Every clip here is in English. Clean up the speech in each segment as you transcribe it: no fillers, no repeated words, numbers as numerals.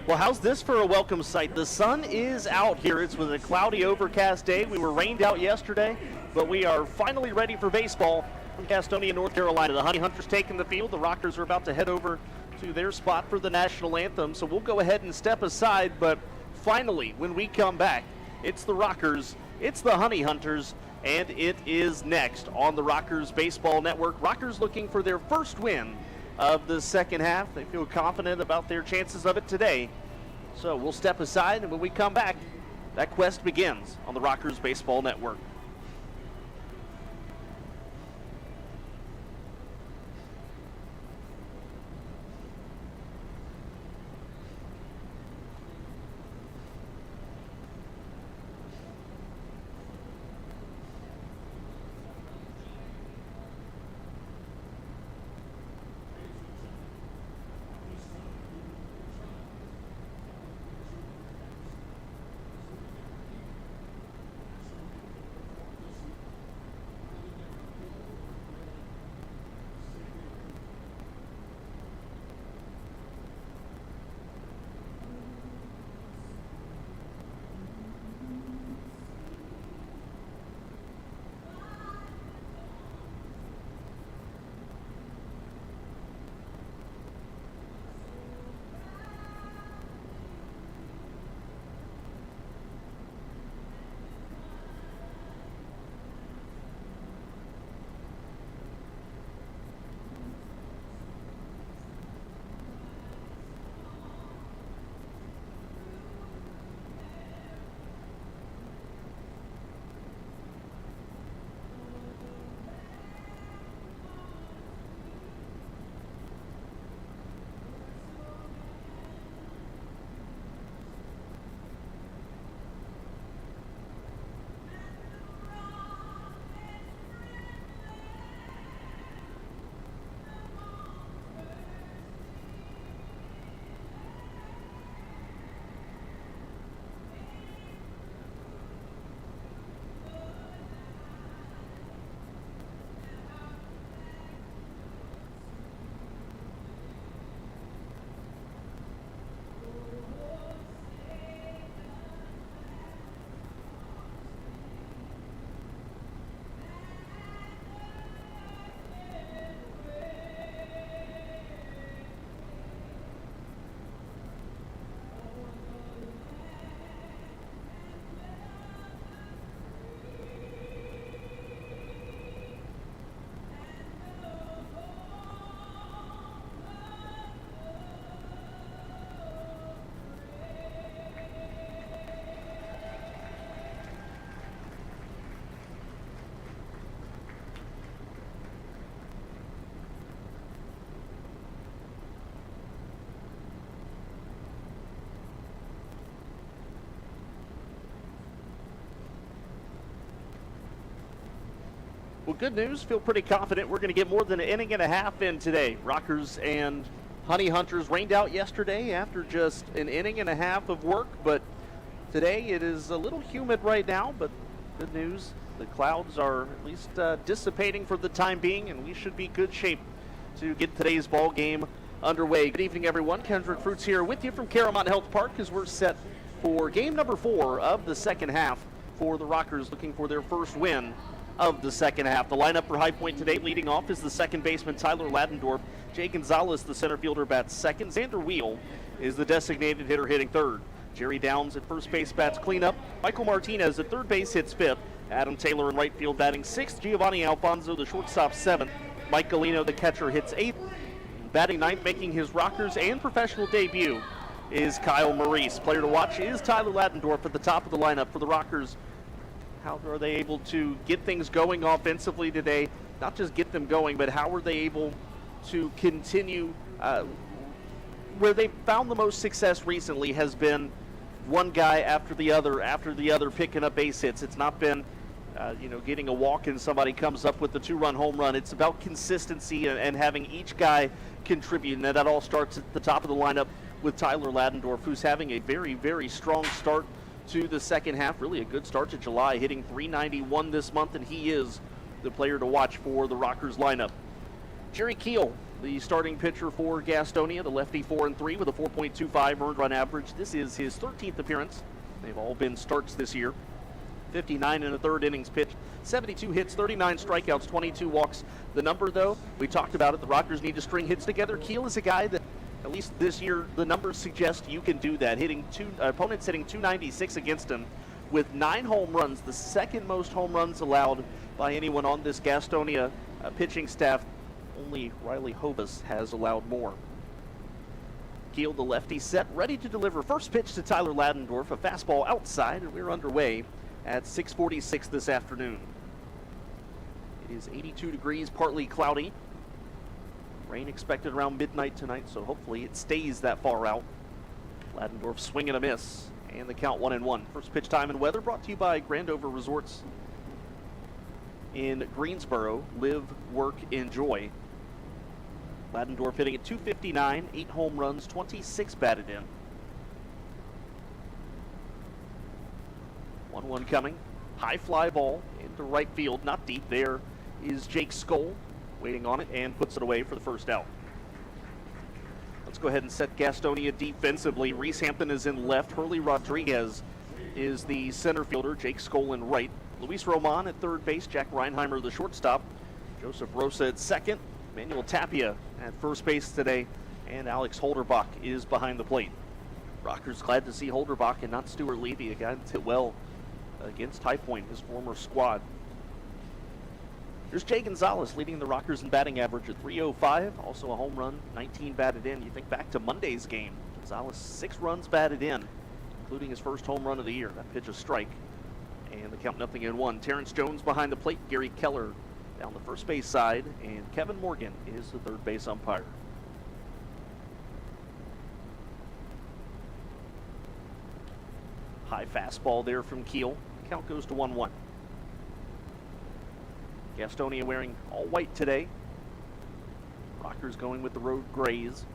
Well, how's this for a welcome sight? The sun is out here. It's with a cloudy, overcast day. We were rained out yesterday, but we are finally ready for baseball from Gastonia, North Carolina. The Honey Hunters taking the field. The Rockers are about to head over to their spot for the national anthem, so we'll go ahead and step aside. But finally, when we come back, it's the Rockers, it's the Honey Hunters, and it is next on the Rockers Baseball Network. Rockers looking for their first win of the second half. They feel confident about their chances of it today. So we'll step aside, and when we come back, that quest begins on the Rockers Baseball Network. Well, good news. Feel pretty confident we're going to get more than an inning and a half in today. Rockers and Honey Hunters rained out yesterday after just an inning and a half of work, but today it is a little humid right now, but good news. The clouds are at least dissipating for the time being, and we should be good shape to get today's ball game underway. Good evening, everyone. Kendrick Fruits here with you from CaroMont Health Park as we're set for game number 4 of the second half for the Rockers, looking for their first win of the second half. The lineup for High Point today, leading off is the second baseman Tyler Ladendorf. Jay Gonzalez, the center fielder, bats second. Xander Wheel is the designated hitter, hitting third. Jerry Downs at first base bats cleanup. Michael Martinez at third base hits fifth. Adam Taylor in right field batting sixth. Giovanni Alfonso, the shortstop, seventh. Mike Galino, the catcher, hits eighth. Batting ninth, making his Rockers and professional debut, is Kyle Maurice. Player to watch is Tyler Ladendorf at the top of the lineup for the Rockers. How are they able to get things going offensively today? Not just get them going, but how are they able to continue where they've found the most success recently has been one guy after the other picking up base hits. It's not been getting a walk and somebody comes up with the 2-run home run. It's about consistency and having each guy contribute, and that all starts at the top of the lineup with Tyler Ladendorf, who's having a very, very strong start to the second half. Really a good start to July, hitting .391 this month, and he is the player to watch for the Rockers lineup. Jerry Keel the starting pitcher for Gastonia, the lefty 4-3 with a 4.25 earned run average. This is his 13th appearance. They've all been starts this year. 59 and a third innings pitched, 72 hits, 39 strikeouts, 22 walks. The number, though, we talked about it, the Rockers need to string hits together. Keel is a guy that, at least this year, the numbers suggest you can do that. Opponents hitting 296 against him with 9 home runs, the second most home runs allowed by anyone on this Gastonia pitching staff. Only Riley Hovas has allowed more. Keel, the lefty, set, ready to deliver. First pitch to Tyler Ladendorf, a fastball outside, and we're underway at 6:46 this afternoon. It is 82 degrees, partly cloudy. Rain expected around midnight tonight, so hopefully it stays that far out. Ladendorf swing and a miss, and the count 1-1. First pitch time and weather brought to you by Grandover Resorts in Greensboro. Live, work, enjoy. Ladendorf hitting at 259, 8 home runs, 26 batted in. 1-1 coming. High fly ball into right field, not deep. There is Jake Skoll waiting on it and puts it away for the first out. Let's go ahead and set Gastonia defensively. Reese Hampton is in left. Hurley Rodriguez is the center fielder. Jake Skoll in right. Luis Roman at third base. Jack Reinheimer the shortstop. Joseph Rosa at second. Manuel Tapia at first base today. And Alex Holderbach is behind the plate. Rockers glad to see Holderbach and not Stuart Levy, a guy that's hit well against High Point, his former squad. There's Jay Gonzalez leading the Rockers in batting average at 305. Also a home run, 19 batted in. You think back to Monday's game. Gonzalez 6 runs batted in, including his first home run of the year. That pitch a strike. And the count 0-1. Terrence Jones behind the plate. Gary Keller down the first base side. And Kevin Morgan is the third base umpire. High fastball there from Keel. Count goes to 1-1. Gastonia wearing all white today. Rockers going with the road grays.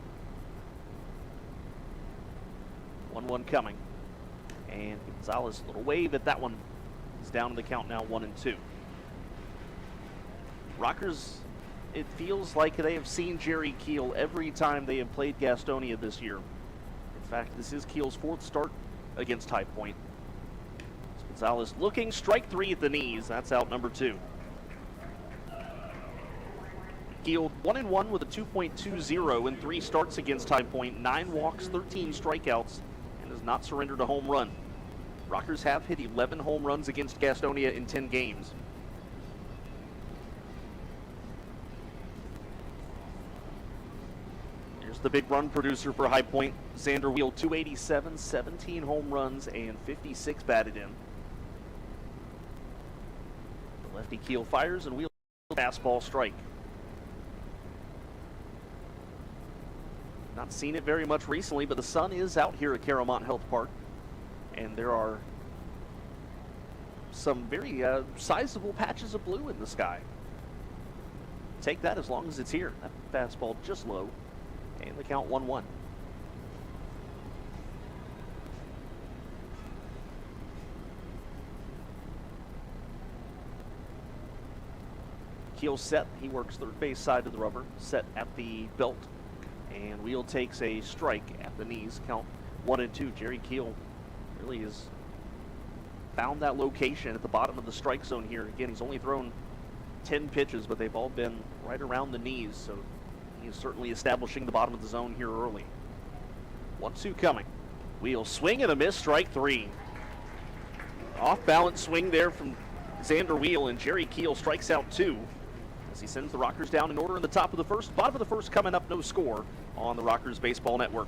1-1 coming. And Gonzalez, a little wave at that one. Is down to the count now 1-2. Rockers, it feels like they have seen Jerry Keel every time they have played Gastonia this year. In fact, this is Keel's 4th start against High Point. Gonzalez looking, strike 3 at the knees. That's out number 2. Keel 1-1 with a 2.20 in 3 starts against High Point, 9 walks, 13 strikeouts, and has not surrendered a home run. Rockers have hit 11 home runs against Gastonia in 10 games. Here's the big run producer for High Point, Xander Wheel, 287, 17 home runs, and 56 batted in. The lefty Keel fires, and Wheel fastball strike. Not seen it very much recently, but the sun is out here at CaroMont Health Park, and there are some very sizable patches of blue in the sky. Take that as long as it's here. That fastball just low, and the count 1-1. Keel set. He works third base side of the rubber, set at the belt. And Wheel takes a strike at the knees. Count 1-2. Jerry Keel really has found that location at the bottom of the strike zone here. Again, he's only thrown 10 pitches, but they've all been right around the knees. So he is certainly establishing the bottom of the zone here early. 1-2 coming. Wheel swing and a miss, strike 3. Off balance swing there from Xander Wheel, and Jerry Keel strikes out 2. As he sends the Rockers down in order in the top of the first. Bottom of the first coming up, no score on the Rockers Baseball Network.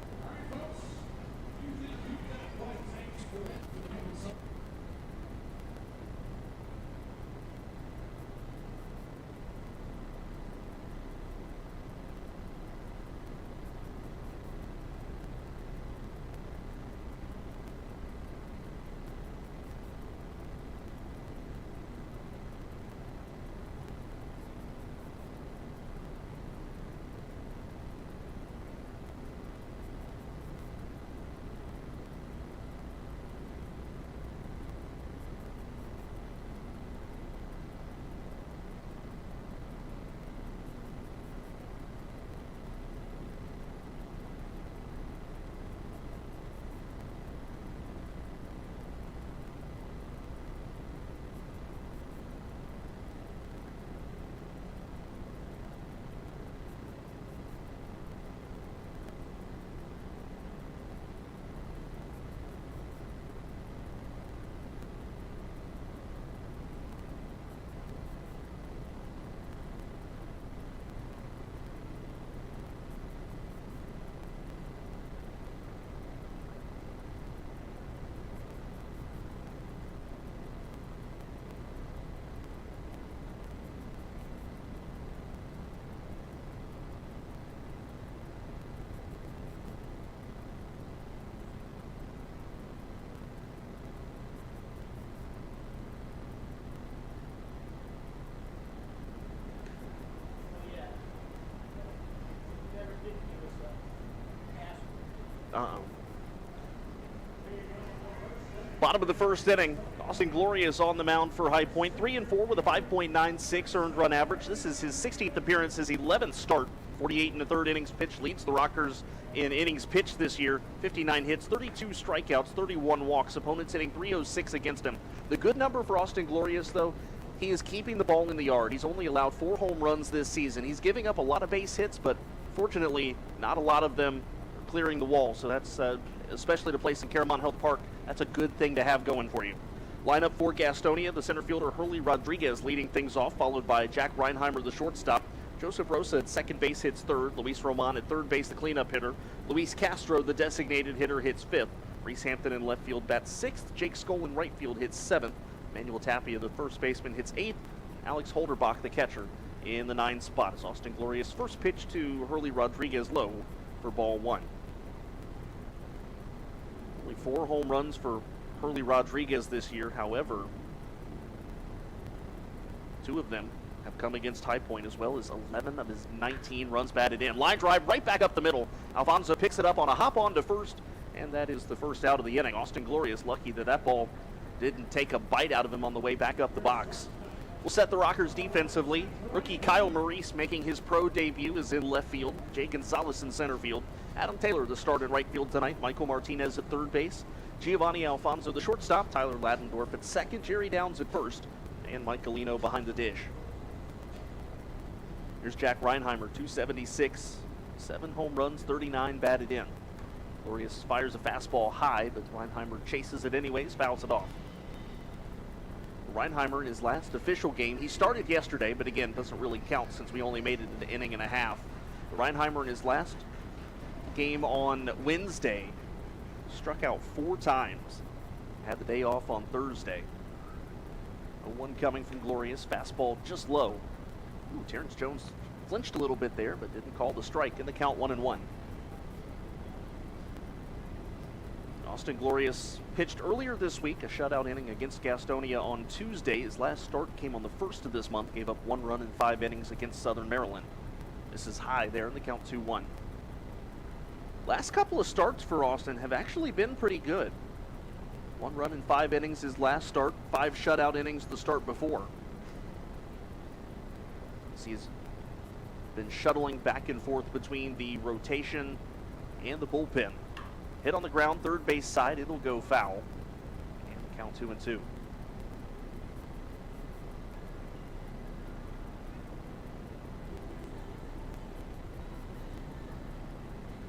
Bottom of the first inning, Austin Glorious on the mound for High Point, 3-4 with a 5.96 earned run average. This is his 16th appearance, his 11th start. 48 in the third innings pitch, leads the Rockers in innings pitched this year. 59 hits, 32 strikeouts, 31 walks. Opponents hitting .306 against him. The good number for Austin Glorious, though, he is keeping the ball in the yard. He's only allowed 4 home runs this season. He's giving up a lot of base hits, but fortunately, not a lot of them clearing the wall. So that's, especially to place in CaroMont Health Park, that's a good thing to have going for you. Lineup for Gastonia, the center fielder Hurley Rodriguez leading things off, followed by Jack Reinheimer, the shortstop. Joseph Rosa at second base hits third. Luis Roman at third base, the cleanup hitter. Luis Castro, the designated hitter, hits fifth. Reese Hampton in left field bats sixth. Jake Skoll in right field hits seventh. Manuel Tapia, the first baseman, hits eighth. Alex Holderbach, the catcher, in the 9th spot. As Austin Glorious first pitch to Hurley Rodriguez low for ball 1. Only 4 home runs for Hurley Rodriguez this year. However, 2 of them have come against High Point, as well as 11 of his 19 runs batted in. Line drive right back up the middle. Alfonso picks it up on a hop on to first, and that is the first out of the inning. Austin Glorious lucky that that ball didn't take a bite out of him on the way back up the box. We'll set the Rockers defensively. Rookie Kyle Maurice making his pro debut is in left field. Jay Gonzalez in center field. Adam Taylor the start in right field tonight. Michael Martinez at third base. Giovanni Alfonso the shortstop. Tyler Ladendorf at second. Jerry Downs at first. And Mike Galino behind the dish. Here's Jack Reinheimer, 276, 7 home runs, 39 batted in. Glorious fires a fastball high, but Reinheimer chases it anyways, fouls it off. Reinheimer in his last official game, he started yesterday, but again, doesn't really count since we only made it an inning and a half. Reinheimer in his last game on Wednesday struck out 4 times. Had the day off on Thursday. A 1 coming from Glorious, fastball just low. Ooh, Terrence Jones flinched a little bit there, but didn't call the strike in the count 1-1. Austin Glorious pitched earlier this week, a shutout inning against Gastonia on Tuesday. His last start came on the 1st of this month, gave up 1 run in 5 innings against Southern Maryland. This is high there in the count 2-1. Last couple of starts for Austin have actually been pretty good. 1 run in 5 innings his last start, 5 shutout innings the start before. He's been shuttling back and forth between the rotation and the bullpen. Hit on the ground, third base side, it'll go foul. And count 2-2.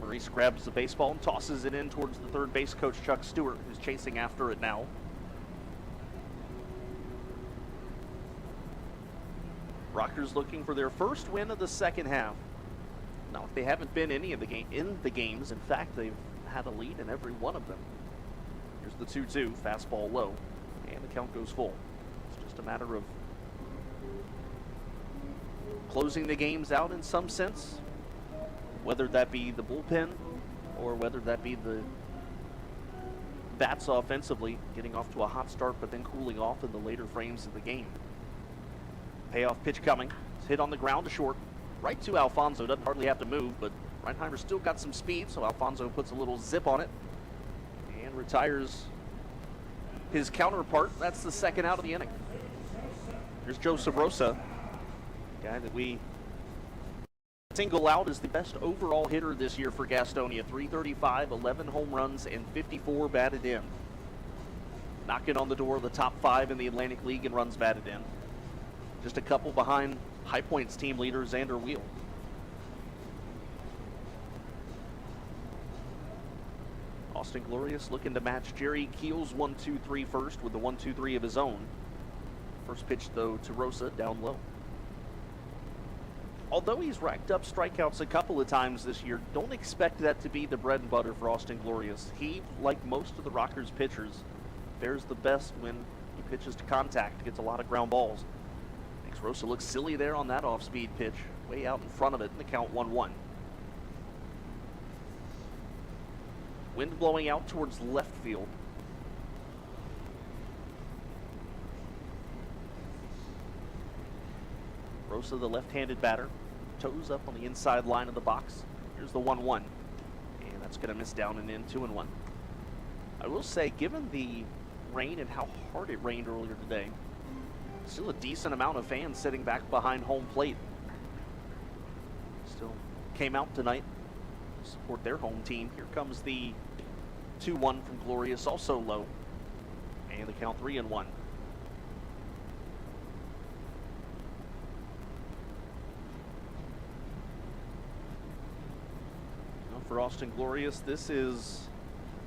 Maurice grabs the baseball and tosses it in towards the third base coach, Chuck Stewart, who's chasing after it now. Rockers looking for their first win of the second half. Now, they haven't been in the games. In fact, they've had a lead in every one of them. Here's the 2-2, fastball low, and the count goes full. It's just a matter of closing the games out in some sense, whether that be the bullpen or whether that be the bats offensively, getting off to a hot start but then cooling off in the later frames of the game. Payoff pitch coming. It's hit on the ground to short. Right to Alfonso. Doesn't hardly have to move, but Reinheimer still got some speed, so Alfonso puts a little zip on it and retires his counterpart. That's the second out of the inning. Here's Joseph Rosa, guy that we single out as the best overall hitter this year for Gastonia. 335, 11 home runs, and 54 batted in. Knocking on the door of the top 5 in the Atlantic League in runs batted in. Just a couple behind High Point's team leader, Xander Wheel. Austin Glorious looking to match Jerry Keel's 1-2-3 first with the 1-2-3 of his own. First pitch, though, to Rosa, down low. Although he's racked up strikeouts a couple of times this year, don't expect that to be the bread and butter for Austin Glorious. He, like most of the Rockers pitchers, fares the best when he pitches to contact, gets a lot of ground balls. Rosa looks silly there on that off-speed pitch, way out in front of it in the count 1-1. Wind blowing out towards left field. Rosa, the left-handed batter, toes up on the inside line of the box. Here's the 1-1, and that's going to miss down and in, 2-1. I will say, given the rain and how hard it rained earlier today. Still a decent amount of fans sitting back behind home plate. Still came out tonight to support their home team. Here comes the 2-1 from Glorious, also low. And the count 3-1. Well, for Austin Glorious, this is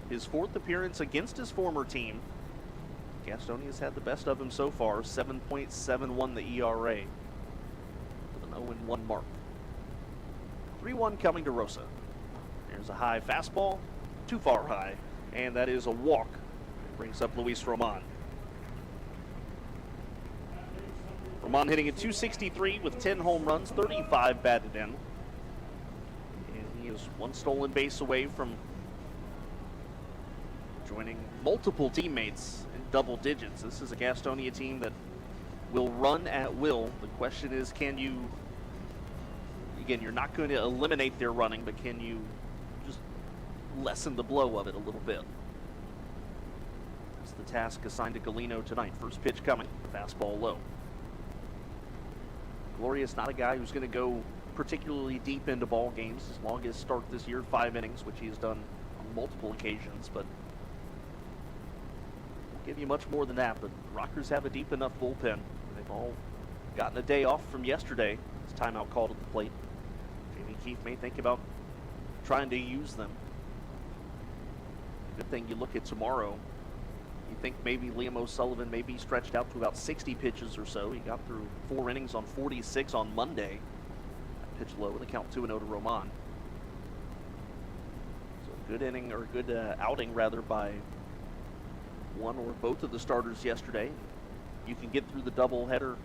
his 4th appearance against his former team. Gastonia's had the best of him so far, 7.71 the ERA, with an 0-1 mark. 3-1 coming to Rosa. There's a high fastball, too far high, and that is a walk. It brings up Luis Roman. Roman hitting at .263 with 10 home runs, 35 batted in. And he is 1 stolen base away from joining multiple teammates in double digits. This is a Gastonia team that will run at will. The question is, can you, again, you're not going to eliminate their running, but can you just lessen the blow of it a little bit? That's the task assigned to Galino tonight. First pitch coming, fastball low. Glorious, not a guy who's going to go particularly deep into ball games. His longest start this year, 5 innings, which he's done on multiple occasions, but give you much more than that. But Rockers have a deep enough bullpen. They've all gotten a day off from yesterday. It's timeout called at the plate. Jamie Keefe may think about trying to use them. Good thing you look at tomorrow. You think maybe Liam O'Sullivan may be stretched out to about 60 pitches or so. He got through 4 innings on 46 on Monday. That pitch low with a count 2-0 to Roman. So a good inning, or a good outing rather, by one or both of the starters yesterday. You can get through the doubleheader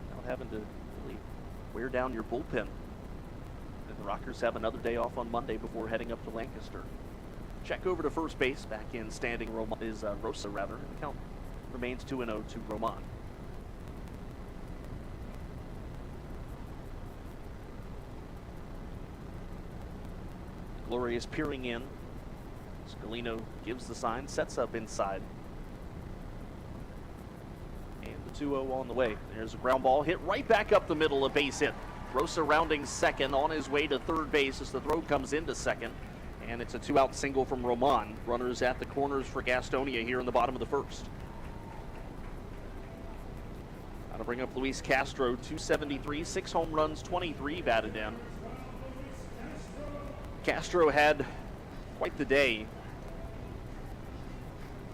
without having to really wear down your bullpen. And the Rockers have another day off on Monday before heading up to Lancaster. Check over to first base. Back in standing Rosa rather. And the count remains 2-0 to Roman. Glorious peering in. Scalino gives the sign, sets up inside. And the 2-0 on the way. There's a ground ball hit right back up the middle, a base hit. Rosa rounding second, on his way to third base as the throw comes into second. And it's a 2-out single from Roman. Runners at the corners for Gastonia here in the bottom of the first. That'll bring up Luis Castro, 273, 6 home runs, 23 batted in. Castro had quite the day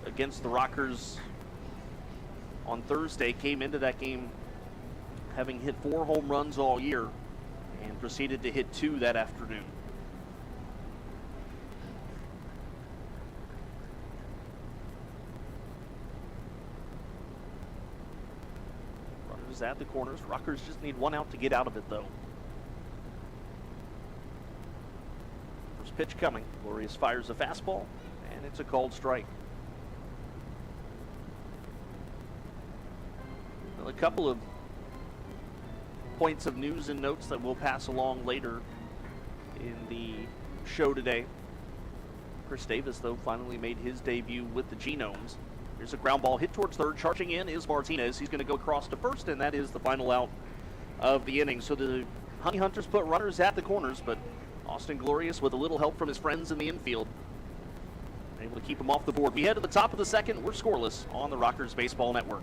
against the Rockers on Thursday. Came into that game having hit 4 home runs all year and proceeded to hit 2 that afternoon. Runners at the corners. Rockers just need 1 out to get out of it, though. First pitch coming. Glorious fires a fastball, and it's a called strike. Well, a couple of points of news and notes that we'll pass along later in the show today. Chris Davis, though, finally made his debut with the Genomes. Here's a ground ball hit towards third. Charging in is Martinez. He's going to go across to first, and that is the final out of the inning. So the Honey Hunters put runners at the corners, but Austin Glorious, with a little help from his friends in the infield, able to keep him off the board. We head to the top of the second. We're scoreless on the Rockers Baseball Network.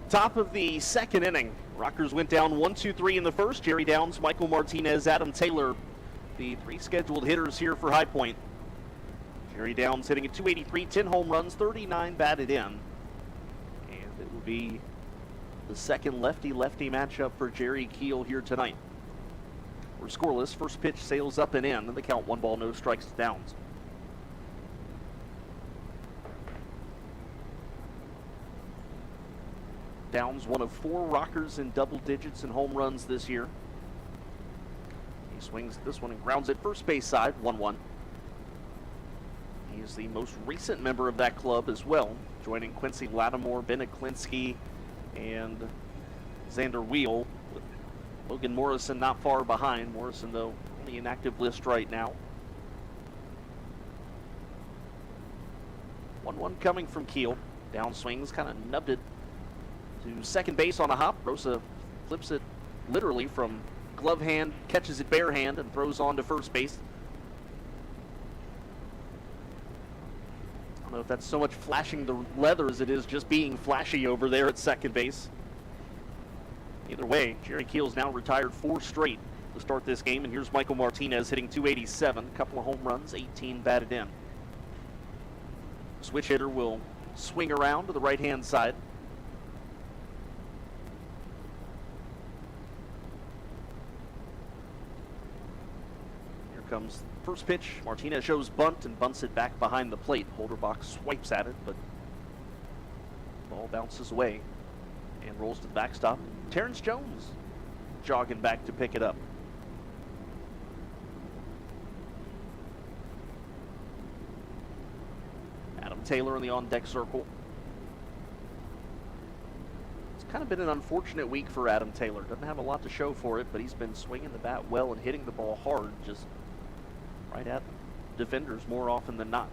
Top of the second inning. Rockers went down 1-2-3 in the first. Jerry Downs, Michael Martinez, Adam Taylor, the three scheduled hitters here for High Point. Jerry Downs hitting at .283, 10 home runs, 39 batted in. And it will be the second lefty-lefty matchup for Jerry Keel here tonight. We're scoreless. First pitch sails up and in, and the count 1 ball, no strikes to Downs. Downs, one of 4 Rockers in double digits in home runs this year. He swings this one and grounds it first base side, 1-1. He is the most recent member of that club as well, joining Quincy Lattimore, Bennett Klinsky, and Xander Wheel. With Logan Morrison not far behind. Morrison, though, on the inactive list right now. 1-1 coming from Keel. Down swings, kind of nubbed it to second base on a hop. Rosa flips it literally from glove hand, catches it bare hand, and throws on to first base. I don't know if that's so much flashing the leather as it is just being flashy over there at second base. Either way, Jerry Keel's now retired 4 straight to start this game, and here's Michael Martinez hitting .287, a couple of home runs, 18 batted in. Switch hitter will swing around to the right-hand side. Comes first pitch. Martinez shows bunt and bunts it back behind the plate. Holderbach swipes at it, but the ball bounces away and rolls to the backstop. Terrence Jones jogging back to pick it up. Adam Taylor in the on-deck circle. It's kind of been an unfortunate week for Adam Taylor. Doesn't have a lot to show for it, but he's been swinging the bat well and hitting the ball hard, just right at defenders more often than not.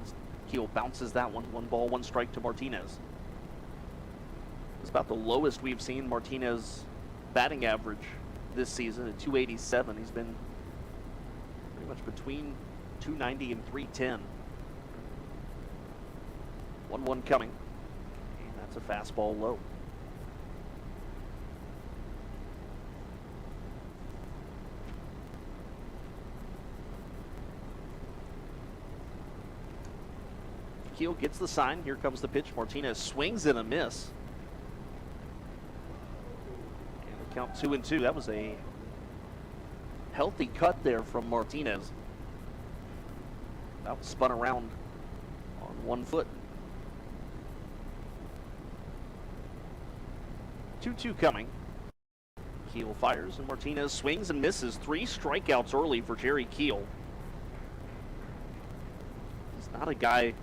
Keel bounces that one. 1 ball, 1 strike to Martinez. It's about the lowest we've seen Martinez batting average this season at .287. He's been pretty much between .290 and .310. 1-1 coming. And that's a fastball low. Keel gets the sign. Here comes the pitch. Martinez swings and a miss. And the count 2-2. That was a healthy cut there from Martinez. About spun around on 1 foot. 2-2 coming. Keel fires and Martinez swings and misses. 3 strikeouts early for Jerry Keel. He's not a guy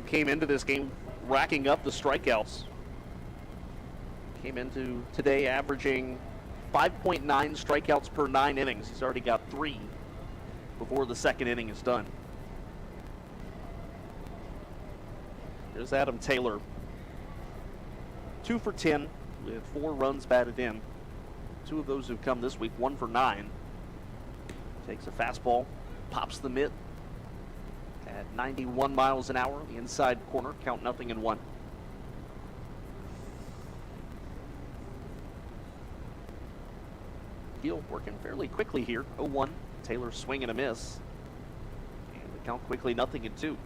came into this game racking up the strikeouts. Came into today averaging 5.9 strikeouts per 9 innings. He's already got 3 before the second inning is done. Here's Adam Taylor. 2 for 10 with 4 runs batted in. 2 of those have come this week, 1 for 9. Takes a fastball, pops the mitt at 91 miles an hour, the inside corner, count 0-1. Keel working fairly quickly here, 0-1. Taylor swing and a miss. And the count quickly 0-2.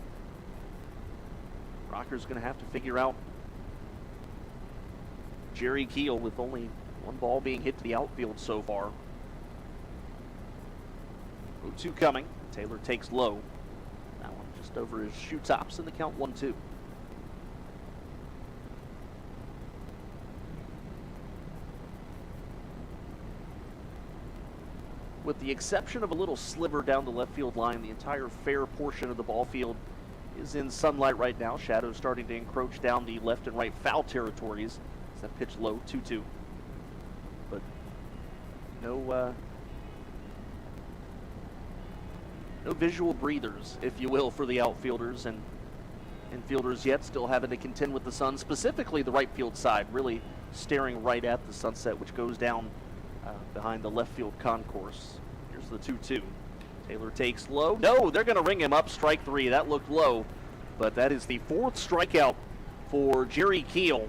Rocker's going to have to figure out Jerry Keel with only 1 ball being hit to the outfield so far. 0-2 coming. Taylor takes low. That one just over his shoe tops, and the count 1-2. With the exception of a little sliver down the left field line, the entire fair portion of the ball field is in sunlight right now. Shadows starting to encroach down the left and right foul territories. As that pitch low, 2-2. But no visual breathers, if you will, for the outfielders and infielders yet. Still having to contend with the sun, specifically the right field side, really staring right at the sunset, which goes down behind the left field concourse. Here's the 2-2. Taylor takes low. No, they're going to ring him up. Strike 3. That looked low, but that is the 4th strikeout for Jerry Keel.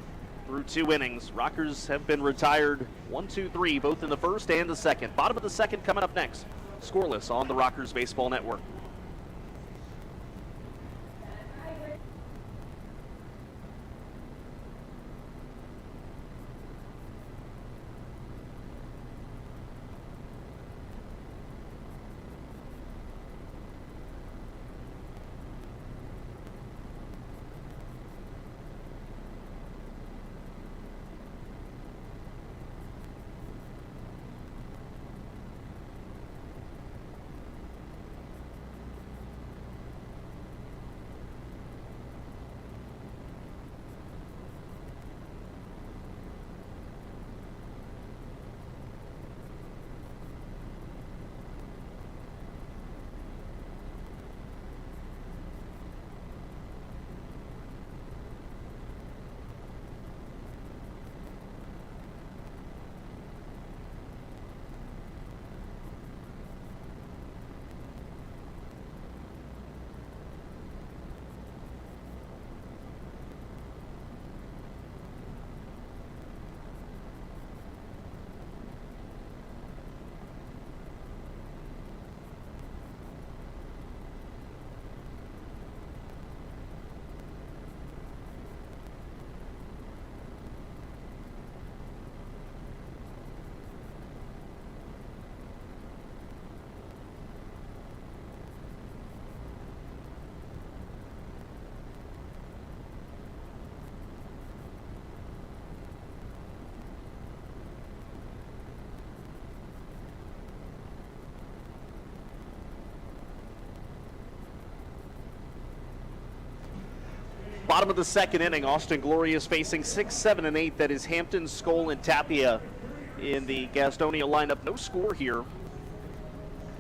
through 2 innings. Rockers have been retired 1, 2, 3, both in the first and the second. Bottom of the second coming up next. Scoreless on the Rockers Baseball Network. Bottom of the second inning, Austin Glory is facing 6, 7, and 8. That is Hampton, Skoll, and Tapia in the Gastonia lineup. No score here,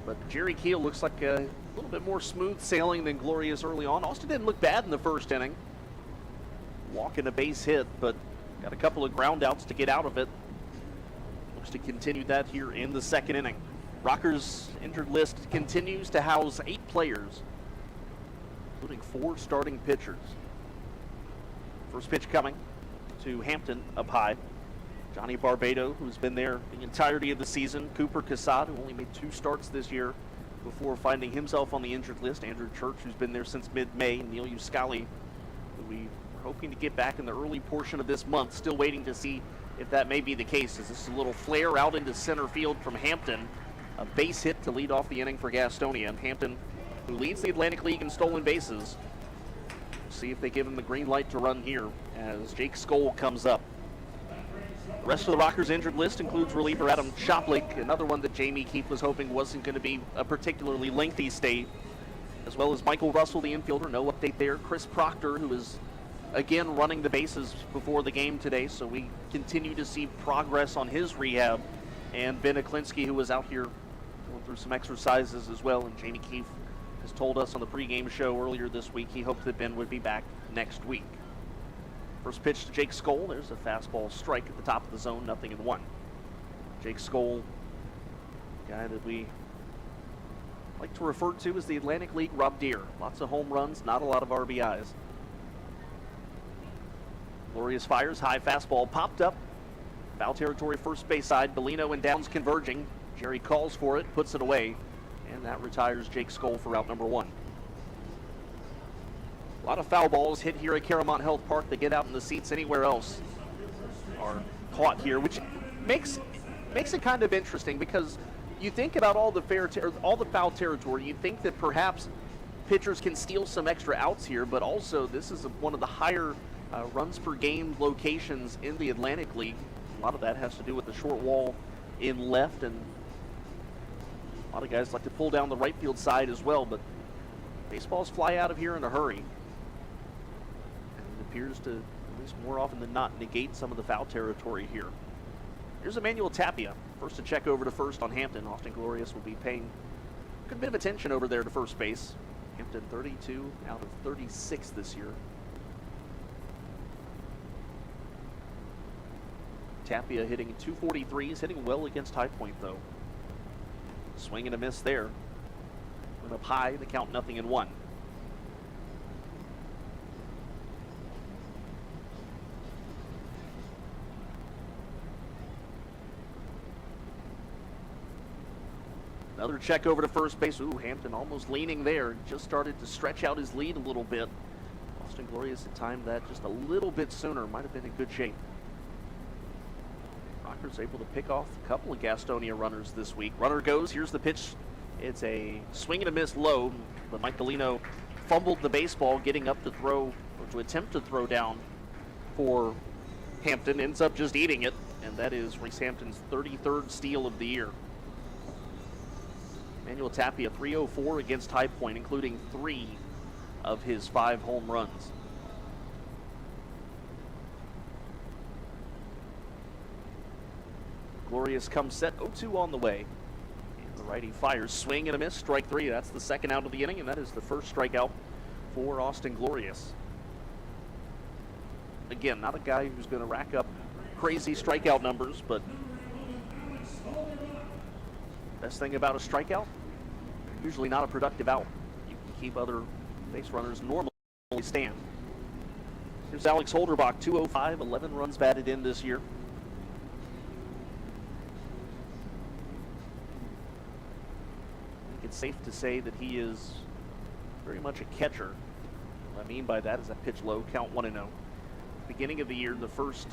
but Jerry Keel looks like a little bit more smooth sailing than Glory is early on. Austin didn't look bad in the first inning. Walk and a base hit, but got a couple of ground outs to get out of it. Looks to continue that here in the second inning. Rockers injured list continues to house 8 players, including 4 starting pitchers. First pitch coming to Hampton up high. Johnny Barbado, who's been there the entirety of the season. Cooper Casad, who only made 2 starts this year before finding himself on the injured list. Andrew Church, who's been there since mid-May. Neil Uscali, who we are hoping to get back in the early portion of this month. Still waiting to see if that may be the case, as this is a little flare out into center field from Hampton. A base hit to lead off the inning for Gastonia. And Hampton, who leads the Atlantic League in stolen bases. See if they give him the green light to run here as Jake Skoll comes up. The rest of the Rockers injured list includes reliever Adam Shoplik, another one that Jamie Keefe was hoping wasn't going to be a particularly lengthy stay, as well as Michael Russell, the infielder. No update there. Chris Proctor, who is again running the bases before the game today, so we continue to see progress on his rehab. And Ben Aklinski, who was out here going through some exercises as well, and Jamie Keefe has told us on the pregame show earlier this week he hoped that Ben would be back next week. First pitch to Jake Skoll. There's a fastball strike at the top of the zone, 0-1. Jake Skoll, guy that we like to refer to as the Atlantic League Rob Deere. Lots of home runs, not a lot of RBIs. Glorious fires, high fastball popped up. Foul territory, first base side. Bellino and Downs converging. Jerry calls for it, puts it away. And that retires Jake Skoll for out number 1. A lot of foul balls hit here at CaroMont Health Park. They get out in the seats anywhere else are caught here, which makes it kind of interesting, because you think about all the foul territory. You think that perhaps pitchers can steal some extra outs here, but also this is one of the higher runs per game locations in the Atlantic League. A lot of that has to do with the short wall in left, and a lot of guys like to pull down the right field side as well, but baseballs fly out of here in a hurry. And it appears to, at least more often than not, negate some of the foul territory here. Here's Emmanuel Tapia. First to check over to first on Hampton. Austin Glorious will be paying a good bit of attention over there to first base. Hampton 32 out of 36 this year. Tapia hitting 243. He's hitting well against High Point, though. Swing and a miss there. Went up high, the count 0-1. Another check over to first base. Ooh, Hampton almost leaning there. Just started to stretch out his lead a little bit. Austin Glorious had timed that just a little bit sooner. Might have been in good shape. Rockers able to pick off a couple of Gastonia runners this week. Runner goes. Here's the pitch. It's a swing and a miss low, but Mike Galino fumbled the baseball getting up to throw, or to attempt to throw down for Hampton. Ends up just eating it, and that is Reese Hampton's 33rd steal of the year. Emmanuel Tapia 304 against High Point, including 3 of his 5 home runs. Glorious comes set, 0-2 on the way. And the righty fires, swing and a miss, strike 3. That's the second out of the inning, and that is the first strikeout for Austin Glorious. Again, not a guy who's going to rack up crazy strikeout numbers, but best thing about a strikeout, usually not a productive out. You can keep other base runners normally stand. Here's Alex Holderbach, 205, 11 runs batted in this year. I think it's safe to say that he is very much a catcher. What I mean by that is that pitch low, count 1-0. Beginning of the year, the first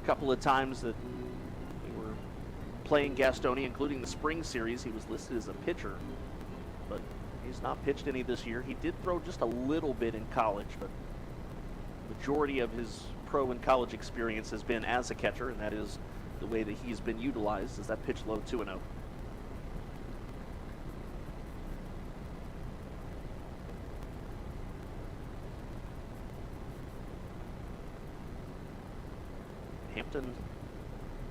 couple of times that we were playing Gastonia, including the spring series, he was listed as a pitcher, but he's not pitched any this year. He did throw just a little bit in college, but the majority of his pro and college experience has been as a catcher, and that is the way that he's been utilized, is that pitch low, 2-0. Hampton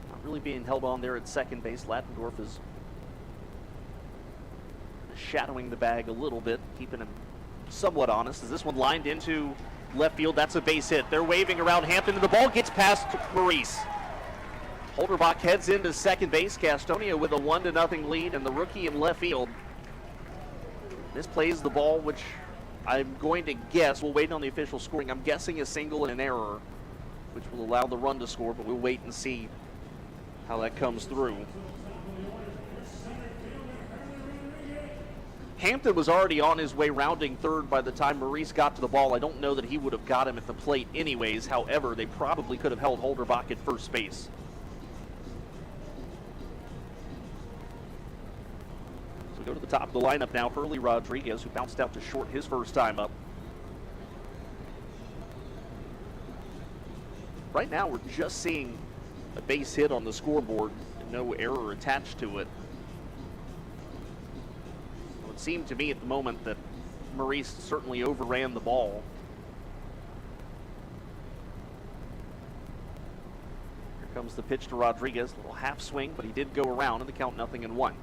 not really being held on there at second base. Lattendorf is shadowing the bag a little bit, keeping him somewhat honest. As this one lined into left field, that's a base hit. They're waving around Hampton, and the ball gets past Maurice. Holderbach heads into second base. Gastonia with a 1-0 lead, and the rookie in left field misplays the ball, which I'm going to guess, we'll wait on the official scoring, I'm guessing a single and an error, which will allow the run to score, but we'll wait and see how that comes through. Hampton was already on his way rounding third by the time Maurice got to the ball. I don't know that he would have got him at the plate anyways. However, they probably could have held Holderbach at first base. So we go to the top of the lineup now. Hurley Rodriguez, who bounced out to short his first time up. Right now, we're just seeing a base hit on the scoreboard and no error attached to it. It would seem to me at the moment that Maurice certainly overran the ball. Here comes the pitch to Rodriguez, a little half swing, but he did go around, and the count 0-1.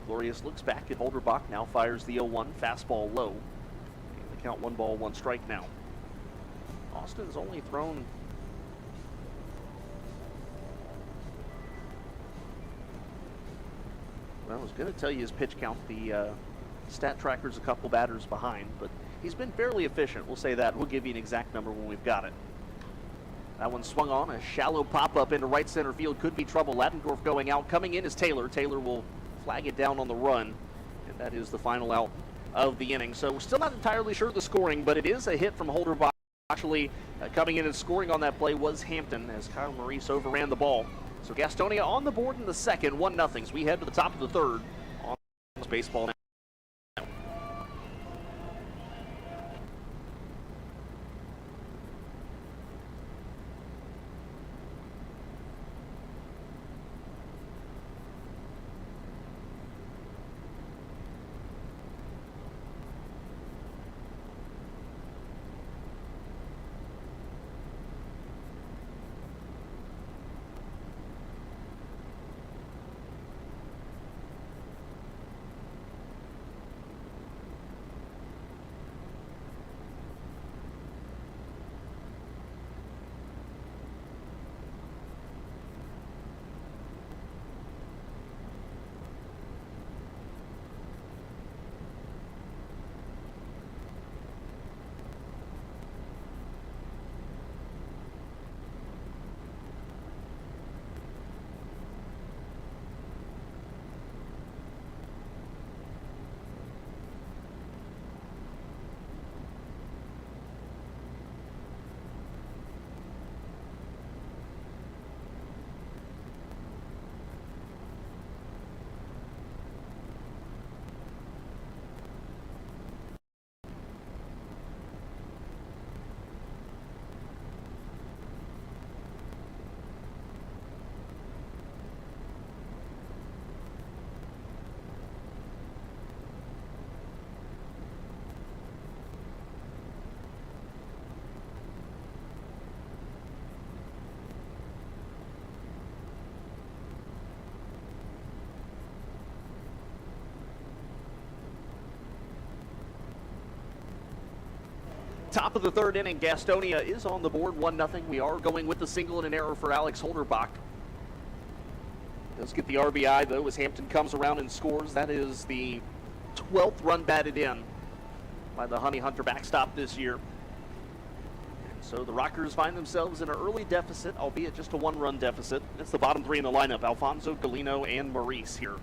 Glorious looks back at Holderbach, now fires the 0-1, fastball low. And the count 1-1 strike now. Austin's only thrown well, I was going to tell you his pitch count. The stat tracker's a couple batters behind, but he's been fairly efficient. We'll say that. We'll give you an exact number when we've got it. That one swung on, a shallow pop-up into right center field. Could be trouble. Lattendorf going out. Coming in is Taylor. Taylor will flag it down on the run, and that is the final out of the inning. So we're still not entirely sure of the scoring, but it is a hit from Holderbach. Actually, coming in and scoring on that play was Hampton, as Kyle Maurice overran the ball. So Gastonia on the board in the second, 1-0. We head to the top of the third on baseball now. Top of the third inning, Gastonia is on the board, 1-0. We are going with the single and an error for Alex Holderbach. Does get the RBI, though, as Hampton comes around and scores. That is the 12th run batted in by the Honey Hunter backstop this year. And so the Rockers find themselves in an early deficit, albeit just a one-run deficit. It's the bottom three in the lineup, Alfonso, Galino, and Maurice here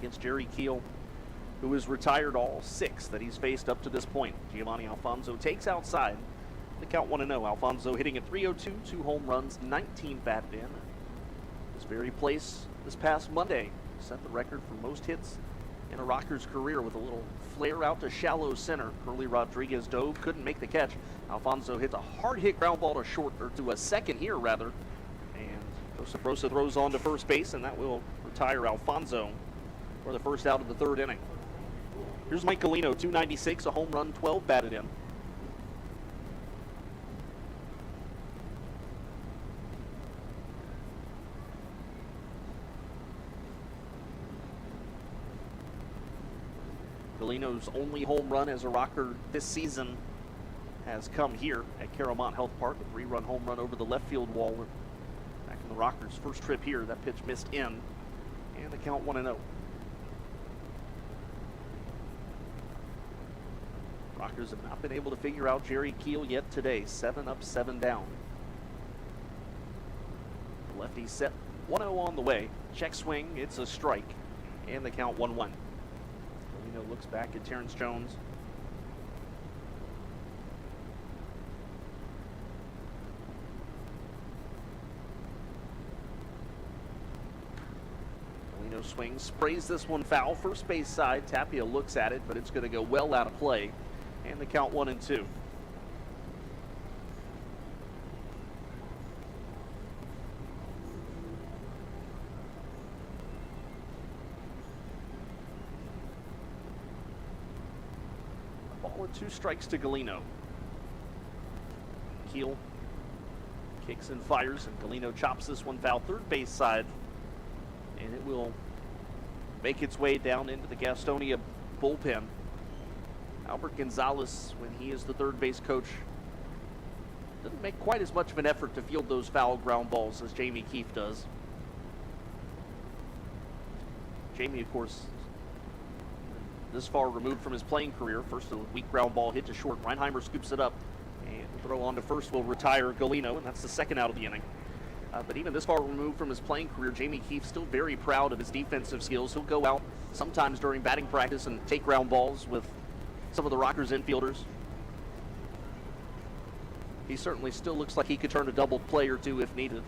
against Jerry Keel, who has retired all 6 that he's faced up to this point. Giovanni Alfonso takes outside. The count 1-0. Alfonso hitting at .302, 2 home runs, 19 batted in. This very place this past Monday set the record for most hits in a Rocker's career with a little flare out to shallow center. Curly Rodriguez dove, couldn't make the catch. Alfonso hits a hard hit ground ball to short, or to a second here rather. And Rosa throws on to first base, and that will retire Alfonso for the first out of the third inning. Here's Mike Galino, .296, a home run, 12 batted in. Galino's only home run as a Rocker this season has come here at CaroMont Health Park, a 3-run home run over the left field wall back in the Rockers' first trip here. That pitch missed in, and the count 1-0. Rockers have not been able to figure out Jerry Keel yet today. 7 up, 7 down. The lefty set 1-0 on the way. Check swing, it's a strike, and the count 1-1. Galino looks back at Terrence Jones. Galino swings, sprays this one foul, first base side. Tapia looks at it, but it's going to go well out of play. And the count 1-2. A ball with 2 strikes to Galino. Keel kicks and fires, and Galino chops this one foul, third base side, and it will make its way down into the Gastonia bullpen. Albert Gonzalez, when he is the third base coach, doesn't make quite as much of an effort to field those foul ground balls as Jamie Keefe does. Jamie, of course, this far removed from his playing career. First, a weak ground ball hit to short. Reinheimer scoops it up, and the throw on to first will retire Galino, and that's the second out of the inning. But even this far removed from his playing career, Jamie Keefe still very proud of his defensive skills. He'll go out sometimes during batting practice and take ground balls with some of the Rockers infielders. He certainly still looks like he could turn a double play or two if needed.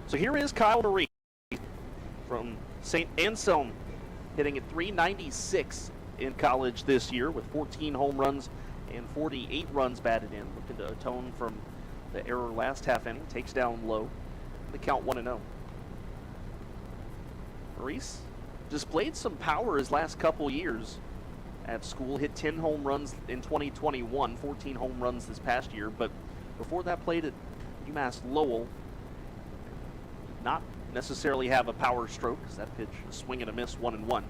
So here is Kyle Maurice from St. Anselm, hitting at .396 in college this year with 14 home runs and 48 runs batted in. Looking to atone from the error last half inning. Takes down low. The count 1-0. Maurice displayed some power his last couple years at school. Hit 10 home runs in 2021, 14 home runs this past year. But before that, played at UMass Lowell. Not necessarily have a power stroke, because that pitch, a swing and a miss, 1-1.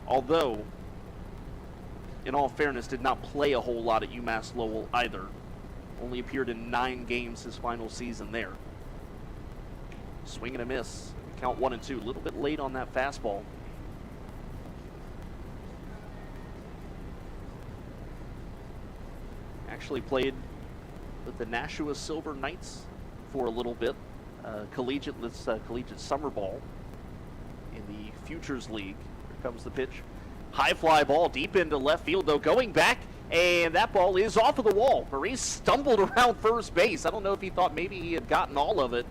Although, in all fairness, did not play a whole lot at UMass Lowell either. Only appeared in 9 games his final season there. Swing and a miss. Count 1-2. A little bit late on that fastball. Actually played with the Nashua Silver Knights for a little bit. Collegiate summer ball in the Futures League. Here comes the pitch. High fly ball deep into left field, though, going back, and that ball is off of the wall. Maurice stumbled around first base. I don't know if he thought maybe he had gotten all of it.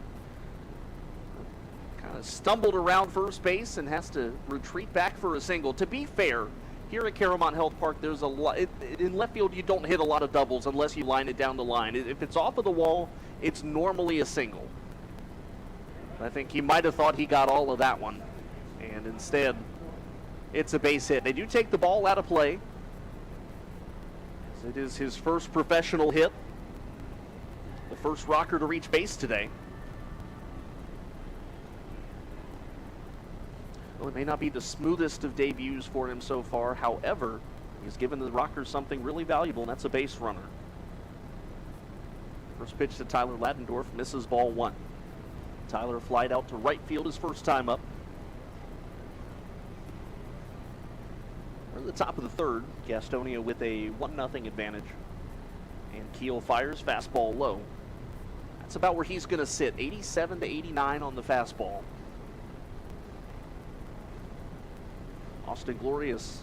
Kind of stumbled around first base and has to retreat back for a single. To be fair, here at CaroMont Health Park, there's a lot. In left field, you don't hit a lot of doubles unless you line it down the line. If it's off of the wall, it's normally a single. I think he might have thought he got all of that one, and instead, it's a base hit. They do take the ball out of play. It is his first professional hit. The first Rocker to reach base today. Well, it may not be the smoothest of debuts for him so far. However, He's given the Rockers something really valuable, and that's a base runner. First pitch to Tyler Ladendorf, misses ball one. Tyler flied out to right field his first time up. We're at the top of the third. Gastonia with a 1-0 advantage. And Keel fires, fastball low. That's about where he's going to sit, 87 to 89 on the fastball. Austin Glorious,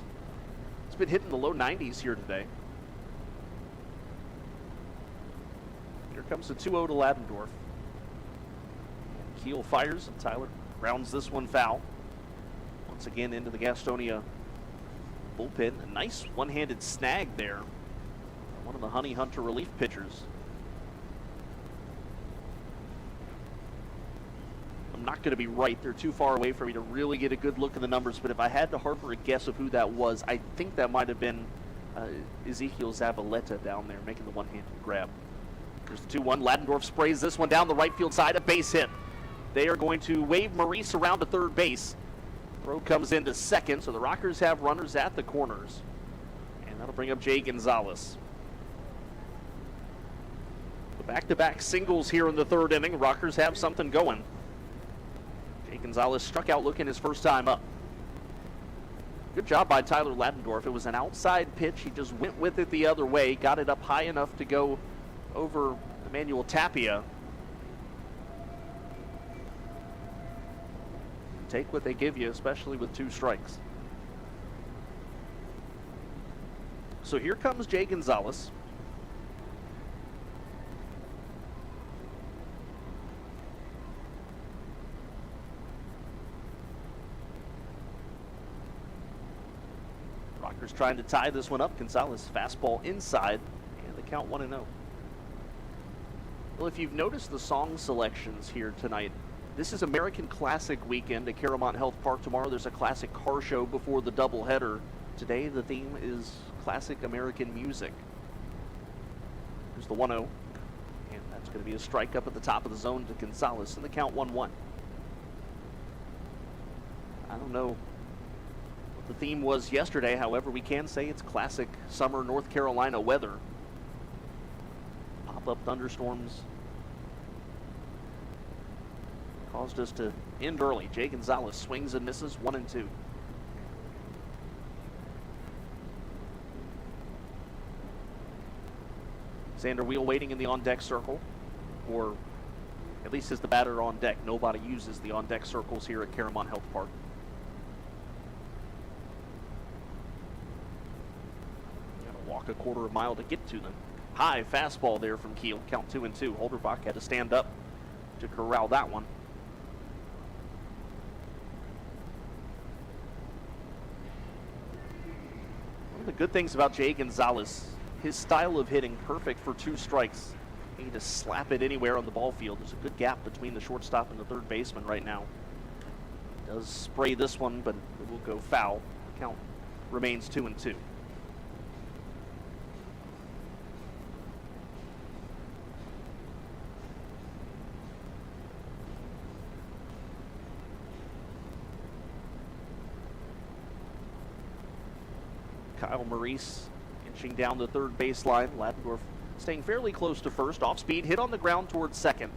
it's been hitting the low 90s here today. Here comes the 2-0 to Ladendorf. And Keel fires, and Tyler rounds this one foul. Once again into the Gastonia bullpen. A nice one-handed snag there. One of the Honey Hunter relief pitchers. I'm not going to be right. They're too far away for me to really get a good look at the numbers, but if I had to harbor a guess of who that was, I think that might have been Ezekiel Zavaleta down there making the one-handed grab. There's the 2-1. Ladendorf sprays this one down the right field side, a base hit. They are going to wave Maurice around to third base. Throw comes into second, so the Rockers have runners at the corners. And that'll bring up Jay Gonzalez. The back-to-back singles here in the third inning. Rockers have something going. Jay Gonzalez struck out looking his first time up. Good job by Tyler Ladendorf. It was an outside pitch. He just went with it the other way, got it up high enough to go over Emmanuel Tapia. Take what they give you, especially with 2 strikes. So here comes Jay Gonzalez. Rockers trying to tie this one up. Gonzalez fastball inside, and the count 1-0. Well, if you've noticed the song selections here tonight, this is American Classic weekend at CaroMont Health Park. Tomorrow there's a classic car show before the doubleheader. Today the theme is classic American music. There's the 1-0, and that's going to be a strike up at the top of the zone to Gonzalez, and the count 1-1. I don't know what the theme was yesterday, however, we can say it's classic summer North Carolina weather. Pop-up thunderstorms caused us to end early. Jay Gonzalez swings and misses, 1-2. Xander Wheel waiting in the on-deck circle, or at least is the batter on deck. Nobody uses the on-deck circles here at CaroMont Health Park. Gotta walk a quarter of a mile to get to them. High fastball there from Keel, count 2-2. Holderbach had to stand up to corral that one. One of the good things about Jay Gonzalez, his style of hitting, perfect for 2 strikes. You can just slap it anywhere on the ball field. There's a good gap between the shortstop and the third baseman right now. Does spray this one, but it will go foul. The count remains 2-2. Kyle Maurice inching down the third baseline. Ladendorf staying fairly close to first. Off speed, hit on the ground towards second.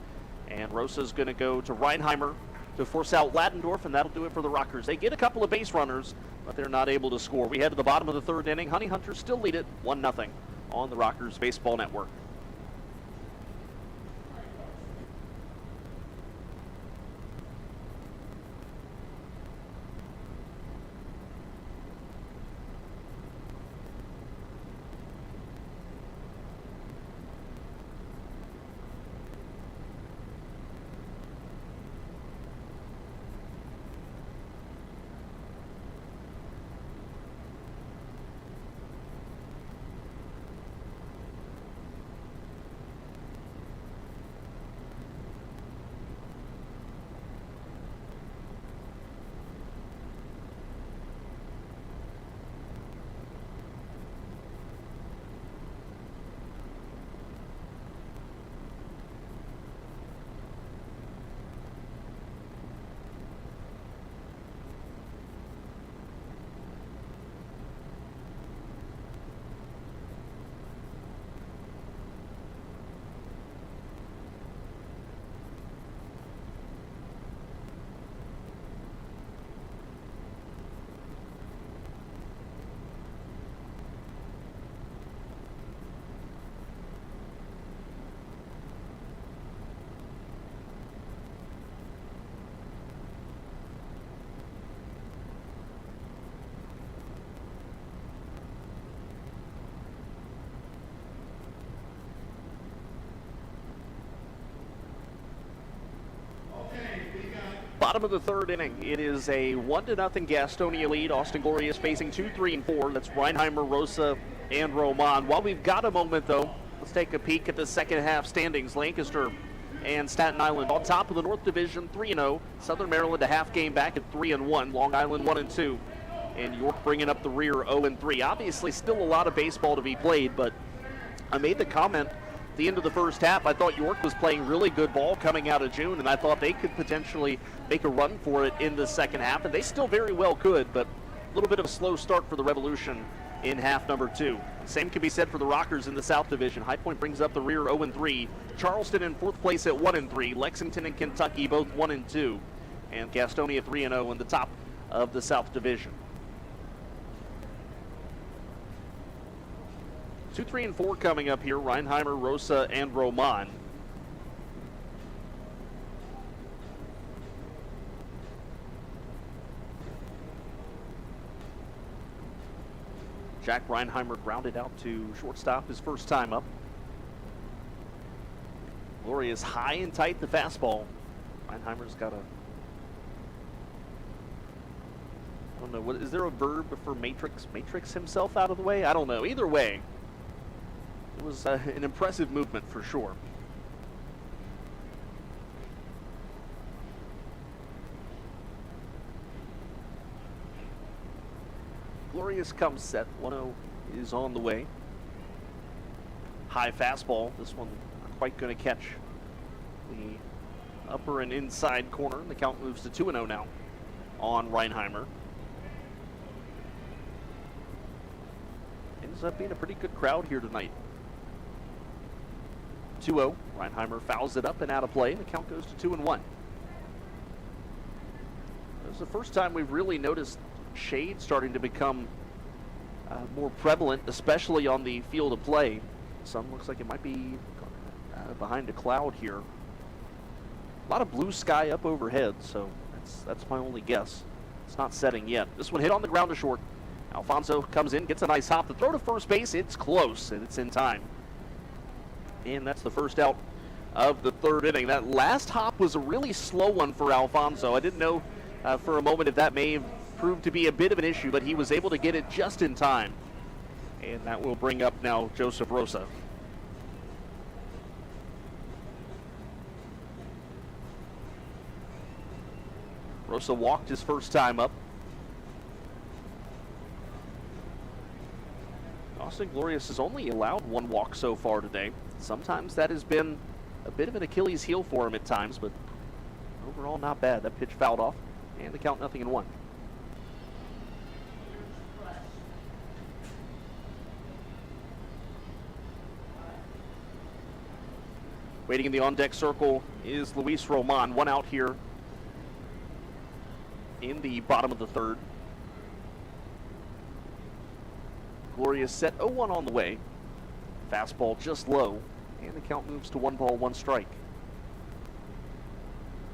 And Rosa's going to go to Reinheimer to force out Ladendorf, and that'll do it for the Rockers. They get a couple of base runners, but they're not able to score. We head to the bottom of the third inning. Honey Hunters still lead it 1-0 on the Rockers Baseball Network. Bottom of the third inning. It is a 1-0 Gastonia lead. Austin Glorious facing 2, 3, and 4. That's Reinheimer, Rosa, and Roman. While we've got a moment, though, let's take a peek at the second half standings. Lancaster and Staten Island on top of the North Division, 3-0. Southern Maryland a half game back at 3-1. Long Island 1-2. And York bringing up the rear 0-3. Obviously, still a lot of baseball to be played, but I made the comment at the end of the first half. I thought York was playing really good ball coming out of June, and I thought they could potentially make a run for it in the second half, and they still very well could, but a little bit of a slow start for the Revolution in half number 2. Same can be said for the Rockers in the South Division. High Point brings up the rear 0-3. Charleston in 4th place at 1-3. Lexington and Kentucky both 1-2. And Gastonia 3-0 in the top of the South Division. 2, 3, and 4 coming up here. Reinheimer, Rosa, and Roman. Jack Reinheimer grounded out to shortstop his first time up. Glorious high and tight, the fastball. Reinheimer's got a, I don't know, what is there a verb for matrix himself out of the way? I don't know. Either way, it was an impressive movement for sure. Glorious comes set. 1-0 is on the way. High fastball. This one not quite going to catch the upper and inside corner. The count moves to 2-0 now on Reinheimer. Ends up being a pretty good crowd here tonight. 2-0. Reinheimer fouls it up and out of play. The count goes to 2-1. This is the first time we've really noticed shade starting to become more prevalent, especially on the field of play. Sun looks like it might be behind a cloud here. A lot of blue sky up overhead, so that's my only guess. It's not setting yet. This one hit on the ground to short. Alfonso comes in, gets a nice hop. The throw to first base, it's close, and it's in time. And that's the first out of the third inning. That last hop was a really slow one for Alfonso. I didn't know for a moment if that may have proved to be a bit of an issue, but he was able to get it just in time. And that will bring up now Joseph Rosa. Rosa walked his first time up. Austin Glorious has only allowed 1 walk so far today. Sometimes that has been a bit of an Achilles heel for him at times, but overall not bad. That pitch fouled off, and the count 0-1. Waiting in the on-deck circle is Luis Roman. 1 out here in the bottom of the third. Glorious set 0-1 on the way. Fastball just low, and the count moves to 1 ball, 1 strike.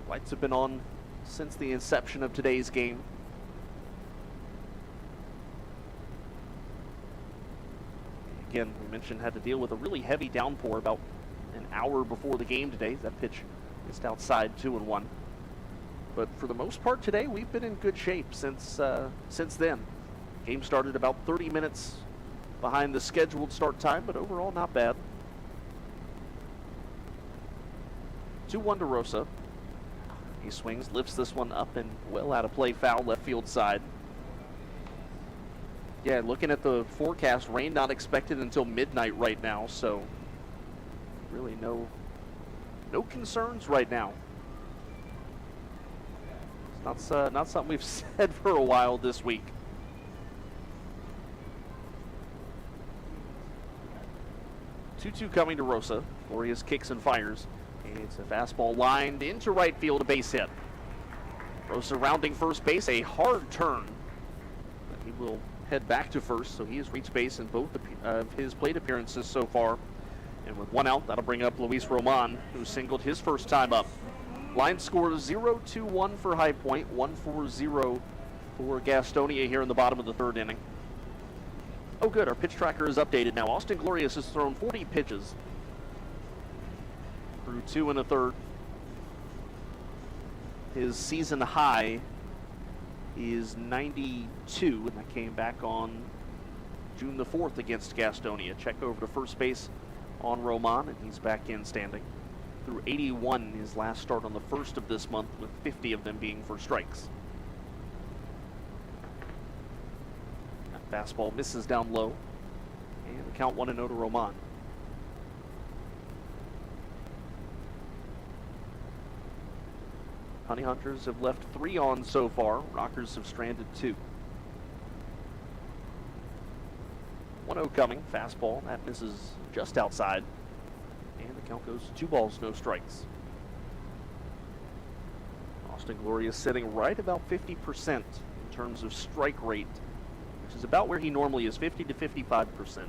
Lights have been on since the inception of today's game. Again, we mentioned had to deal with a really heavy downpour about an hour before the game today. That pitch missed outside, 2-1. But for the most part today, we've been in good shape since then. Game started about 30 minutes behind the scheduled start time, but overall not bad. 2-1 to Rosa. He swings, lifts this one up and well out of play, foul left field side. Yeah, looking at the forecast, rain not expected until midnight right now, so really no concerns right now. It's not something we've said for a while this week. 2-2 coming to Rosa. Glorious kicks and fires. And it's a fastball lined into right field, a base hit. Rosa rounding first base, a hard turn. But he will head back to first, so he has reached base in both of his plate appearances so far. And with 1 out, that'll bring up Luis Roman, who singled his first time up. Line score 0-2-1 for High Point, 1-4-0 for Gastonia here in the bottom of the third inning. Oh good, our pitch tracker is updated now. Austin Glorious has thrown 40 pitches through 2 1/3. His season high is 92, and that came back on June the 4th against Gastonia. Check over to first base on Roman, and he's back in standing. Through 81 his last start on the 1st of this month, with 50 of them being for strikes. That fastball misses down low, and the count 1-0 to Roman. Honey Hunters have left 3 on so far. Rockers have stranded 2. 1-0 coming. Fastball. That misses just outside. And the count goes 2 balls, no strikes. Austin Gloria sitting right about 50% in terms of strike rate, which is about where he normally is, 50 to 55%.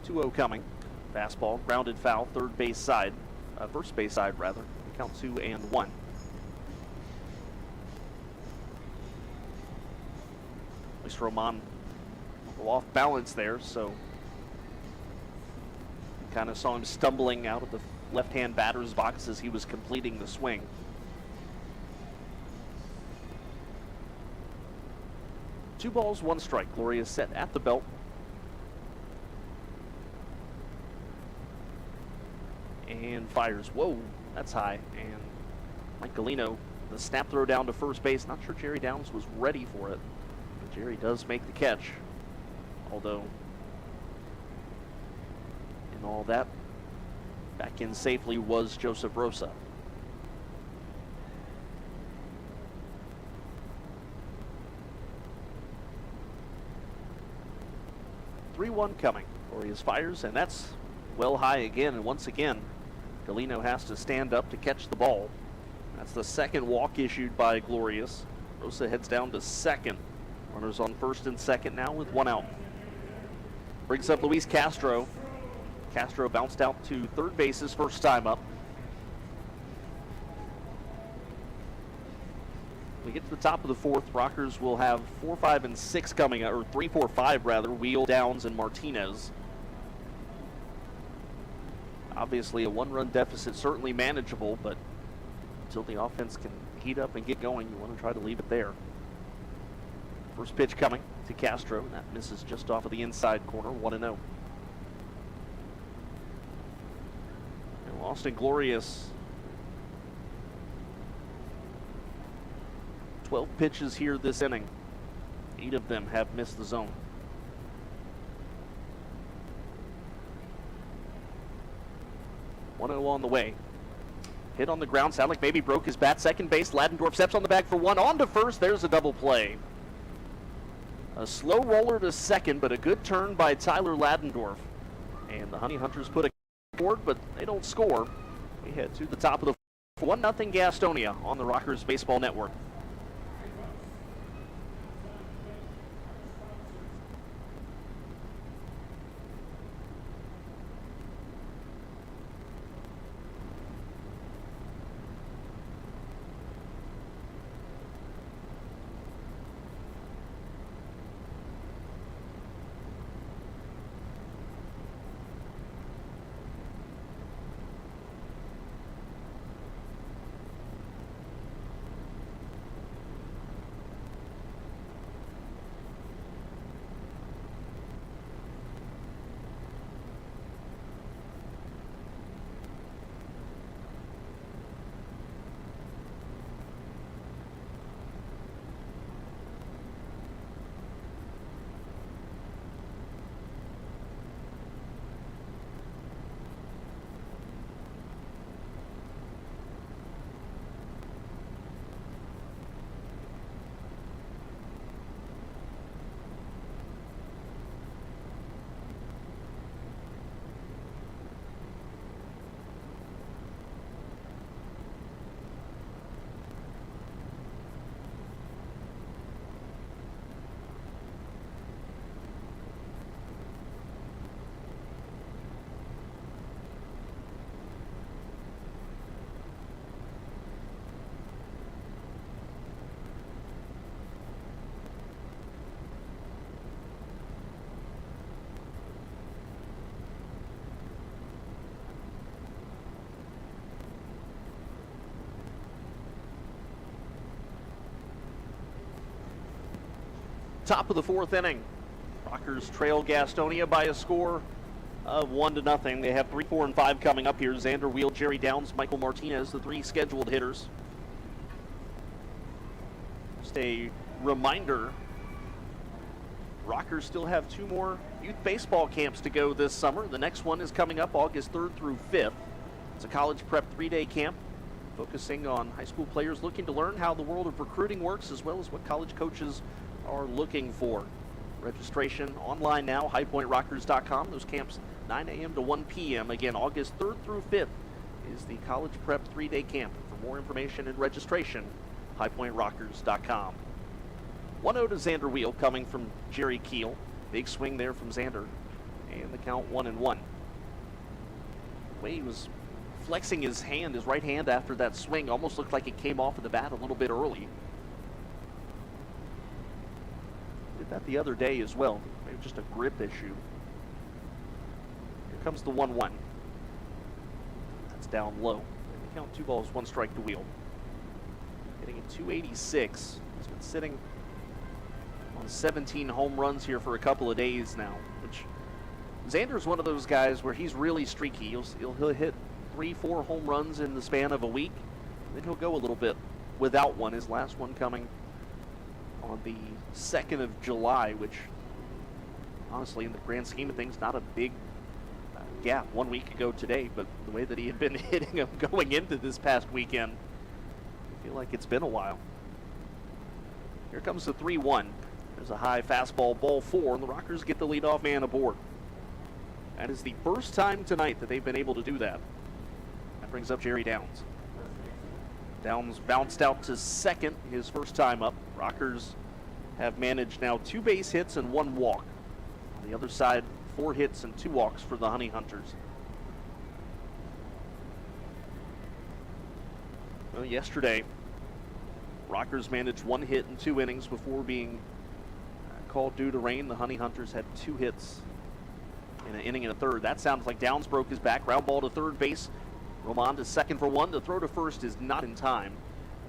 2-0 coming. Fastball, grounded foul, first base side rather. Count 2-1. At least Roman will off balance there, so kind of saw him stumbling out of the left-hand batter's box as he was completing the swing. Two balls, 1 strike. Gloria set at the belt. And fires. Whoa, that's high. And Mike Galino, the snap throw down to first base. Not sure Jerry Downs was ready for it, but Jerry does make the catch. Although, in all that, back in safely was Joseph Rosa. (3-1) coming. Gloria's fires, and that's well high again. And once again, Galino has to stand up to catch the ball. That's the second walk issued by Glorious. Rosa heads down to second. Runners on first and second now with 1 out. Brings up Luis Castro. Castro bounced out to third base his first time up. We get to the top of the 4th. Rockers will have 4, 5, and 6 coming out, or 3, 4, 5 rather. Wheel, Downs, and Martinez. Obviously, a 1-run deficit, certainly manageable, but until the offense can heat up and get going, you want to try to leave it there. First pitch coming to Castro, and that misses just off of the inside corner, 1-0. Austin Glorious, 12 pitches here this inning. 8 of them have missed the zone. (1-0) on the way. Hit on the ground, sound like maybe broke his bat. Second base, Ladendorf steps on the bag for 1. On to first, there's a double play. A slow roller to second, but a good turn by Tyler Ladendorf. And the Honey Hunters put a board, but they don't score. We head to the top of the 1-0 Gastonia on the Rockers Baseball Network. top of the fourth inning. Rockers trail Gastonia by a score of 1-0. They have 3, 4, and 5 coming up here. Xander Wheel, Jerry Downs, Michael Martinez, the 3 scheduled hitters. Just a reminder, Rockers still have 2 more youth baseball camps to go this summer. The next one is coming up August 3rd through 5th. It's a college prep 3-day camp focusing on high school players looking to learn how the world of recruiting works, as well as what college coaches are looking for. Registration online now, highpointrockers.com. Those camps 9 a.m. to 1 p.m. Again, August 3rd through 5th is the college prep 3-day camp. For more information and registration, highpointrockers.com. 1-0 to Xander Wheel coming from Jerry Keel. Big swing there from Xander. And the count 1-1. The way he was flexing his hand, his right hand after that swing, almost looked like it came off of the bat a little bit early. Did that the other day as well. Maybe just a grip issue. Here comes the 1-1. That's down low. The count 2 balls, 1 strike to Wheel. Hitting at 286. He's been sitting on 17 home runs here for a couple of days now, which Xander's one of those guys where he's really streaky. He'll hit 3, 4 home runs in the span of a week. Then he'll go a little bit without one. His last one coming on the 2nd of July, which honestly, in the grand scheme of things, not a big gap 1 week ago today, but the way that he had been hitting them going into this past weekend, I feel like it's been a while. Here comes the 3-1. There's a high fastball, ball 4, and the Rockers get the leadoff man aboard. That is the first time tonight that they've been able to do that. That brings up Jerry Downs. Downs bounced out to second his first time up. Rockers have managed now 2 base hits and 1 walk. On the other side, 4 hits and 2 walks for the Honey Hunters. Well, yesterday, Rockers managed 1 hit in 2 innings before being called due to rain. The Honey Hunters had 2 hits in an inning and a third. That sounds like Downs broke his back. Ground ball to third base. Roman to second for 1. The throw to first is not in time,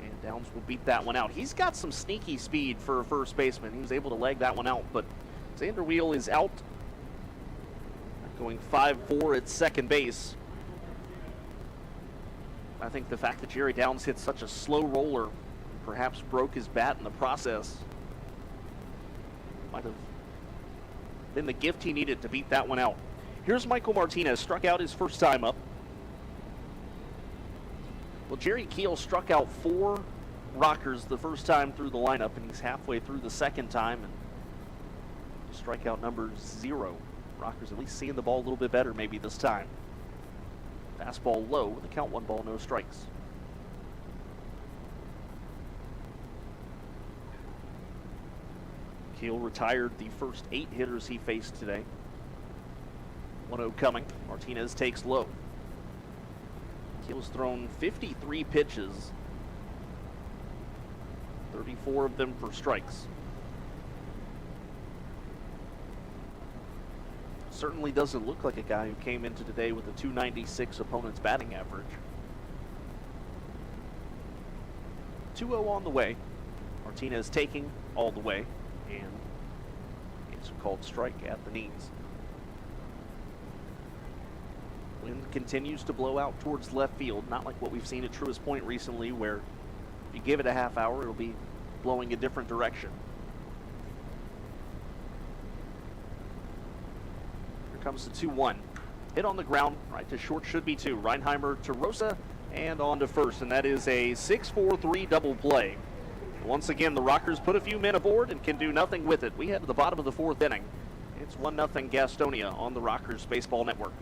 and Downs will beat that one out. He's got some sneaky speed for a first baseman. He was able to leg that one out, but Xander Wheel is out, going 5-4 at second base. I think the fact that Jerry Downs hit such a slow roller, perhaps broke his bat in the process, might have been the gift he needed to beat that one out. Here's Michael Martinez, struck out his first time up. Well, Jerry Keel struck out 4 Rockers the first time through the lineup, and he's halfway through the second time, and strikeout number 0. Rockers at least seeing the ball a little bit better maybe this time. Fastball low with a count 1 ball, no strikes. Keel retired the first 8 hitters he faced today. 1-0 coming. Martinez takes low. Keel's thrown 53 pitches, 34 of them for strikes. Certainly doesn't look like a guy who came into today with a 296 opponent's batting average. 2-0 on the way. Martinez taking all the way, and it's a called strike at the knees. Wind continues to blow out towards left field, not like what we've seen at Truist Point recently, where if you give it a half hour, it'll be blowing a different direction. Here comes the 2-1. Hit on the ground, right to short, should be 2. Reinheimer to Rosa, and on to first, and that is a 6-4-3 double play. Once again, the Rockers put a few men aboard and can do nothing with it. We head to the bottom of the 4th inning. It's 1-0 Gastonia on the Rockers Baseball Network.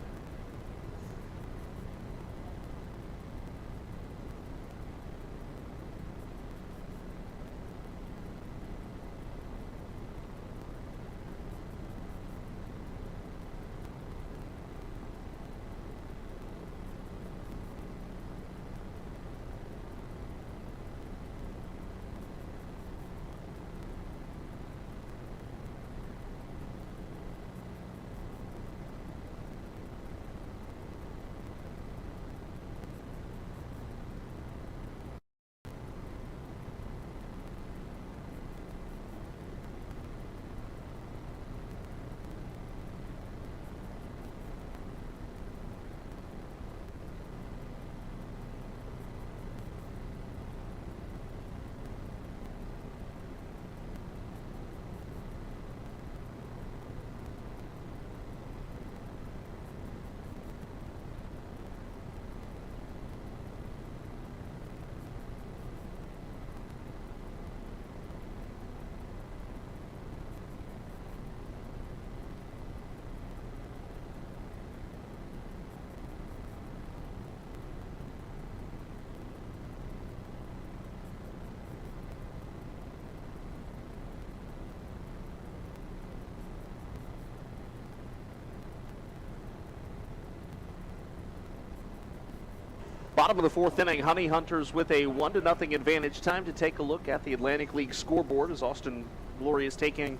Bottom of the fourth inning, Honey Hunters with a 1-0 advantage. Time to take a look at the Atlantic League scoreboard as Austin Glorious taking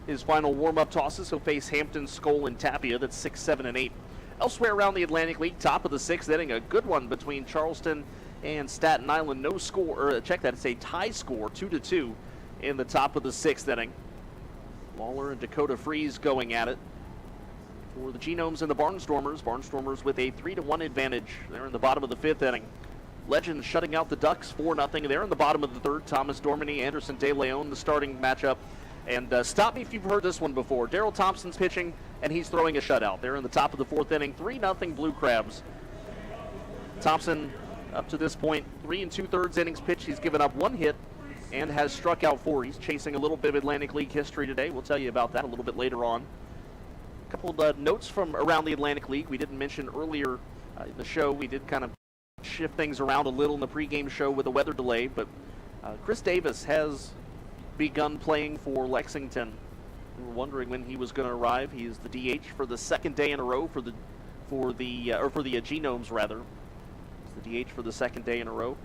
his final warm-up tosses. He'll face Hampton, Skoll, and Tapia. That's 6, 7, and 8. Elsewhere around the Atlantic League, top of the sixth inning, a good one between Charleston and Staten Island. No score, or check that, it's a tie score, 2-2 in the top of the sixth inning. Lawler and Dakota Freeze going at it. For the Genomes and the Barnstormers with a 3-1 advantage. They're in the bottom of the fifth inning. Legends shutting out the Ducks 4-0. They're in the bottom of the third. Thomas Dormany, Anderson De Leon, the starting matchup. And stop me if you've heard this one before. Daryl Thompson's pitching, and he's throwing a shutout. They're in the top of the fourth inning. 3-0 Blue Crabs. Thompson, up to this point, 3 2/3 innings pitched. He's given up 1 hit and has struck out 4. He's chasing a little bit of Atlantic League history today. We'll tell you about that a little bit later on. A couple of notes from around the Atlantic League. We didn't mention earlier in the show. We did kind of shift things around a little in the pregame show with a weather delay, but Chris Davis has begun playing for Lexington. We were wondering when he was going to arrive. He is the DH for the second day in a row for the Genomes rather. He's the DH for the second day in a row.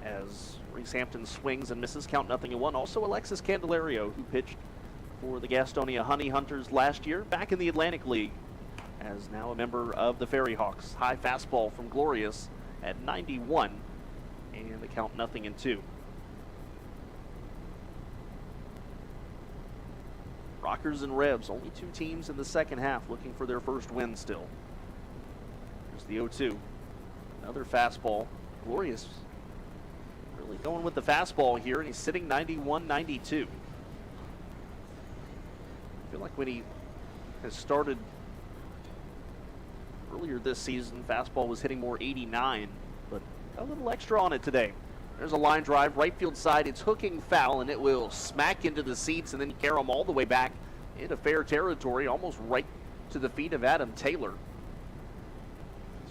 As Reese Hampton swings and misses, count 0-1. Also Alexis Candelario, who pitched for the Gastonia Honey Hunters last year, back in the Atlantic League, as now a member of the Fairy Hawks. High fastball from Glorious at 91, and the count 0-2. Rockers and Rebs, only 2 teams in the second half looking for their first win still. Here's the 0-2. Another fastball. Glorious really going with the fastball here, and he's sitting 91-92. I feel like when he has started earlier this season, fastball was hitting more 89, but a little extra on it today. There's a line drive, right field side. It's hooking foul, and it will smack into the seats and then carry him all the way back into fair territory, almost right to the feet of Adam Taylor.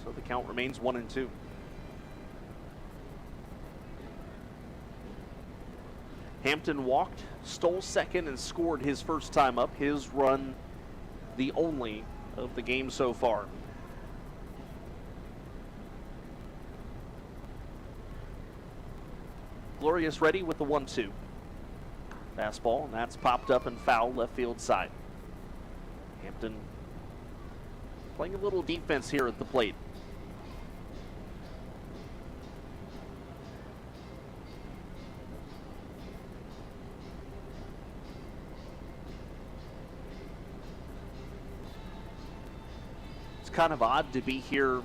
So the count remains 1-2. Hampton walked, stole second, and scored his first time up. His run, the only of the game so far. Glorious ready with the 1-2. Fastball, and that's popped up and foul left field side. Hampton playing a little defense here at the plate. Kind of odd to be here a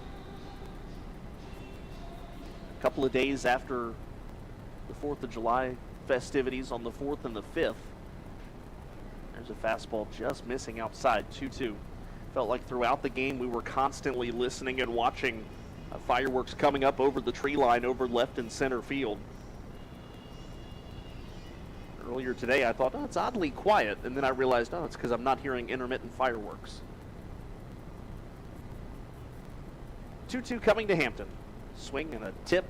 couple of days after the 4th of July festivities on the 4th and the 5th. There's a fastball just missing outside, 2-2. Felt like throughout the game we were constantly listening and watching fireworks coming up over the tree line over left and center field. Earlier today I thought, oh, it's oddly quiet, and then I realized, oh, it's because I'm not hearing intermittent fireworks. 2-2 coming to Hampton. Swing and a tip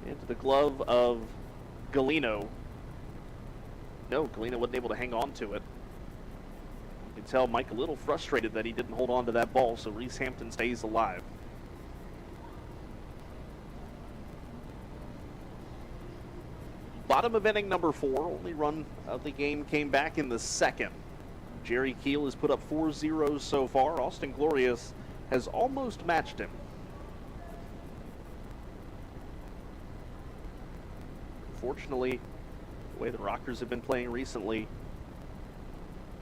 into the glove of Galeno. No, Galeno wasn't able to hang on to it. You can tell Mike a little frustrated that he didn't hold on to that ball, so Reese Hampton stays alive. Bottom of inning number 4. Only run of the game came back in the second. Jerry Keel has put up 4 zeros so far. Austin Glorious has almost matched him. Fortunately, the way the Rockers have been playing recently,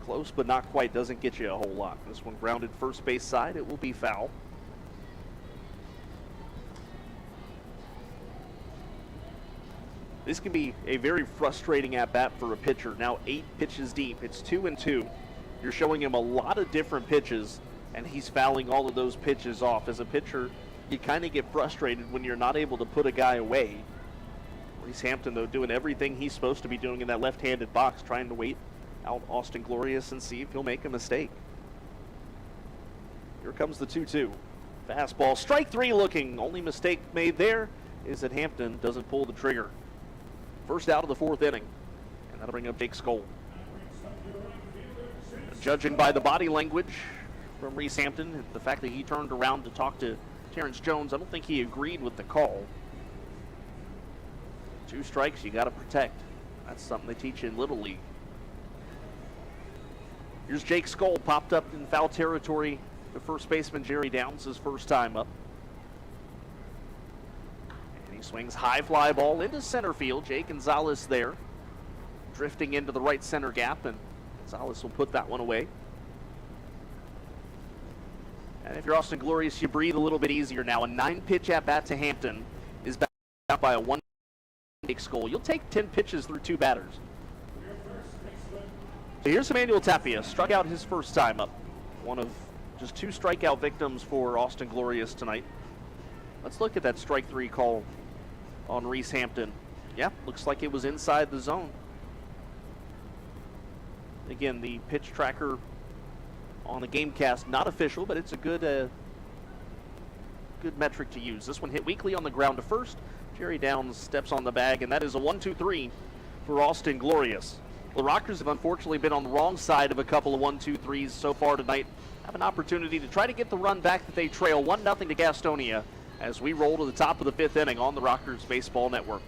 close but not quite doesn't get you a whole lot. This one grounded first base side. It will be foul. This can be a very frustrating at-bat for a pitcher. Now 8 pitches deep. It's 2-2. You're showing him a lot of different pitches, and he's fouling all of those pitches off. As a pitcher, you kind of get frustrated when you're not able to put a guy away. Reese Hampton, though, doing everything he's supposed to be doing in that left-handed box, trying to wait out Austin Glorious and see if he'll make a mistake. Here comes the 2-2. Fastball, strike 3 looking. Only mistake made there is that Hampton doesn't pull the trigger. First out of the 4th inning, and that'll bring up Jake Skoll. Judging by the body language from Reese Hampton, the fact that he turned around to talk to Terrence Jones, I don't think he agreed with the call. 2 strikes, you got to protect. That's something they teach you in Little League. Here's Jake Skoll, popped up in foul territory. The first baseman, Jerry Downs, his first time up. And he swings high fly ball into center field. Jake Gonzalez there, drifting into the right center gap, and Gonzalez will put that one away. And if you're Austin Glorious, you breathe a little bit easier now. A 9-pitch at-bat to Hampton is backed by a 1 Jake Skoll. You'll take 10 pitches through 2 batters. So here's Emmanuel Tapia, struck out his first time up. One of just 2 strikeout victims for Austin Glorious tonight. Let's look at that strike 3 call on Reese Hampton. Yeah, looks like it was inside the zone. Again, the pitch tracker on the GameCast, not official, but it's a good metric to use. This one hit weakly on the ground to first. Jerry Downs steps on the bag, and that is a 1-2-3 for Austin Glorious. The Rockers have unfortunately been on the wrong side of a couple of 1-2-3s so far tonight. Have an opportunity to try to get the run back that they trail 1-0 to Gastonia as we roll to the top of the 5th inning on the Rockers Baseball Network.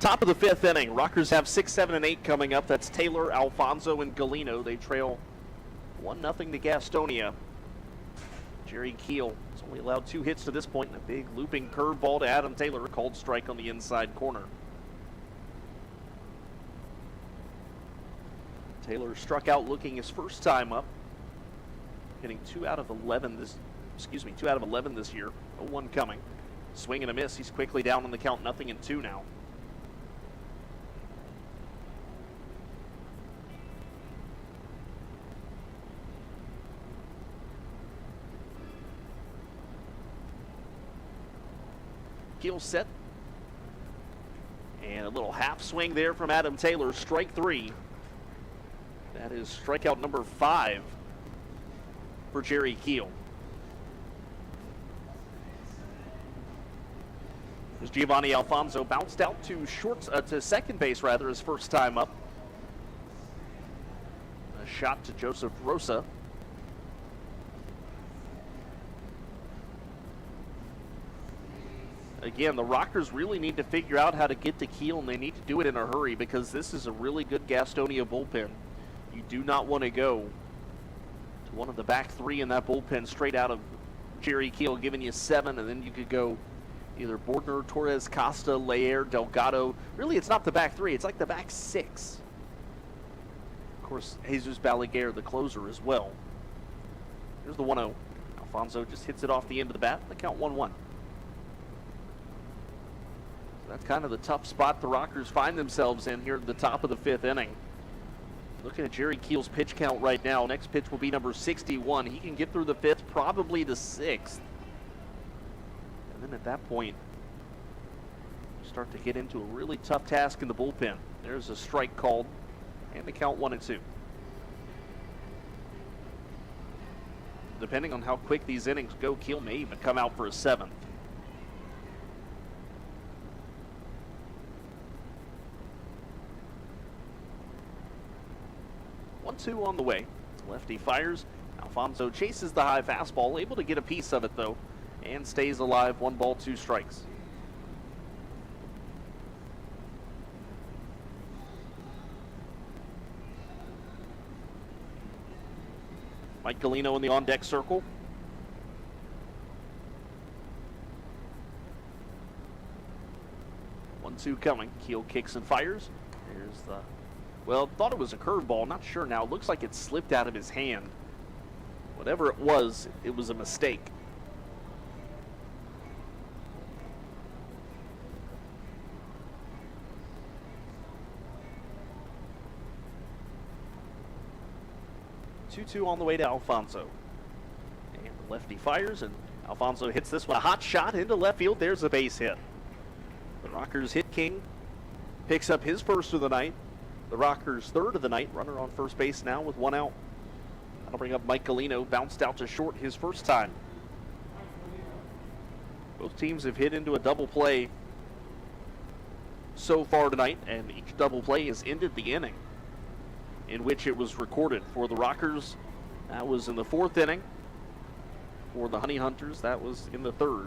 Top of the 5th inning. Rockers have 6, 7, and 8 coming up. That's Taylor, Alfonso, and Galino. They trail 1-0 to Gastonia. Jerry Keel has only allowed 2 hits to this point, and a big looping curveball to Adam Taylor, called strike on the inside corner. Taylor struck out looking his first time up, hitting 2 out of 11 this year. 0-1 coming. Swing and a miss. He's quickly down on the count, 0-2 now. Keel set. And a little half swing there from Adam Taylor. Strike 3. That is strikeout number 5 for Jerry Keel. As Giovanni Alfonso bounced out to second base his first time up. A shot to Joseph Rosa. Again, the Rockers really need to figure out how to get to Keel, and they need to do it in a hurry because this is a really good Gastonia bullpen. You do not want to go to one of the back 3 in that bullpen straight out of Jerry Keel, giving you 7, and then you could go either Bordner, Torres, Costa, Laer, Delgado. Really, it's not the back 3. It's like the back 6. Of course, Jesus Balaguer, the closer, as well. Here's the 1-0. Alfonso just hits it off the end of the bat. The count 1-1. So that's kind of the tough spot the Rockers find themselves in here at the top of the 5th inning. Looking at Jerry Keel's pitch count right now. Next pitch will be number 61. He can get through the 5th, probably the 6th. And then at that point, start to get into a really tough task in the bullpen. There's a strike called, and the count 1-2. Depending on how quick these innings go, Keel may even come out for a 7th. Two on the way. Lefty fires. Alfonso chases the high fastball, able to get a piece of it though, and stays alive. 1 ball, 2 strikes. Mike Galino in the on-deck circle. One-two coming. Keel kicks and fires. There's the... Well, thought it was a curveball. Not sure now. Looks like it slipped out of his hand. Whatever it was a mistake. Two on the way to Alfonso. And the lefty fires, and Alfonso hits this one. A hot shot into left field. There's a base hit. The Rockers hit king picks up his first of the night. The Rockers' third of the night. Runner on first base now with 1 out. That'll bring up Mike Galino. Bounced out to short his first time. Both teams have hit into a double play so far tonight, and each double play has ended the inning in which it was recorded. For the Rockers, that was in the 4th inning. For the Honey Hunters, that was in the 3rd.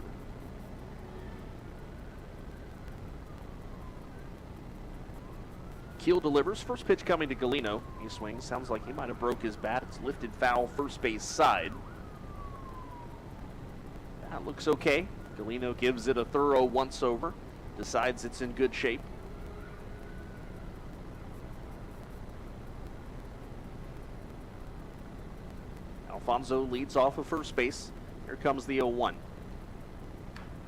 Keel delivers. First pitch coming to Galino. He swings. Sounds like he might have broke his bat. It's lifted foul first base side. That looks okay. Galino gives it a thorough once over. Decides it's in good shape. Alfonso leads off of first base. Here comes the 0-1.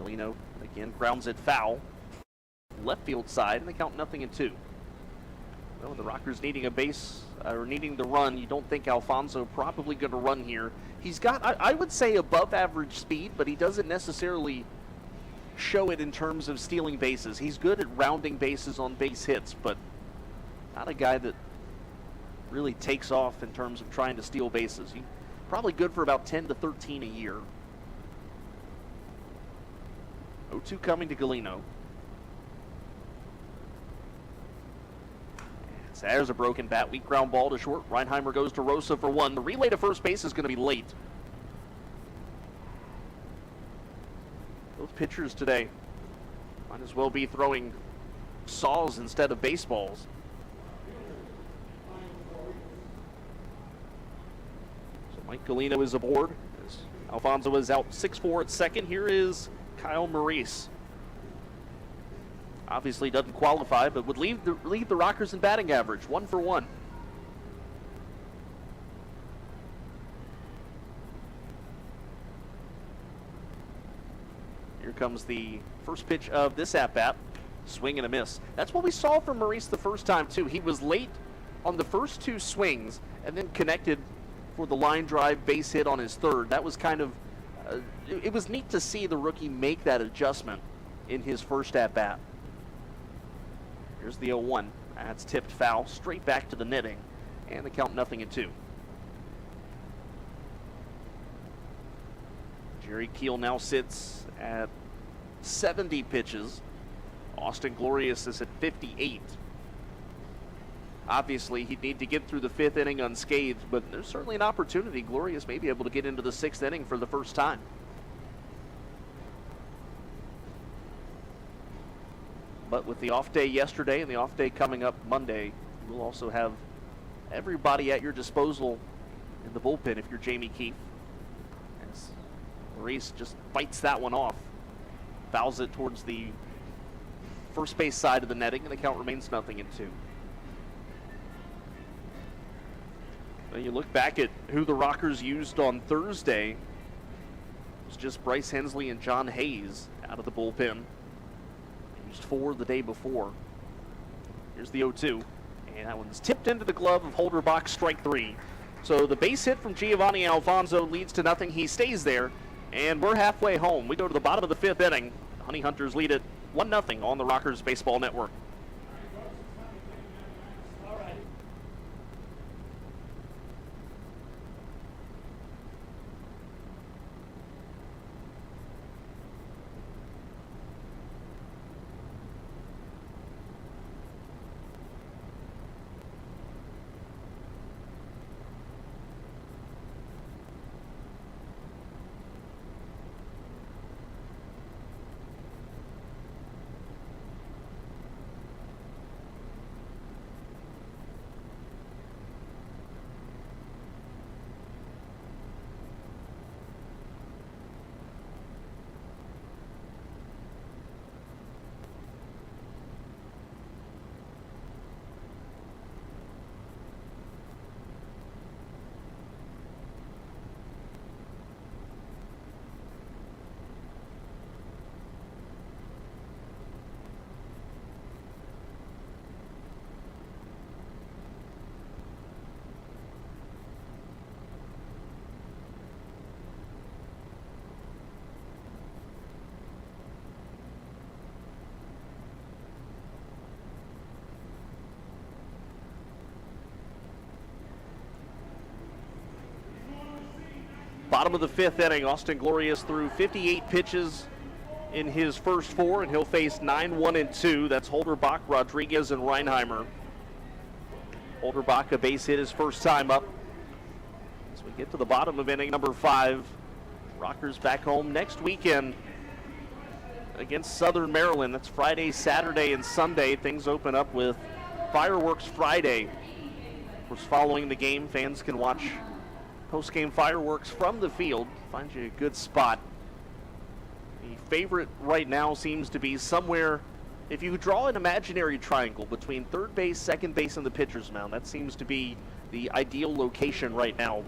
Galino again grounds it foul. Left field side, and they count 0-2. Well, the Rockers needing a base, or needing the run. You don't think Alfonso probably going to run here. He's got, I would say, above average speed, but he doesn't necessarily show it in terms of stealing bases. He's good at rounding bases on base hits, but not a guy that really takes off in terms of trying to steal bases. He's probably good for about 10 to 13 a year. 0-2 coming to Galino. There's a broken bat. Weak ground ball to short. Reinheimer goes to Rosa for 1. The relay to first base is going to be late. Both pitchers today might as well be throwing saws instead of baseballs. So Mike Galino is aboard. As Alfonso is out 6-4 at second. Here is Kyle Maurice. Obviously doesn't qualify, but would lead the Rockers in batting average, 1 for 1. Here comes the first pitch of this at-bat. Swing and a miss. That's what we saw from Maurice the first time, too. He was late on the first 2 swings and then connected for the line drive base hit on his third. That was kind of, it was neat to see the rookie make that adjustment in his first at-bat. Here's the 0-1. That's tipped foul, straight back to the netting, and the count 0-2. Jerry Keel now sits at 70 pitches. Austin Glorious is at 58. Obviously, he'd need to get through the 5th inning unscathed, but there's certainly an opportunity. Glorious may be able to get into the 6th inning for the first time. But with the off day yesterday and the off day coming up Monday, we'll also have everybody at your disposal in the bullpen if you're Jamie Keefe. As Maurice just bites that one off. Fouls it towards the first base side of the netting, and the count remains 0-2. When you look back at who the Rockers used on Thursday, was just Bryce Hensley and John Hayes out of the bullpen. Used 4 the day before. Here's the 0-2. And that one's tipped into the glove of Holderbach, strike 3. So the base hit from Giovanni Alfonso leads to nothing. He stays there, and we're halfway home. We go to the bottom of the 5th inning. The Honey Hunters lead it 1-0 on the Rockers Baseball Network. Bottom of the 5th inning, Austin Glorious threw 58 pitches in his first 4, and he'll face 9, 1, and 2. That's Holderbach, Rodriguez, and Reinheimer. Holderbach a base hit his first time up. As we get to the bottom of inning number 5, Rockers back home next weekend against Southern Maryland. That's Friday, Saturday, and Sunday. Things open up with Fireworks Friday. Of course, following the game, fans can watch post-game fireworks from the field. Find you a good spot. The favorite right now seems to be somewhere, if you draw an imaginary triangle between third base, second base, and the pitcher's mound, that seems to be the ideal location right now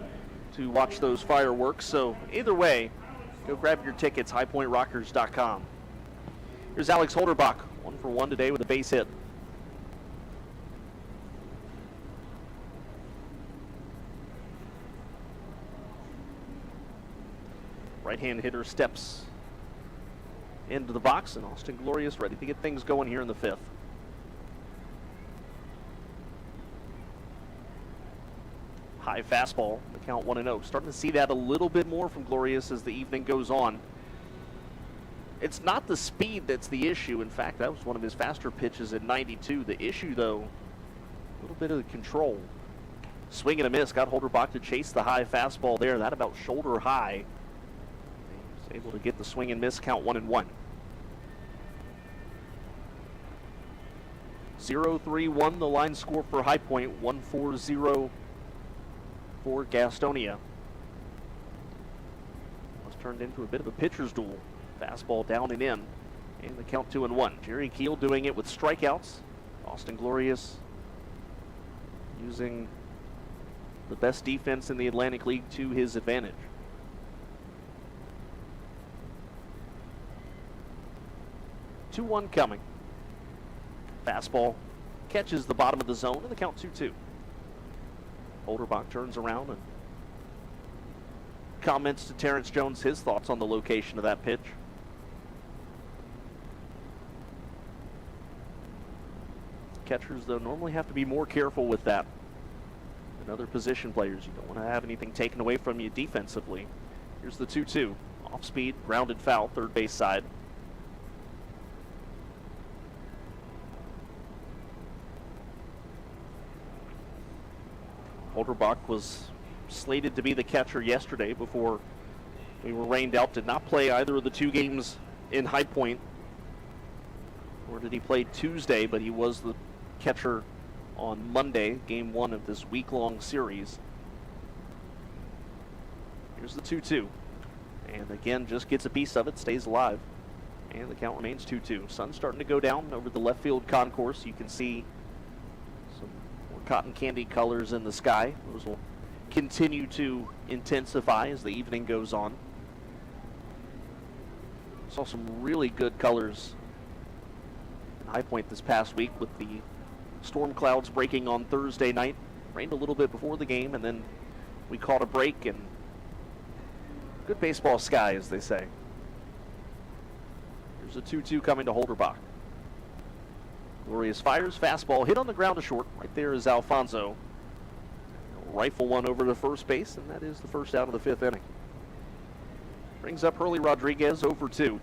to watch those fireworks. So either way, go grab your tickets, highpointrockers.com. Here's Alex Holderbach, 1 for 1 today with a base hit. Right-hand hitter steps into the box, and Austin Glorious ready to get things going here in the 5th. High fastball, the count 1-0. Starting to see that a little bit more from Glorious as the evening goes on. It's not the speed that's the issue. In fact, that was one of his faster pitches at 92. The issue, though, a little bit of the control. Swing and a miss, got Holderbach to chase the high fastball there. That about shoulder high. Able to get the swing and miss, count 1-1. 0-3-1 the line score for High Point, 1-4-0 for Gastonia. Was turned into a bit of a pitcher's duel. Fastball down and in, and the count 2-1. Jerry Keel doing it with strikeouts. Austin Glorious using the best defense in the Atlantic League to his advantage. 2-1 coming. Fastball catches the bottom of the zone, and the count 2-2. Holderbach turns around and comments to Terrence Jones his thoughts on the location of that pitch. Catchers, though, normally have to be more careful with that than other position players. You don't want to have anything taken away from you defensively. Here's the 2-2. Off speed, grounded foul, third base side. Holderbach was slated to be the catcher yesterday before we were rained out. Did not play either of the 2 games in High Point. Or did he play Tuesday, but he was the catcher on Monday, game 1 of this week-long series. Here's the 2-2. And again, just gets a piece of it, stays alive. And the count remains 2-2. Sun's starting to go down over the left field concourse. You can see some more cotton candy colors in the sky. Those will continue to intensify as the evening goes on. Saw some really good colors in High Point this past week with the storm clouds breaking on Thursday night. Rained a little bit before the game, and then we caught a break, and good baseball sky, as they say. Here's a 2-2 coming to Holderbach. Glorious fires, fastball hit on the ground to short. Right there is Alfonso. Rifle one over to first base, and that is the first out of the 5th inning. Brings up Hurley Rodriguez, 0 for 2.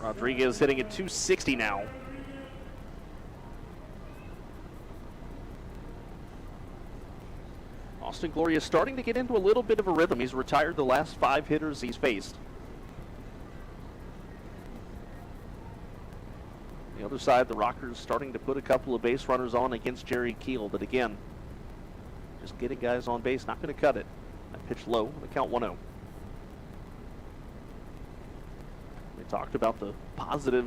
Rodriguez hitting at 260 now. Austin Gloria starting to get into a little bit of a rhythm. He's retired the last 5 hitters he's faced. The other side, the Rockers starting to put a couple of base runners on against Jerry Keel, but again, just getting guys on base, not going to cut it. That pitch low, the count 1-0. We talked about the positive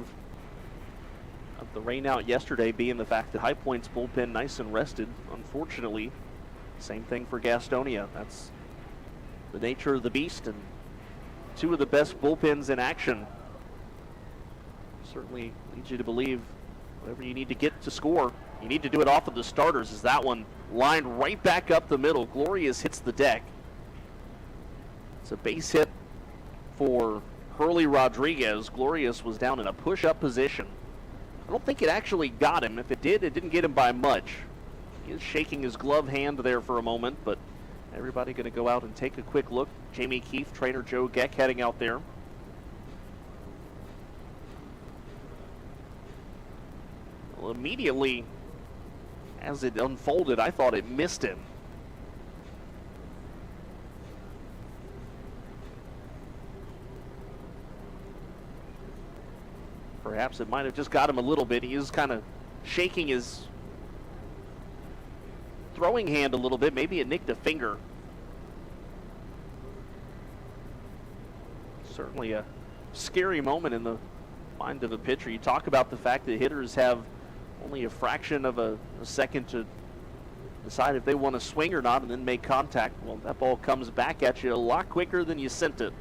of the rain out yesterday being the fact that High Point's bullpen nice and rested. Unfortunately, same thing for Gastonia. That's the nature of the beast, and 2 of the best bullpens in action. Certainly leads you to believe whatever you need to get to score, you need to do it off of the starters, as that one lined right back up the middle. Glorious hits the deck. It's a base hit for Hurley Rodriguez. Glorious was down in a push-up position. I don't think it actually got him. If it did, it didn't get him by much. He is shaking his glove hand there for a moment, but everybody going to go out and take a quick look. Jamie Keefe, trainer Joe Geck heading out there. Well, immediately as it unfolded, I thought it missed him. Perhaps it might have just got him a little bit. He is kind of shaking his throwing hand a little bit. Maybe it nicked a finger. Certainly a scary moment in the mind of a pitcher. You talk about the fact that hitters have only a fraction of a second to decide if they want to swing or not and then make contact. Well, that ball comes back at you a lot quicker than you sent it.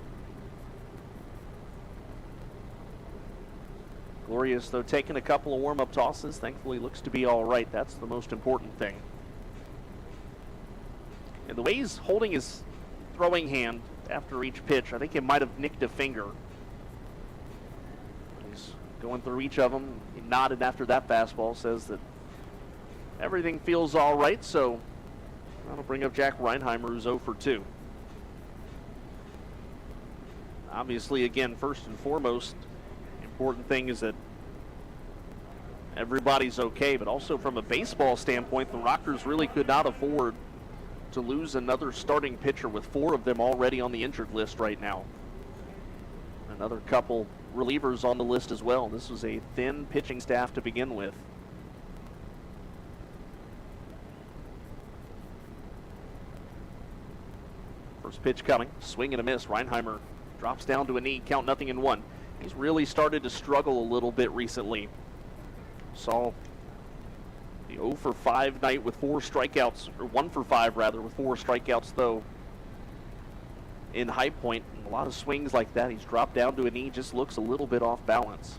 Glorious, though, taking a couple of warm-up tosses. Thankfully looks to be all right. That's the most important thing. And the way he's holding his throwing hand after each pitch, I think it might have nicked a finger. He's going through each of them. He nodded after that fastball, says that everything feels all right, so that'll bring up Jack Reinheimer, who's 0 for 2. Obviously, again, first and foremost, the important thing is that everybody's okay, but also from a baseball standpoint, the Rockers really could not afford to lose another starting pitcher, with 4 of them already on the injured list right now. Another couple relievers on the list as well. This was a thin pitching staff to begin with. First pitch coming, swing and a miss. Reinheimer drops down to a knee, count 0-1. He's really started to struggle a little bit recently. Saw the 0 for 5 night with 4 strikeouts, or 1 for 5 rather, with 4 strikeouts though in High Point. And a lot of swings like that. He's dropped down to a knee, just looks a little bit off balance.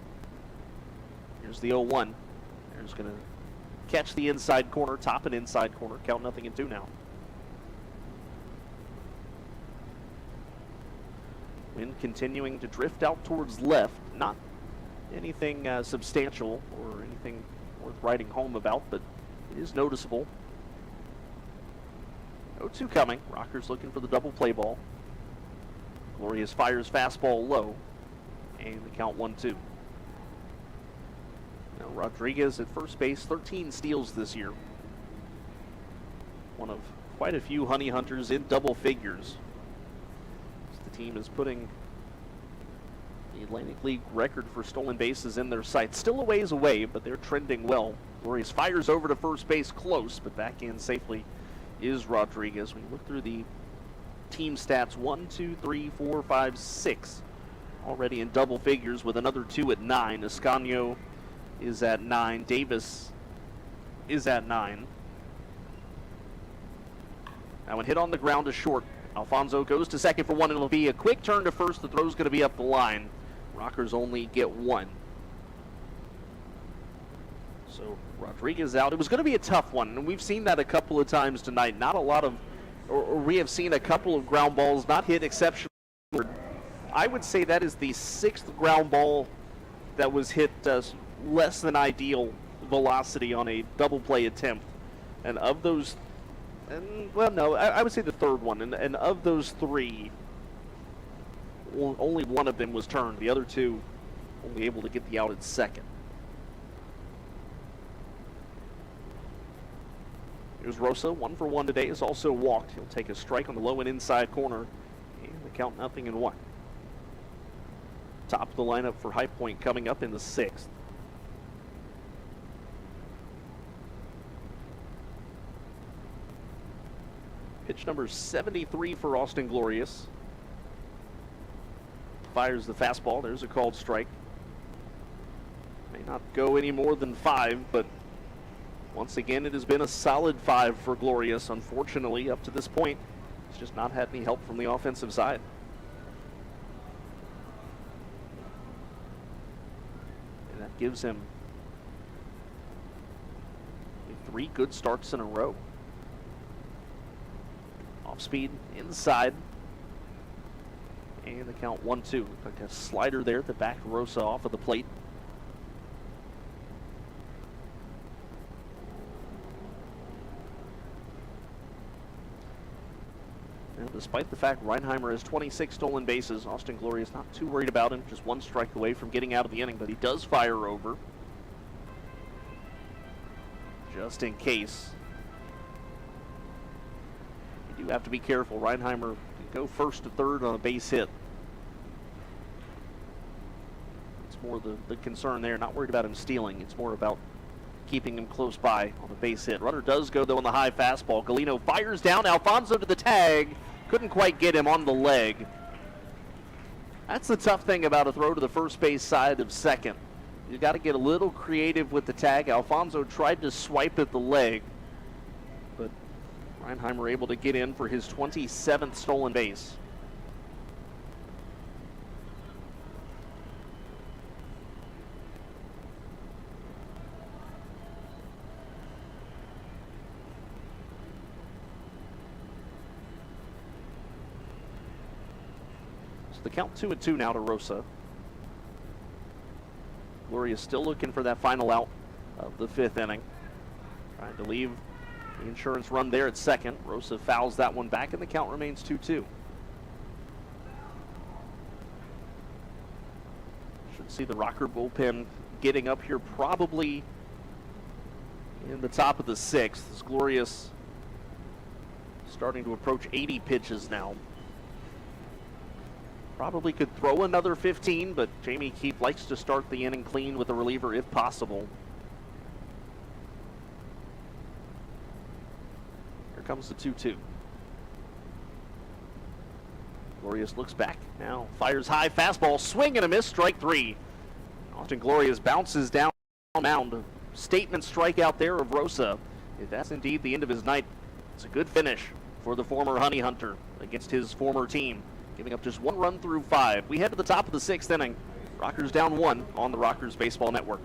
Here's the 0-1. There's going to catch the inside corner, top and inside corner, count 0-2 now. Wind continuing to drift out towards left. Not anything substantial or anything worth writing home about, but it is noticeable. 0-2 coming. Rockers looking for the double play ball. Glorious fires fastball low, and the count 1-2. Now Rodriguez at first base, 13 steals this year. One of quite a few honey hunters in double figures. The team is putting the Atlantic League record for stolen bases in their sights. Still a ways away, but they're trending well. Glorious fires over to first base, close, but back in safely is Rodriguez. When you look through the team stats, 1, 2, 3, 4, 5, 6 already in double figures, with another 2 at 9. Escanio is at 9. Davis is at 9. That one hit on the ground to short. Alfonso goes to second for one. It'll be a quick turn to first. The throw's going to be up the line. Rockers only get one. So Rodriguez out. It was going to be a tough one, and we've seen that a couple of times tonight. Not a lot of, or we have seen a couple of ground balls not hit exceptionally. I would say that is the sixth ground ball that was hit less than ideal velocity on a double play attempt. And of those, I would say the third one. And of those three, only one of them was turned. The other two only able to get the out at second. Here's Rosa, 1 for 1 today, is also walked. He'll take a strike on the low and inside corner, and the count 0-1. Top of the lineup for High Point coming up in the 6th. Pitch number 73 for Austin Glorious. Fires the fastball. There's a called strike. May not go any more than 5, but once again, it has been a solid 5 for Glorious. Unfortunately, up to this point, he's just not had any help from the offensive side. And that gives him 3 good starts in a row. Off speed, inside. And the count 1-2. Like a slider there to back Rosa off of the plate. And despite the fact Reinheimer has 26 stolen bases, Austin Glorious not too worried about him. Just 1 strike away from getting out of the inning, but he does fire over. Just in case. You do have to be careful. Reinheimer can go first to third on a base hit. It's more the concern there. Not worried about him stealing. It's more about keeping him close by on a base hit. Runner does go, though, on the high fastball. Galino fires down. Alfonso to the tag. Couldn't quite get him on the leg. That's the tough thing about a throw to the first base side of second. You got to get a little creative with the tag. Alfonso tried to swipe at the leg, but Reinheimer able to get in for his 27th stolen base. The count 2-2 now to Rosa. Glorious still looking for that final out of the 5th inning. Trying to leave the insurance run there at second. Rosa fouls that one back, and the count remains 2-2. Should see the Rocker bullpen getting up here probably in the top of the 6th. As Glorious starting to approach 80 pitches now. Probably could throw another 15, but Jamie Keefe likes to start the inning clean with a reliever if possible. Here comes the 2-2. Glorious looks back, now fires high, fastball, swing and a miss, strike 3. Austin Glorious bounces down mound. Statement strikeout there of Rosa. If that's indeed the end of his night, it's a good finish for the former Honey Hunter against his former team, giving up just 1 run through 5. We head to the top of the 6th inning. Rockers down 1 on the Rockers Baseball Network.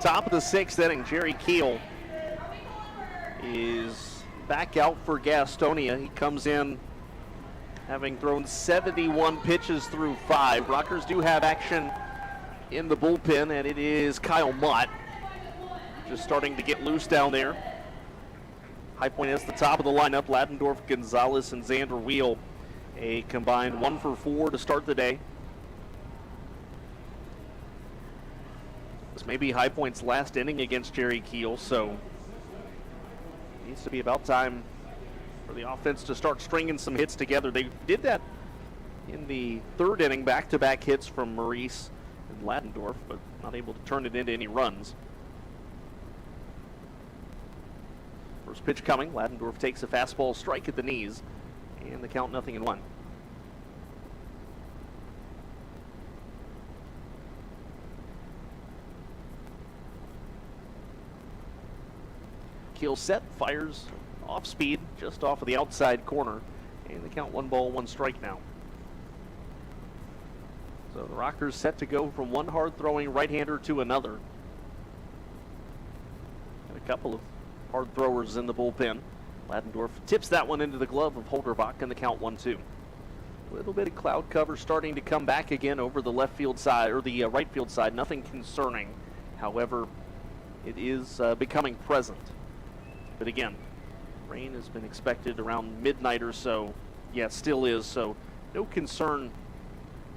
top of the sixth inning. Jerry Keel is back out for Gastonia. He comes in having thrown 71 pitches through 5. Rockers do have action in the bullpen, and it is Kyle Mott just starting to get loose down there. High Point is the top of the lineup. Ladendorf, Gonzalez, and Xander Wheel. A combined 1 for 4 to start the day. This may be High Point's last inning against Jerry Keel, so it needs to be about time for the offense to start stringing some hits together. They did that in the third inning, back-to-back hits from Maurice and Ladendorf, but not able to turn it into any runs. First pitch coming. Ladendorf takes a fastball strike at the knees, and the count 0-1. Keel set, fires off speed, just off of the outside corner, and the count 1-1 now. So the Rockers set to go from one hard-throwing right-hander to another. And a couple of hard throwers in the bullpen. Ladendorf tips that one into the glove of Holderbach, and the count 1-2. A little bit of cloud cover starting to come back again over the left field side, or the right field side. Nothing concerning. However, it is becoming present. But again, rain has been expected around midnight or so. Yeah, still is, so no concern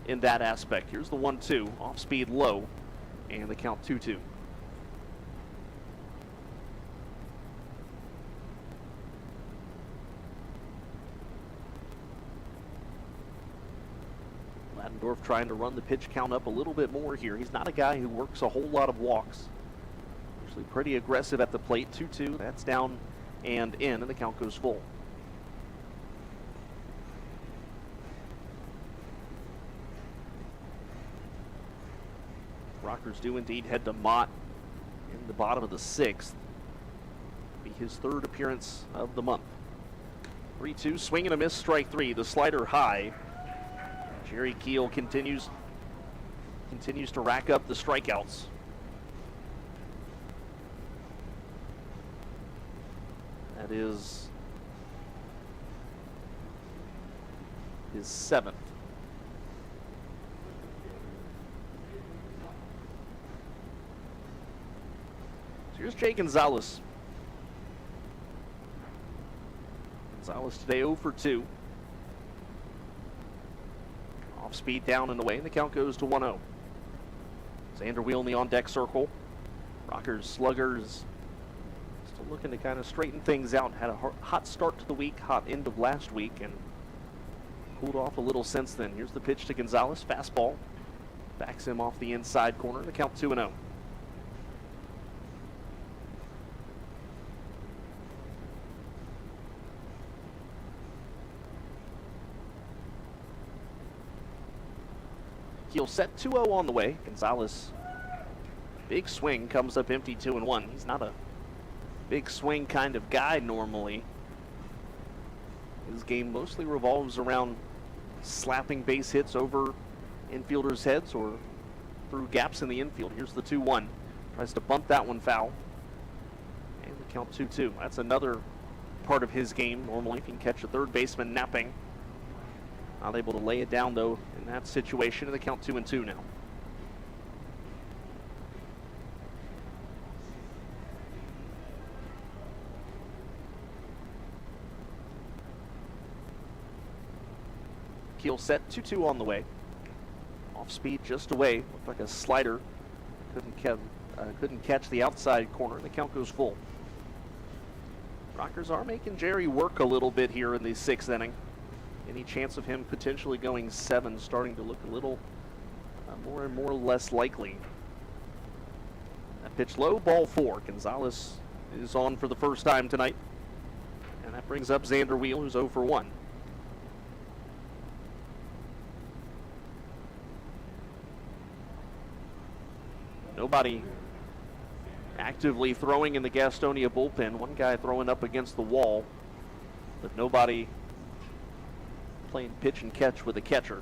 in that aspect. Here's the 1-2, off speed low, and the count 2-2. Ladendorf trying to run the pitch count up a little bit more here. He's not a guy who works a whole lot of walks. Usually pretty aggressive at the plate. 2-2, that's down and in, and the count goes full. Rockers do indeed head to Mott in the bottom of the sixth. Be his third appearance of the month. 3-2, swing and a miss, strike 3. The slider high. Jerry Keel continues to rack up the strikeouts. That is his 7th. So here's Jay Gonzalez. Gonzalez today 0 for 2. Off speed down and away, and the count goes to 1-0. Xander Wheel in the on-deck circle. Rockers sluggers still looking to kind of straighten things out. Had a hot start to the week, hot end of last week, and cooled off a little since then. Here's the pitch to Gonzalez, fastball. Backs him off the inside corner, the count 2-0. Keel set, 2-0 on the way. Gonzalez, big swing, comes up empty, 2-1. He's not a big swing kind of guy normally. His game mostly revolves around slapping base hits over infielders' heads or through gaps in the infield. Here's the 2-1. Tries to bunt that one foul. And the count 2-2. That's another part of his game normally. If he can catch a third baseman napping. Not able to lay it down, though, in that situation, and the count 2-2 now. Keel set, 2-2 on the way. Off speed just away, looked like a slider. Couldn't catch the outside corner, and the count goes full. Rockers are making Jerry work a little bit here in the 6th inning. Any chance of him potentially going 7 starting to look a little more and more less likely. That pitch low, ball 4. Gonzalez is on for the first time tonight. And that brings up Xander Wheel, who's 0 for 1. Nobody actively throwing in the Gastonia bullpen. One guy throwing up against the wall, but nobody playing pitch and catch with a catcher.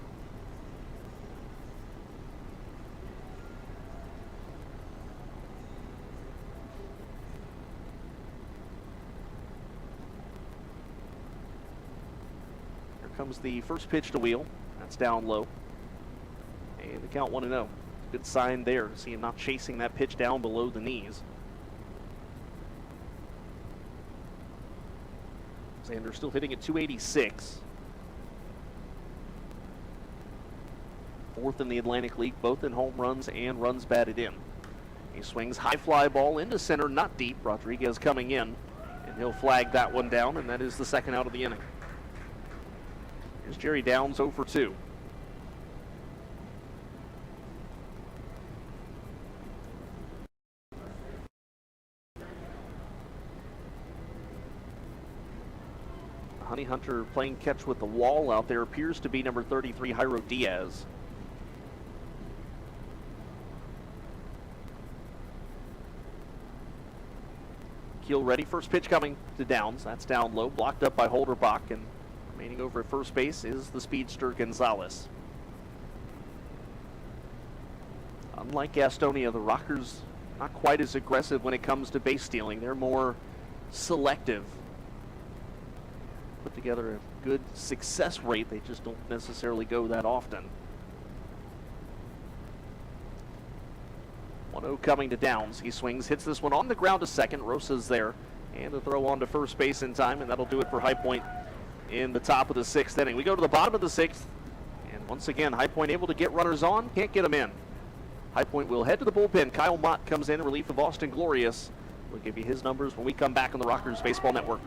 comes the first pitch to Wheel. That's down low. And the count 1-0. Good sign there to see him not chasing that pitch down below the knees. Xander still hitting at 286. Fourth in the Atlantic League, both in home runs and runs batted in. He swings high fly ball into center, not deep. Rodriguez coming in, and he'll flag that one down, and that is the second out of the inning. Here's Jerry Downs 0 for 2. Honey Hunter playing catch with the wall out there appears to be number 33, Jairo Diaz. Keel ready, first pitch coming to Downs. That's down low, blocked up by Holderbach, and remaining over at first base is the speedster Gonzalez. Unlike Gastonia, the Rockers not quite as aggressive when it comes to base stealing. They're more selective. Put together a good success rate. They just don't necessarily go that often. 1-0 coming to Downs. He swings, hits this one on the ground to second. Rosa's there, and a throw on to first base in time, and that'll do it for High Point in the top of the sixth inning. We go to the bottom of the sixth, and once again, High Point able to get runners on, can't get them in. High Point will head to the bullpen. Kyle Mott comes in relief of Austin Glorious. We'll give you his numbers when we come back on the Rockers Baseball Network.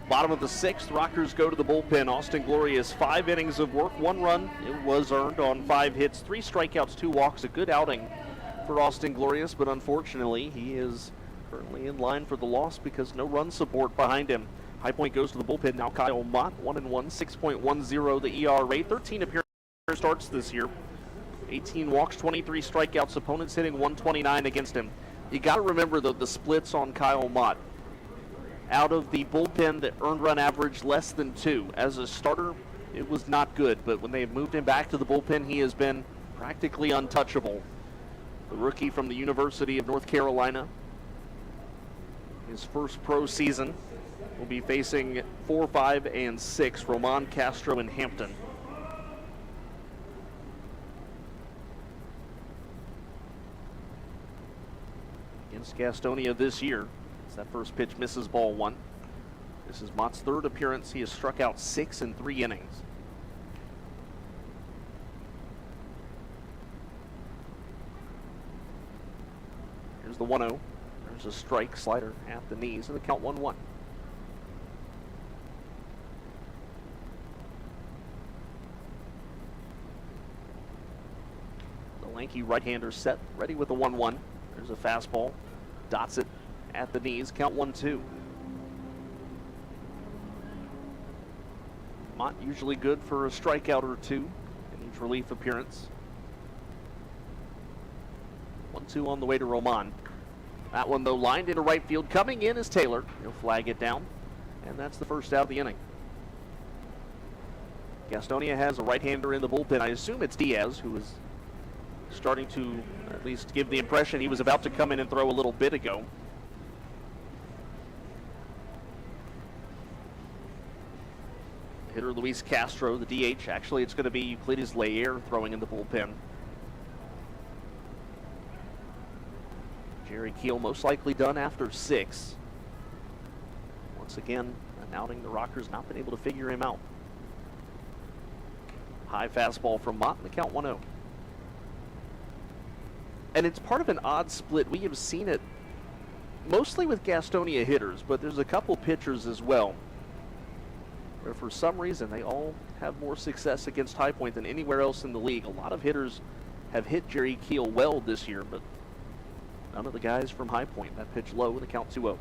Bottom of the sixth, Rockers go to the bullpen. Austin Glorious, 5 innings of work, 1 run. It was earned on 5 hits, 3 strikeouts, 2 walks. A good outing for Austin Glorious, but unfortunately, he is currently in line for the loss because no run support behind him. High Point goes to the bullpen now. Kyle Mott, 1-1, 6.10 the ERA, 13 appearance starts this year. 18 walks, 23 strikeouts. Opponents hitting 129 against him. You got to remember the splits on Kyle Mott. Out of the bullpen, the earned run average less than 2. As a starter, it was not good, but when they've moved him back to the bullpen, he has been practically untouchable. The rookie from the University of North Carolina, his first pro season, will be facing 4, 5, and 6, Roman Castro in Hampton. Against Gastonia this year. That first pitch misses ball 1. This is Mott's 3rd appearance. He has struck out 6 in 3 innings. Here's the 1-0. There's a strike, slider at the knees, and the count 1-1. The lanky right-hander set, ready with the 1-1. There's a fastball, dots it at the knees, count 1-2. Mott usually good for a strikeout or 2 in each relief appearance. 1-2 on the way to Roman. That one though lined into right field. Coming in is Taylor. He'll flag it down, and that's the first out of the inning. Gastonia has a right-hander in the bullpen. I assume it's Diaz, who is starting to at least give the impression he was about to come in and throw a little bit ago. Hitter Luis Castro, the DH. Actually, it's going to be Euclides Layer throwing in the bullpen. Jerry Keel most likely done after 6. Once again, an outing the Rockers not been able to figure him out. High fastball from Mott, and the count 1-0. And it's part of an odd split. We have seen it mostly with Gastonia hitters, but there's a couple pitchers as well, where for some reason they all have more success against High Point than anywhere else in the league. A lot of hitters have hit Jerry Keel well this year, but none of the guys from High Point. That pitch low, the count 2-0.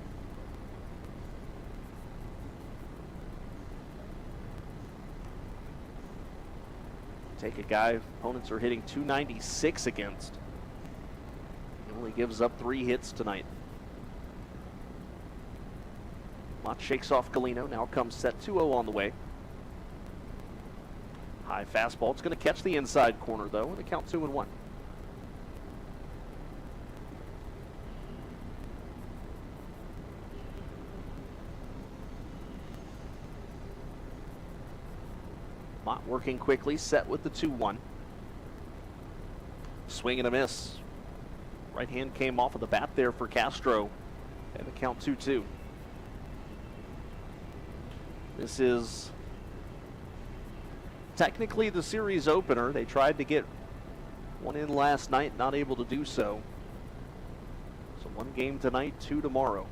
Take a guy opponents are hitting .296 against. He only gives up 3 hits tonight. Mott shakes off Galino. Now comes set 2-0 on the way. High fastball. It's going to catch the inside corner, though, and the count 2-1. Mott working quickly, set with the 2-1. Swing and a miss. Right hand came off of the bat there for Castro, and the count 2-2. This is technically the series opener. They tried to get one in last night, not able to do so. So 1 game tonight, 2 tomorrow.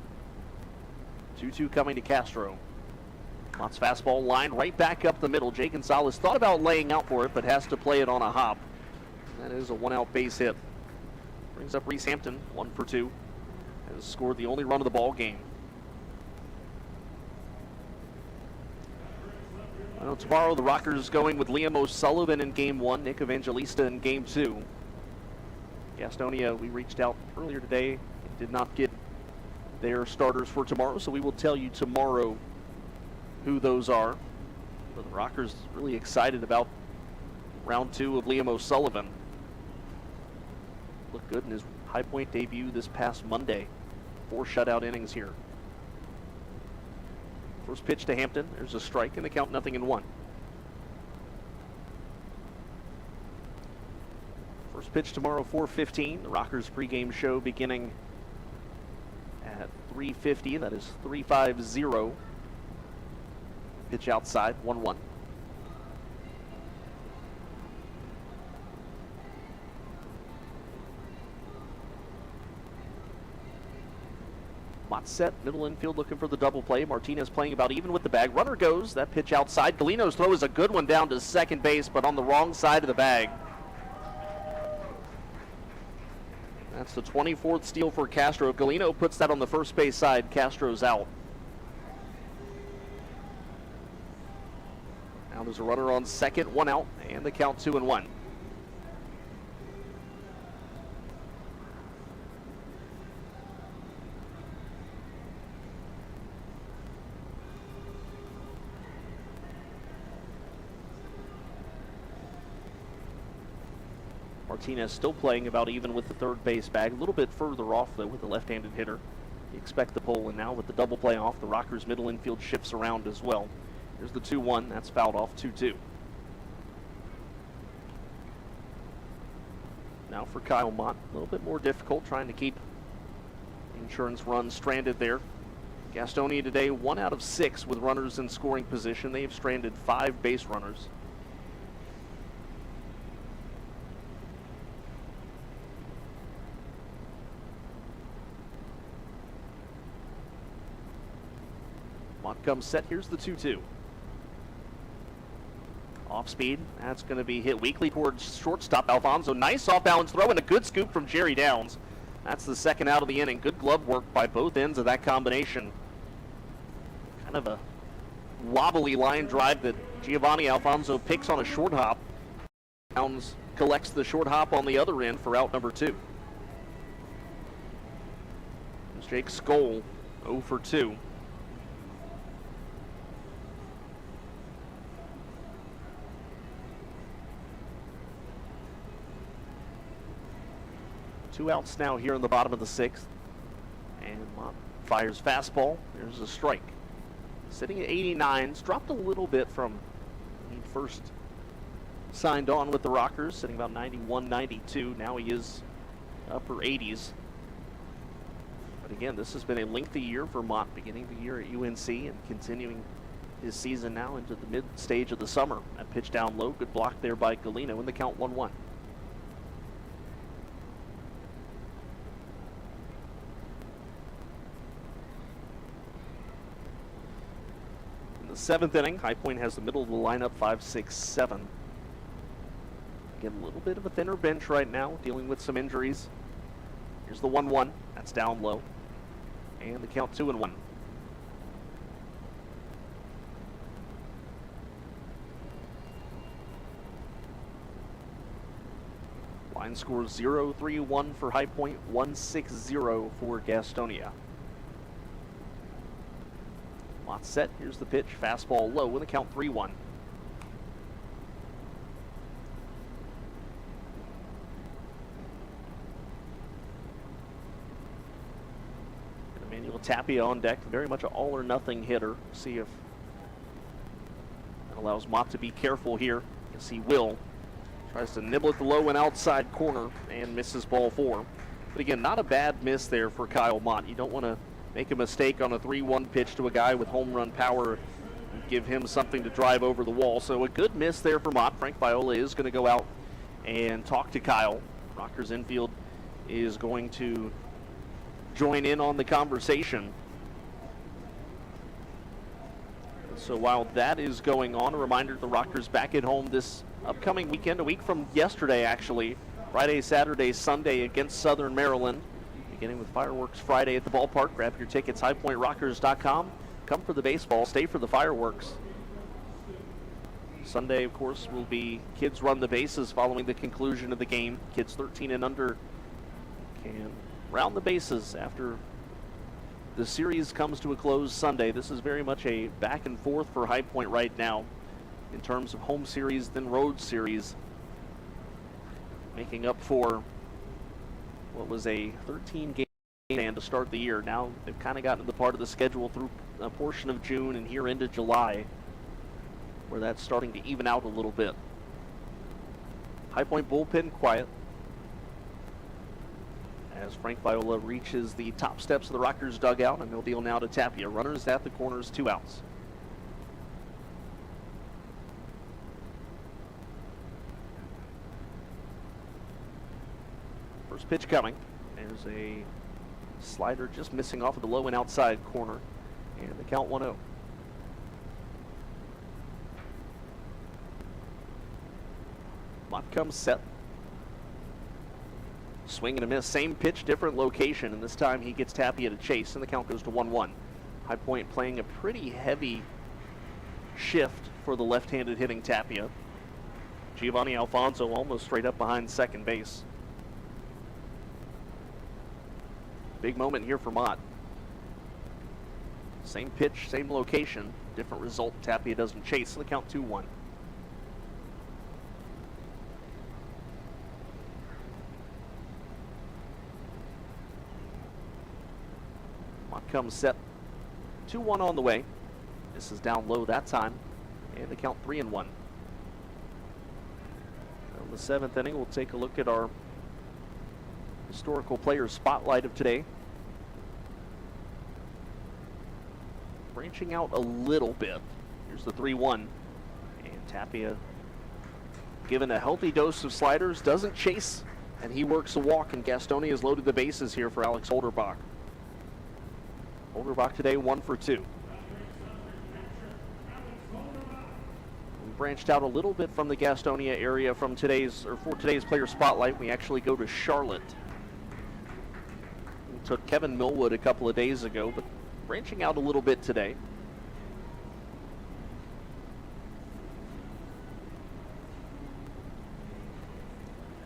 2-2 coming to Castro. Mott's fastball lined right back up the middle. Jay Gonzalez thought about laying out for it, but has to play it on a hop. That is a 1-out base hit. Brings up Reese Hampton, 1 for 2. Has scored the only run of the ball game. Well, tomorrow the Rockers going with Liam O'Sullivan in Game 1, Nick Evangelista in Game 2. Gastonia, we reached out earlier today, did not get their starters for tomorrow, so we will tell you tomorrow who those are. But the Rockers really excited about round 2 of Liam O'Sullivan. Looked good in his High Point debut this past Monday. 4 shutout innings here. First pitch to Hampton. There's a strike, and the count 0-1. First pitch tomorrow, 4:15. The Rockers pregame show beginning at 3:50. That is 3:50. Pitch outside, 1-1. Mott set, middle infield looking for the double play. Martinez playing about even with the bag. Runner goes, that pitch outside. Galino's throw is a good one down to second base, but on the wrong side of the bag. That's the 24th steal for Castro. If Galino puts that on the first base side, Castro's out. Now there's a runner on second, 1 out, and the count 2-1. Martinez still playing about even with the third base bag. A little bit further off, though, with the left-handed hitter. You expect the pull, and now with the double play off, the Rockers' middle infield shifts around as well. Here's the 2-1. That's fouled off, 2-2. Now for Kyle Mott. A little bit more difficult trying to keep insurance runs stranded there. Gastonia today 1 out of 6 with runners in scoring position. They have stranded 5 base runners. Mott comes set. Here's the 2-2. Off speed. That's going to be hit weakly towards shortstop Alfonso. Nice off balance throw and a good scoop from Jerry Downs. That's the second out of the inning. Good glove work by both ends of that combination. Kind of a wobbly line drive that Giovanni Alfonso picks on a short hop. Downs collects the short hop on the other end for out number 2. There's Jake Skoll, 0 for 2. Two outs now here in the bottom of the 6th. And Mott fires fastball. There's a strike. Sitting at 89. It's dropped a little bit from first signed on with the Rockers, sitting about 91, 92. Now he is upper 80s. But again, this has been a lengthy year for Mott, beginning the year at UNC and continuing his season now into the mid stage of the summer. That pitch down low, good block there by Galino in the count 1-1. In the 7th inning, High Point has the middle of the lineup, 5, 6, 7. Again, a little bit of a thinner bench right now, dealing with some injuries. Here's the 1-1, that's down low. And the count 2-1. Line scores 0-3-1 for High Point, 1-6-0 for Gastonia. Mott set, here's the pitch, fastball low with the count 3-1. Tapia on deck, very much an all or nothing hitter. See if that allows Mott to be careful here. Yes, he will. Tries to nibble at the low and outside corner and misses ball 4. But again, not a bad miss there for Kyle Mott. You don't want to make a mistake on a 3-1 pitch to a guy with home run power and give him something to drive over the wall. So a good miss there for Mott. Frank Viola is going to go out and talk to Kyle. Rockers infield is going to join in on the conversation. So while that is going on, a reminder, the Rockers back at home this upcoming weekend, a week from yesterday actually, Friday, Saturday, Sunday against Southern Maryland, beginning with fireworks Friday at the ballpark. Grab your tickets, highpointrockers.com. Come for the baseball, stay for the fireworks. Sunday, of course, will be kids run the bases following the conclusion of the game. Kids 13 and under can round the bases after the series comes to a close Sunday. This is very much a back and forth for High Point right now in terms of home series then road series, making up for what was a 13-game span to start the year. Now they've kind of gotten to the part of the schedule through a portion of June and here into July where that's starting to even out a little bit. High Point bullpen quiet as Frank Viola reaches the top steps of the Rockers dugout, and they'll deal now to Tapia. Runners at the corners, 2 outs. First pitch coming. There's a slider just missing off of the low and outside corner, and the count 1-0. Mott comes set. Swing and a miss, same pitch, different location, and this time he gets Tapia to chase, and the count goes to 1-1. High Point playing a pretty heavy shift for the left-handed hitting Tapia. Giovanni Alfonso almost straight up behind second base. Big moment here for Mott. Same pitch, same location, different result. Tapia doesn't chase, and the count 2-1. Comes set, 2-1 on the way. This is down low that time, and the count 3-1. In the 7th inning, we'll take a look at our historical player spotlight of today. Branching out a little bit. Here's the 3-1, and Tapia, given a healthy dose of sliders, doesn't chase, and he works a walk, and Gastonia has loaded the bases here for Alex Holderbach. Holderbach today 1 for 2. We branched out a little bit from the Gastonia area for today's player spotlight. We actually go to Charlotte. We took Kevin Millwood a couple of days ago, but branching out a little bit today.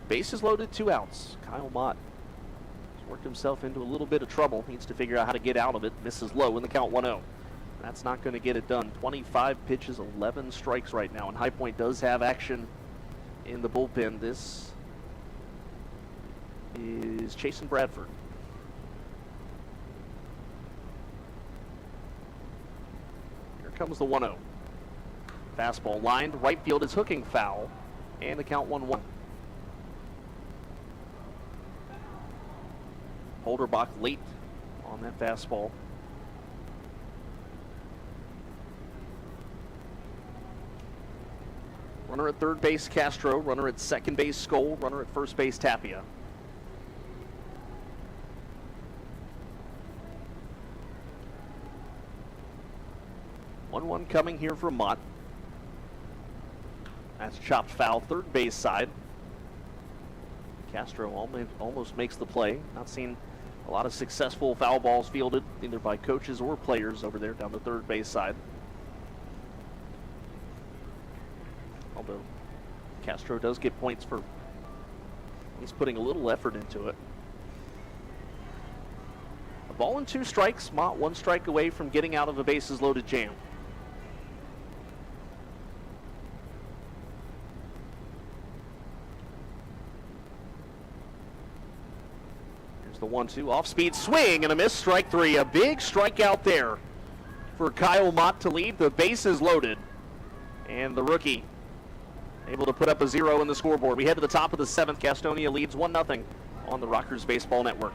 Bases loaded, 2 outs. Kyle Mott worked himself into a little bit of trouble. Needs to figure out how to get out of it. Misses low in the count 1-0. That's not going to get it done. 25 pitches, 11 strikes right now, and High Point does have action in the bullpen. This is Chasen Bradford. Here comes the 1-0. Fastball lined, right field is hooking foul, and the count 1-1. Holderbach late on that fastball. Runner at third base, Castro. Runner at second base, Skoll. Runner at first base, Tapia. One coming here from Mott. That's chopped foul, third base side. Castro almost makes the play. Not seen a lot of successful foul balls fielded, either by coaches or players over there down the third base side. Although Castro does get points for he's putting a little effort into it. A ball and 2 strikes. Mott 1 strike away from getting out of a bases loaded jam. Here's the 1-2 off-speed swing and a miss, strike 3. A big strikeout there for Kyle Mott to lead the bases loaded. And the rookie able to put up a 0 in the scoreboard. We head to the top of the 7th. Gastonia leads 1-0 on the Rockers Baseball Network.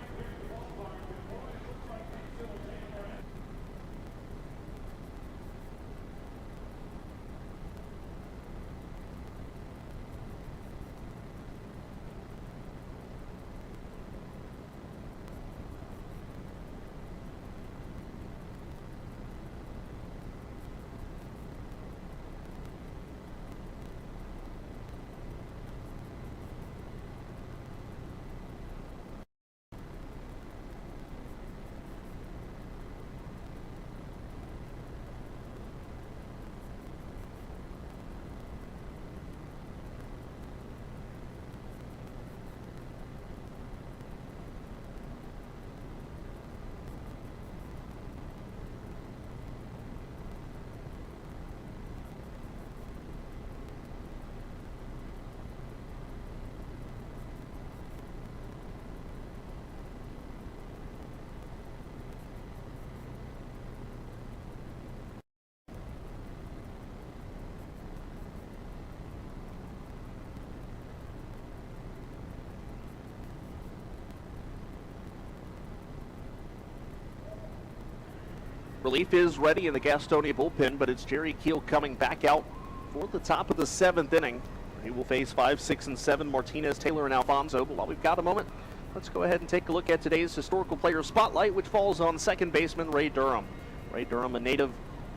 Relief is ready in the Gastonia bullpen, but it's Jerry Keel coming back out for the top of the 7th inning. He will face 5, 6, and 7 Martinez, Taylor, and Alfonso. But while we've got a moment, let's go ahead and take a look at today's historical player spotlight, which falls on second baseman Ray Durham. Ray Durham, a native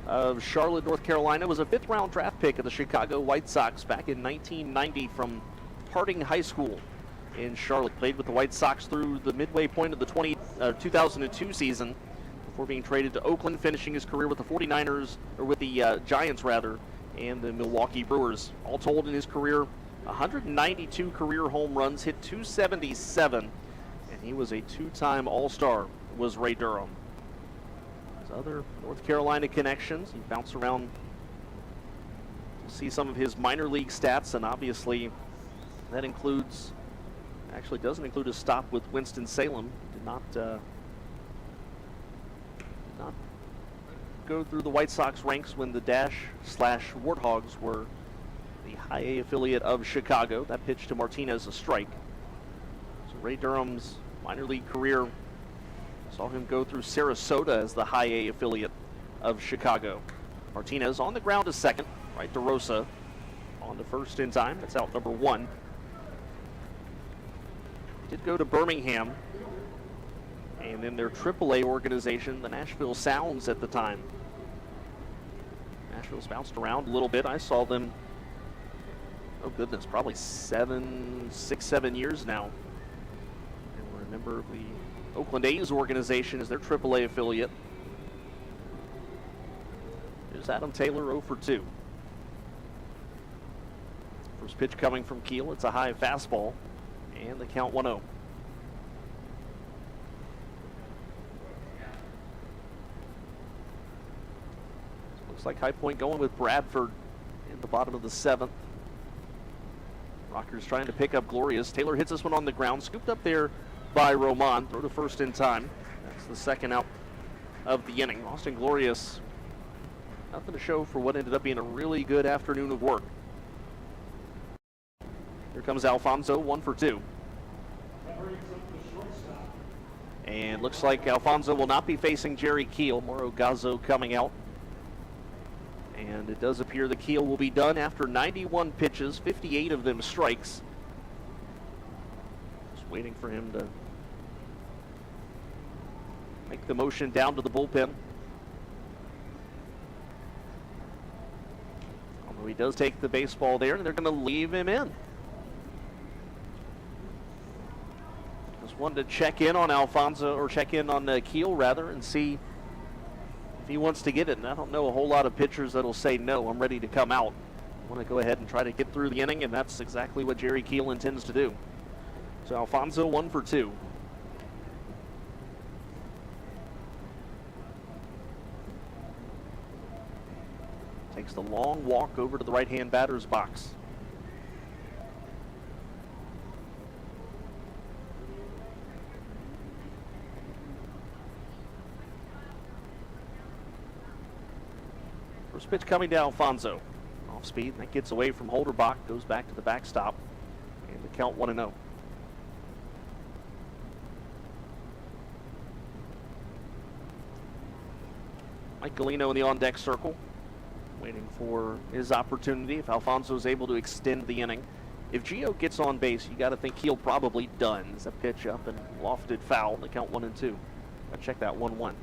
of Charlotte, North Carolina, was a 5th-round draft pick of the Chicago White Sox back in 1990 from Harding High School in Charlotte. Played with the White Sox through the midway point of the 2002 season, before being traded to Oakland, finishing his career with the 49ers, or with the Giants rather, and the Milwaukee Brewers. All told in his career, 192 career home runs, hit 277, and he was a 2-time All-Star, was Ray Durham. His other North Carolina connections, he bounced around to see some of his minor league stats, and obviously that includes, actually doesn't include a stop with Winston-Salem. Did not go through the White Sox ranks when the Dash/Warthogs were the High A affiliate of Chicago. That pitch to Martinez, a strike. So Ray Durham's minor league career saw him go through Sarasota as the High A affiliate of Chicago. Martinez on the ground to second, right to Rosa on to first in time. That's out number 1. Did go to Birmingham, and then their AAA organization, the Nashville Sounds at the time. Nashville's bounced around a little bit. I saw them, oh goodness, probably 6, 7 years now. And we're a member of the Oakland A's organization as their AAA affiliate. There's Adam Taylor, 0 for 2. First pitch coming from Keel. It's a high fastball, and the count 1-0. Looks like High Point going with Bradford in the bottom of the 7th. Rockers trying to pick up Glorious. Taylor hits this one on the ground, scooped up there by Roman. Throw to first in time. That's the second out of the inning. Austin Glorious, Nothing to show for what ended up being a really good afternoon of work. Here comes Alfonso, 1 for 2. And looks like Alfonso will not be facing Jerry Keel. Mauro Gazzo coming out. And it does appear the Keel will be done after 91 pitches, 58 of them strikes. Just waiting for him to make the motion down to the bullpen. Although he does take the baseball there, and they're going to leave him in. Just wanted to check in on Alfonso, or check in on Keel rather, and see if he wants to get it. And I don't know a whole lot of pitchers that'll say, no, I'm ready to come out. I want to go ahead and try to get through the inning, and that's exactly what Jerry Keel intends to do. So Alfonso, 1 for 2. Takes the long walk over to the right-hand batter's box. First pitch coming to Alfonso. Off speed, and that gets away from Holderbach, goes back to the backstop, and the count 1-0. Mike Galino in the on-deck circle, waiting for his opportunity if Alfonso is able to extend the inning. If Gio gets on base, you got to think he'll probably done. It's a pitch up and lofted foul. The count 1-2. I'll check that 1-1.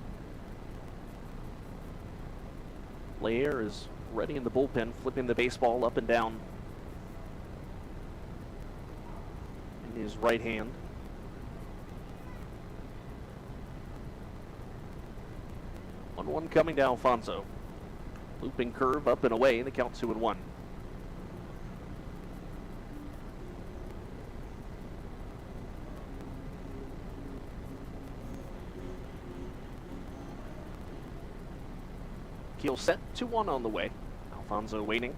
Lair is ready in the bullpen, flipping the baseball up and down in his right hand. One coming to Alfonso. Looping curve up and away, and the count 2-1. Keel set, 2-1 on the way. Alfonso waiting.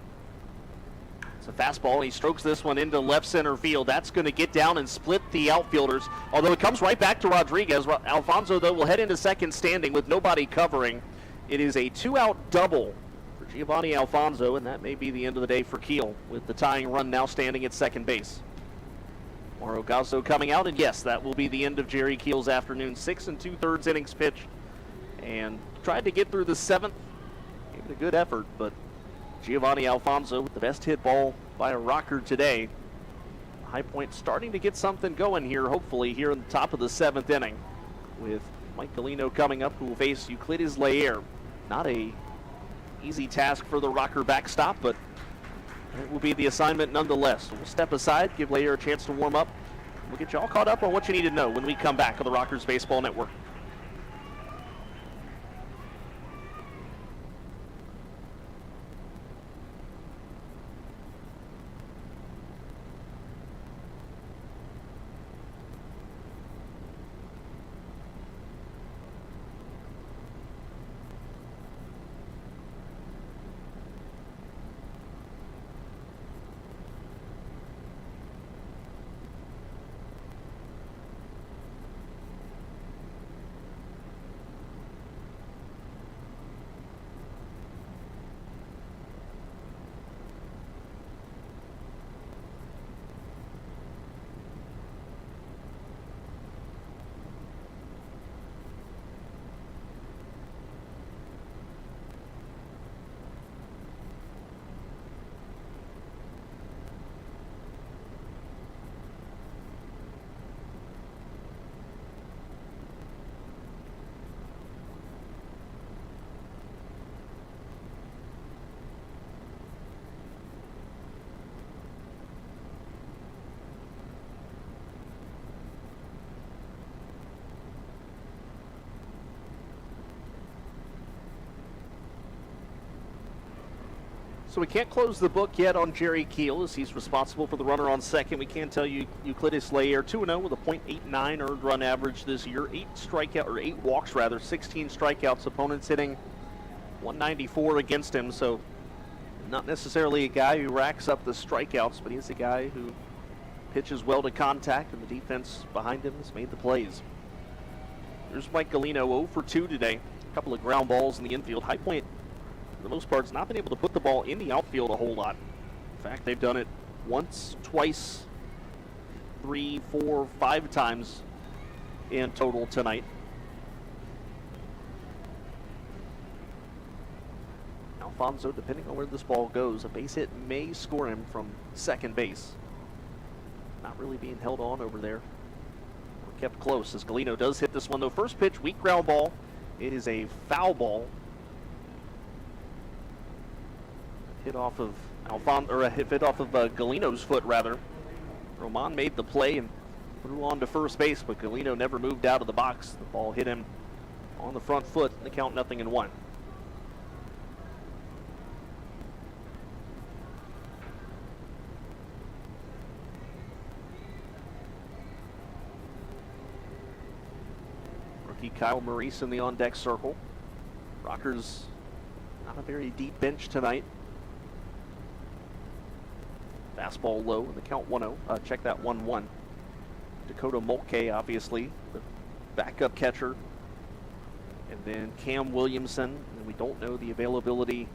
It's a fastball, and he strokes this one into left center field. That's going to get down and split the outfielders, although it comes right back to Rodriguez. Alfonso, though, will head into second standing with nobody covering. It is a 2-out double for Giovanni Alfonso, and that may be the end of the day for Keel, with the tying run now standing at second base. Mauro Gazzo coming out, and yes, that will be the end of Jerry Keel's afternoon. 6 2/3 innings pitched, and tried to get through the 7th. Gave it a good effort, but Giovanni Alfonso with the best hit ball by a Rocker today. High Point starting to get something going here, hopefully, here in the top of the 7th inning, with Mike Galino coming up, who will face Euclides Lair. Not a easy task for the Rocker backstop, but it will be the assignment nonetheless. So we'll step aside, give Lair a chance to warm up. We'll get you all caught up on what you need to know when we come back on the Rockers Baseball Network. So we can't close the book yet on Jerry Keel, as he's responsible for the runner on second. We can tell you Euclides Lair 2-0 with a .89 earned run average this year. 8 walks rather, 16 strikeouts. Opponents hitting 194 against him. So not necessarily a guy who racks up the strikeouts, but he's a guy who pitches well to contact, and the defense behind him has made the plays. There's Mike Galino, 0 for 2 today. A couple of ground balls in the infield. High Point the most part, has not been able to put the ball in the outfield a whole lot. In fact, they've done it once, twice, 3, 4, 5 times in total tonight. Alfonso, depending on where this ball goes, a base hit may score him from second base. Not really being held on over there. Or kept close as Galino does hit this one though. First pitch, weak ground ball. It is a foul ball. Hit off of Galino's foot rather. Roman made the play and threw on to first base, but Galino never moved out of the box. The ball hit him on the front foot. The count 0-1. Kyle Maurice in the on-deck circle. Rockers not a very deep bench tonight. Fastball low in the count 1-0. Check that 1-1. Dakota Moltke, obviously, the backup catcher. And then Cam Williamson. And we don't know the availability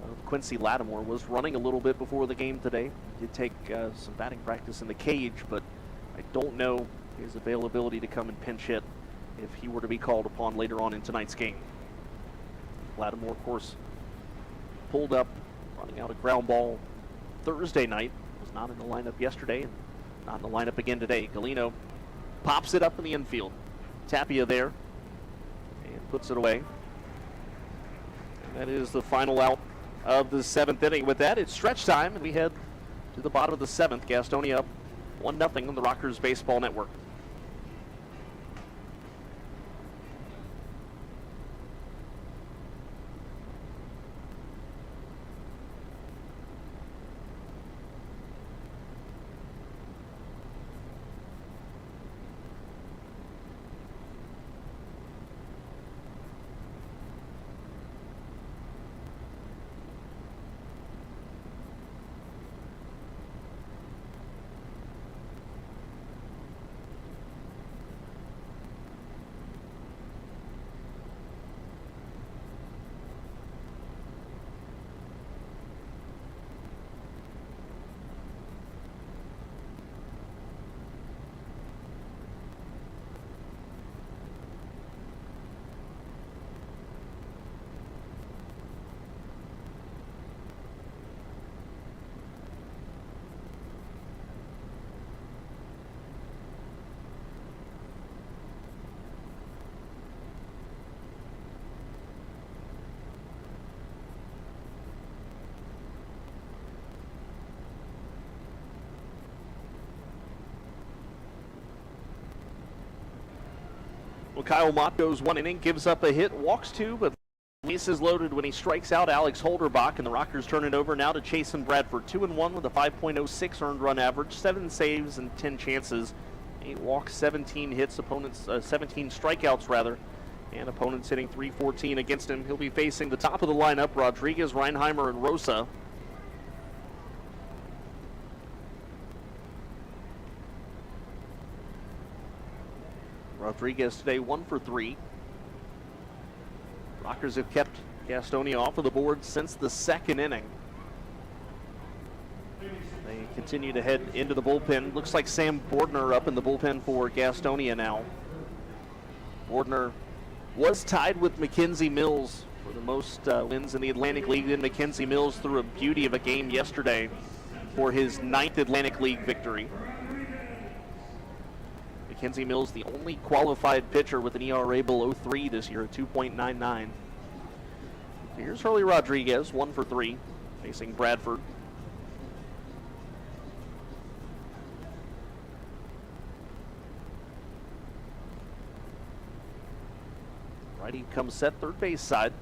of Quincy Lattimore. Was running a little bit before the game today. Did take some batting practice in the cage, but I don't know his availability to come and pinch hit if he were to be called upon later on in tonight's game. Lattimore, of course, pulled up, running out a ground ball Thursday night. Was not in the lineup yesterday and not in the lineup again today. Galino pops it up in the infield. Tapia there and puts it away. And that is the final out of the 7th inning. With that, it's stretch time, and we head to the bottom of the 7th. Gastonia up 1-0 on the Rockers Baseball Network. Well, Kyle Mott goes 1 inning, gives up a hit, walks 2, but bases loaded when he strikes out Alex Holderbach, and the Rockers turn it over now to Chasen Bradford. 2-1 with a 5.06 earned run average, 7 saves and 10 chances, 8 walks, 17 hits, 17 strikeouts rather, and opponents hitting .314 against him. He'll be facing the top of the lineup, Rodriguez, Reinheimer, and Rosa. Rodriguez today 1 for 3. Rockers have kept Gastonia off of the board since the 2nd inning. They continue to head into the bullpen. Looks like Sam Bordner up in the bullpen for Gastonia now. Bordner was tied with Mackenzie Mills for the most wins in the Atlantic League. Then Mackenzie Mills threw a beauty of a game yesterday for his 9th Atlantic League victory. Mackenzie Mills, the only qualified pitcher with an ERA below 3 this year at 2.99. Here's Hurley Rodriguez, 1 for 3, facing Bradford. Righty comes set, third base side,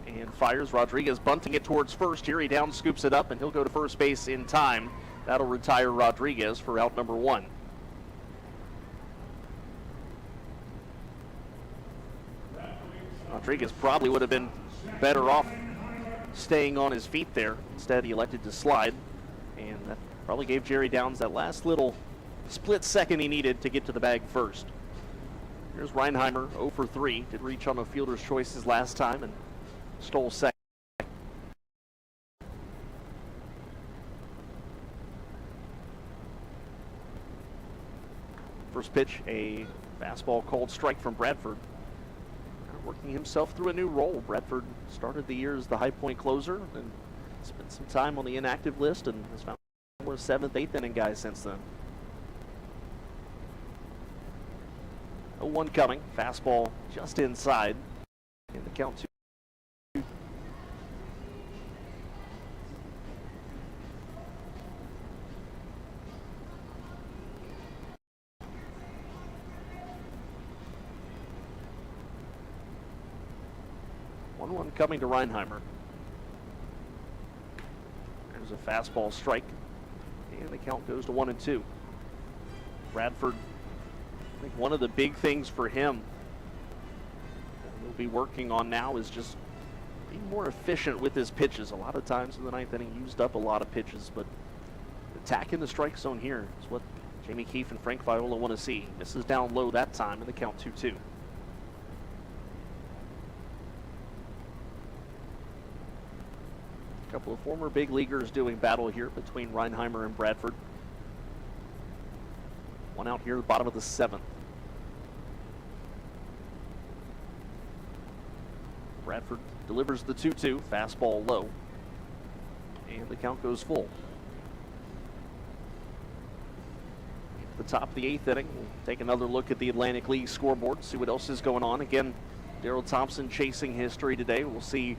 and fires. Rodriguez bunting it towards first. Here he down scoops it up, and he'll go to first base in time. That'll retire Rodriguez for out number 1. Rodriguez probably would have been better off staying on his feet there. Instead, he elected to slide, and that probably gave Jerry Downs that last little split second he needed to get to the bag first. Here's Reinheimer, 0 for 3. Did reach on a fielder's choice his last time and stole second. First pitch, a fastball called strike from Bradford. Working himself through a new role. Bradford started the year as the High Point closer and spent some time on the inactive list and has found more 7th, 8th inning guys since then. 0-1 coming. Fastball just inside. And the count 2. One coming to Reinheimer. There's a fastball strike, and the count goes to 1-2. Bradford, I think one of the big things for him that he'll be working on now is just being more efficient with his pitches. A lot of times in the 9th inning, used up a lot of pitches, but attacking the strike zone here is what Jamie Keefe and Frank Viola want to see. Misses down low that time, and the count 2-2. A couple of former big leaguers doing battle here between Reinheimer and Bradford. One out here at the bottom of the 7th. Bradford delivers the 2-2, fastball low, and the count goes full. At the top of the 8th inning, we'll take another look at the Atlantic League scoreboard, see what else is going on. Again, Darryl Thompson chasing history today. We'll see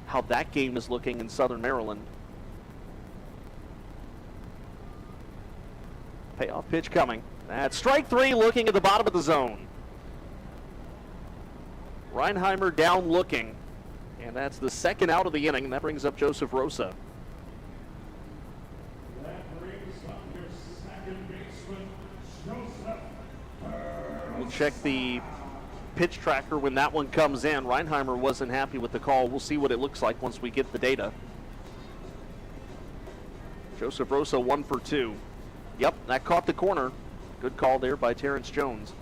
how that game is looking in Southern Maryland. Payoff pitch coming. That's strike 3, looking at the bottom of the zone. Reinheimer down looking, and that's the 2nd out of the inning, and that brings up Joseph Rosa. That brings up your second baseman, Joseph. We'll check the pitch tracker when that one comes in. Reinheimer wasn't happy with the call. We'll see what it looks like once we get the data. Joseph Rosa 1 for 2. Yep, that caught the corner. Good call there by Terrence Jones.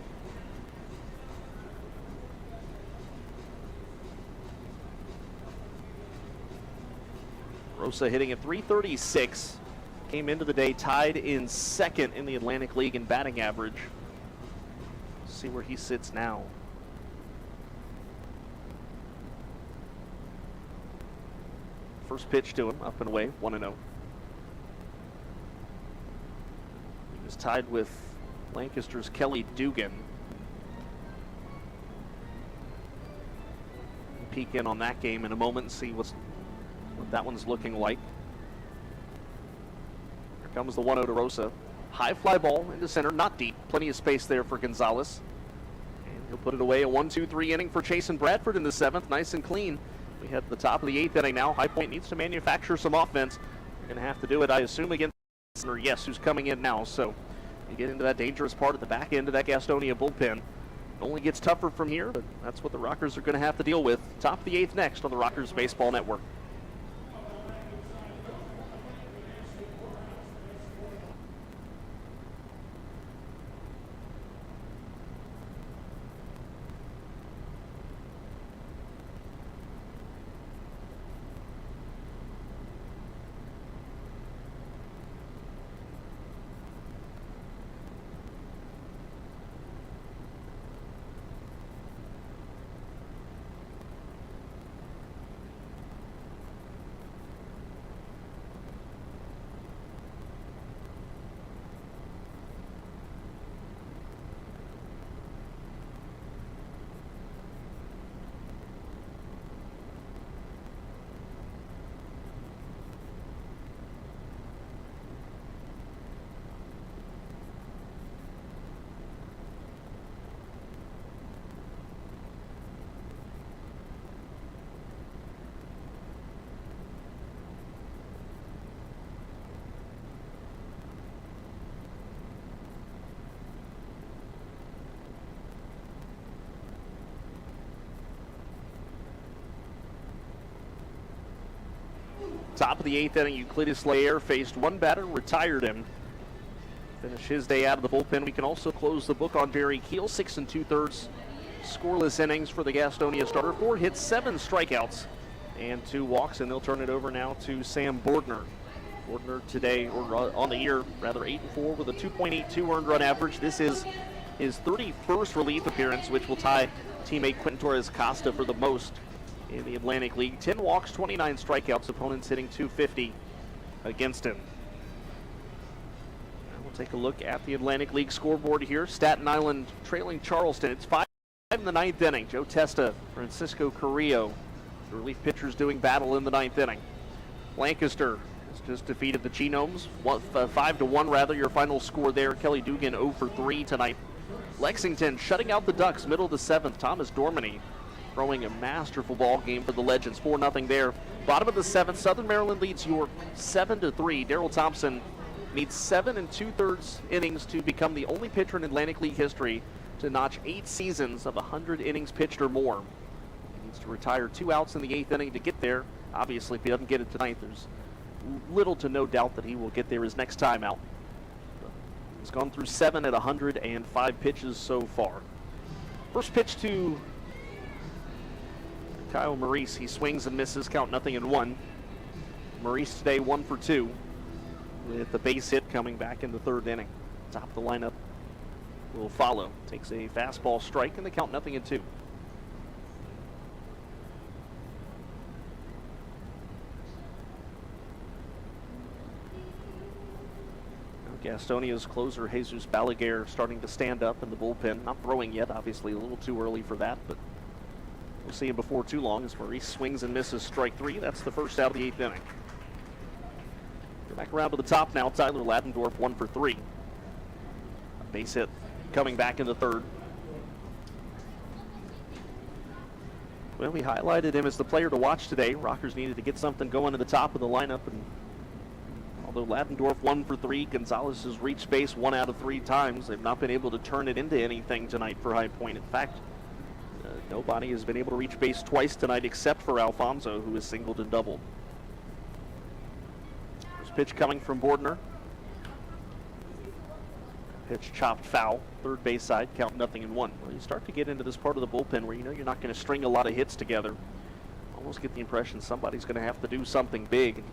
Rosa hitting at .336. Came into the day tied in 2nd in the Atlantic League in batting average. See where he sits now. First pitch to him, up and away, 1-0. He was tied with Lancaster's Kelly Dugan. We'll peek in on that game in a moment and see what that one's looking like. Here comes the 1-0 to Rosa. High fly ball into center, not deep. Plenty of space there for Gonzalez. And he'll put it away. A 1-2-3 inning for Chasen Bradford in the 7th. Nice and clean. We head to the top of the 8th inning now. High Point needs to manufacture some offense. They're going to have to do it, I assume, against yes, who's coming in now. So you get into that dangerous part at the back end of that Gastonia bullpen. It only gets tougher from here, but that's what the Rockers are going to have to deal with. Top of the 8th next on the Rockers Baseball Network. Top of the 8th inning, Euclides Lair faced one batter, retired him. Finish his day out of the bullpen. We can also close the book on Barry Keel. 6 2/3 scoreless innings for the Gastonia starter. 4 hits, 7 strikeouts, and 2 walks, and they'll turn it over now to Sam Bordner. Gordner today, or on the year, rather 8-4 with a 2.82 earned run average. This is his 31st relief appearance, which will tie teammate Quentin Torres-Costa for the most in the Atlantic League. 10 walks, 29 strikeouts, opponents hitting .250 against him. Now we'll take a look at the Atlantic League scoreboard here. Staten Island trailing Charleston. It's 5 in the ninth inning. Joe Testa, Francisco Carrillo, the relief pitchers doing battle in the ninth inning. Lancaster has just defeated the Chinomes, 5-1 rather, your final score there. Kelly Dugan 0 for 3 tonight. Lexington shutting out the Ducks, middle of the seventh. Thomas Dormany throwing a masterful ball game for the Legends, 4-0 there. Bottom of the seventh, Southern Maryland leads York 7-3. Darrell Thompson needs 7 2/3 innings to become the only pitcher in Atlantic League history to notch 8 seasons of 100 innings pitched or more. He needs to retire 2 outs in the 8th inning to get there. Obviously, if he doesn't get it tonight, there's little to no doubt that he will get there his next time out. He's gone through 7 at 105 pitches so far. First pitch to Kyle Maurice. He swings and misses, count 0-1. Maurice today 1 for 2 with the base hit coming back in the 3rd inning. Top of the lineup will follow. Takes a fastball strike and the count 0-2. Gastonia's closer Jesus Balaguer starting to stand up in the bullpen. Not throwing yet, obviously a little too early for that, but we'll see him before too long as Maurice swings and misses strike 3. That's the first out of the 8th inning. We're back around to the top now. Tyler Ladendorf 1 for 3. A base hit coming back in the 3rd. Well, we highlighted him as the player to watch today. Rockers needed to get something going at the top of the lineup, and although Ladendorf 1 for 3, Gonzalez has reached base 1 out of 3 times. They've not been able to turn it into anything tonight for High Point. In fact, nobody has been able to reach base twice tonight except for Alfonso, who has singled and doubled. First pitch coming from Bordner. Pitch chopped foul, 3rd base side, count 0-1. Well, you start to get into this part of the bullpen where you know you're not going to string a lot of hits together. Almost get the impression somebody's going to have to do something big.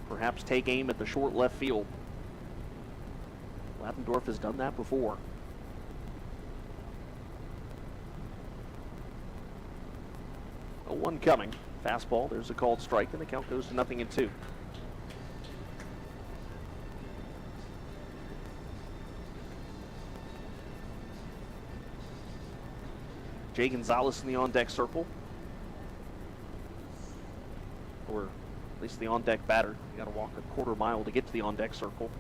Perhaps take aim at the short left field. Ladendorf has done that before. A 1 coming. Fastball, there's a called strike, and the count goes to 0-2. Jay Gonzalez in the on-deck circle. Or at least the on-deck batter. You got to walk a 1/4 mile to get to the on-deck circle.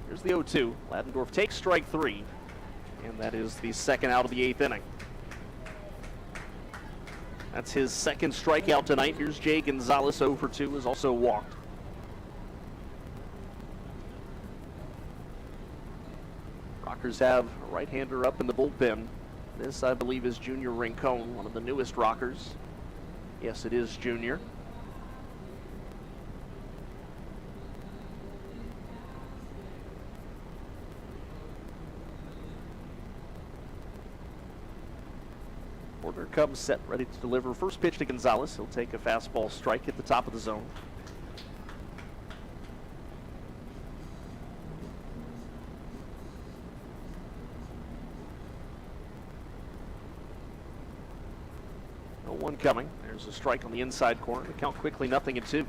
Here's the 0-2. Ladendorf takes strike 3, and that is the 2nd out of the 8th inning. That's his 2nd strikeout tonight. Here's Jay Gonzalez, 0 for 2, is also walked. Rockers have a right-hander up in the bullpen. This, I believe, is Junior Rincon, one of the newest Rockers. Yes, it is Junior. Porter comes set, ready to deliver. First pitch to Gonzalez. He'll take a fastball strike at the top of the zone. No 1 coming. There's a strike on the inside corner. The count quickly 0-2.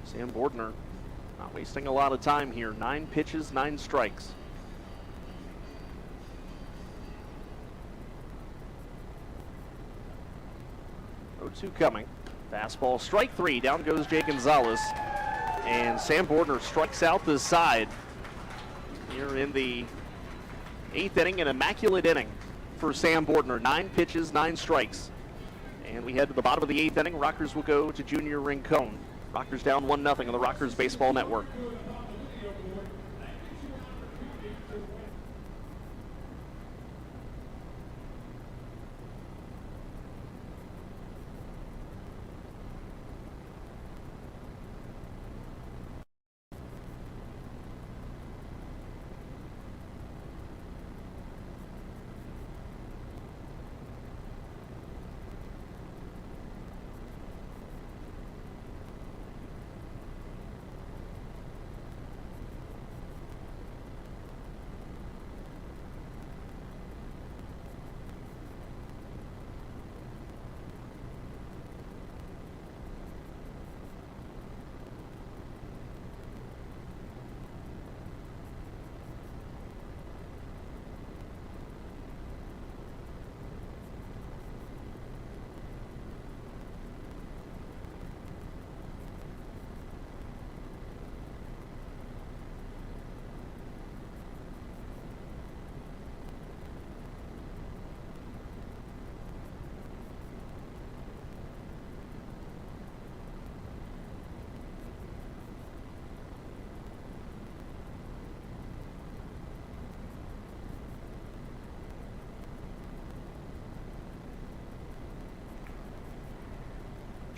Sam Bordner not wasting a lot of time here. 9 pitches, 9 strikes. Two coming. Fastball, strike 3. Down goes Jay Gonzalez. And Sam Bordner strikes out the side. Here in the 8th inning, an immaculate inning for Sam Bordner. 9 pitches, 9 strikes. And we head to the bottom of the 8th inning. Rockers will go to Junior Rincon. Rockers down 1-0 on the Rockers Baseball Network.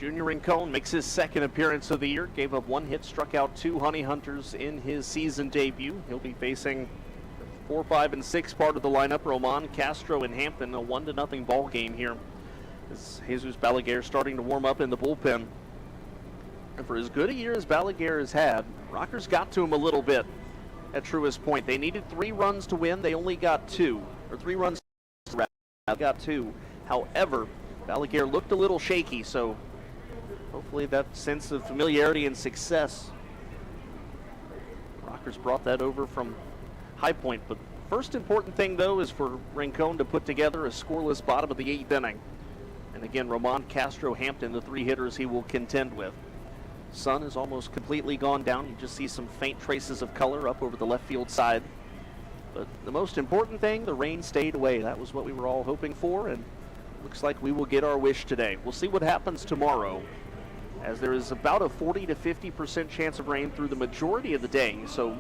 Junior Rincon makes his second appearance of the year. Gave up 1 hit, struck out 2 Honey Hunters in his season debut. He'll be facing 4, 5, and 6 part of the lineup. Roman, Castro, and Hampton. A 1-0 ball game here. As Jesus Balaguer starting to warm up in the bullpen. And for as good a year as Balaguer has had, Rockers got to him a little bit at Truist Point. They needed 3 runs to win. They only got 2, or 3 runs to wrap. Got 2. However, Balaguer looked a little shaky, so hopefully that sense of familiarity and success, Rockers brought that over from High Point. But first important thing, though, is for Rincon to put together a scoreless bottom of the 8th inning. And again, Roman, Castro, Hampton, the 3 hitters he will contend with. Sun is almost completely gone down. You just see some faint traces of color up over the left field side. But the most important thing, the rain stayed away. That was what we were all hoping for, and looks like we will get our wish today. We'll see what happens tomorrow, as there is about a 40 to 50% chance of rain through the majority of the day. So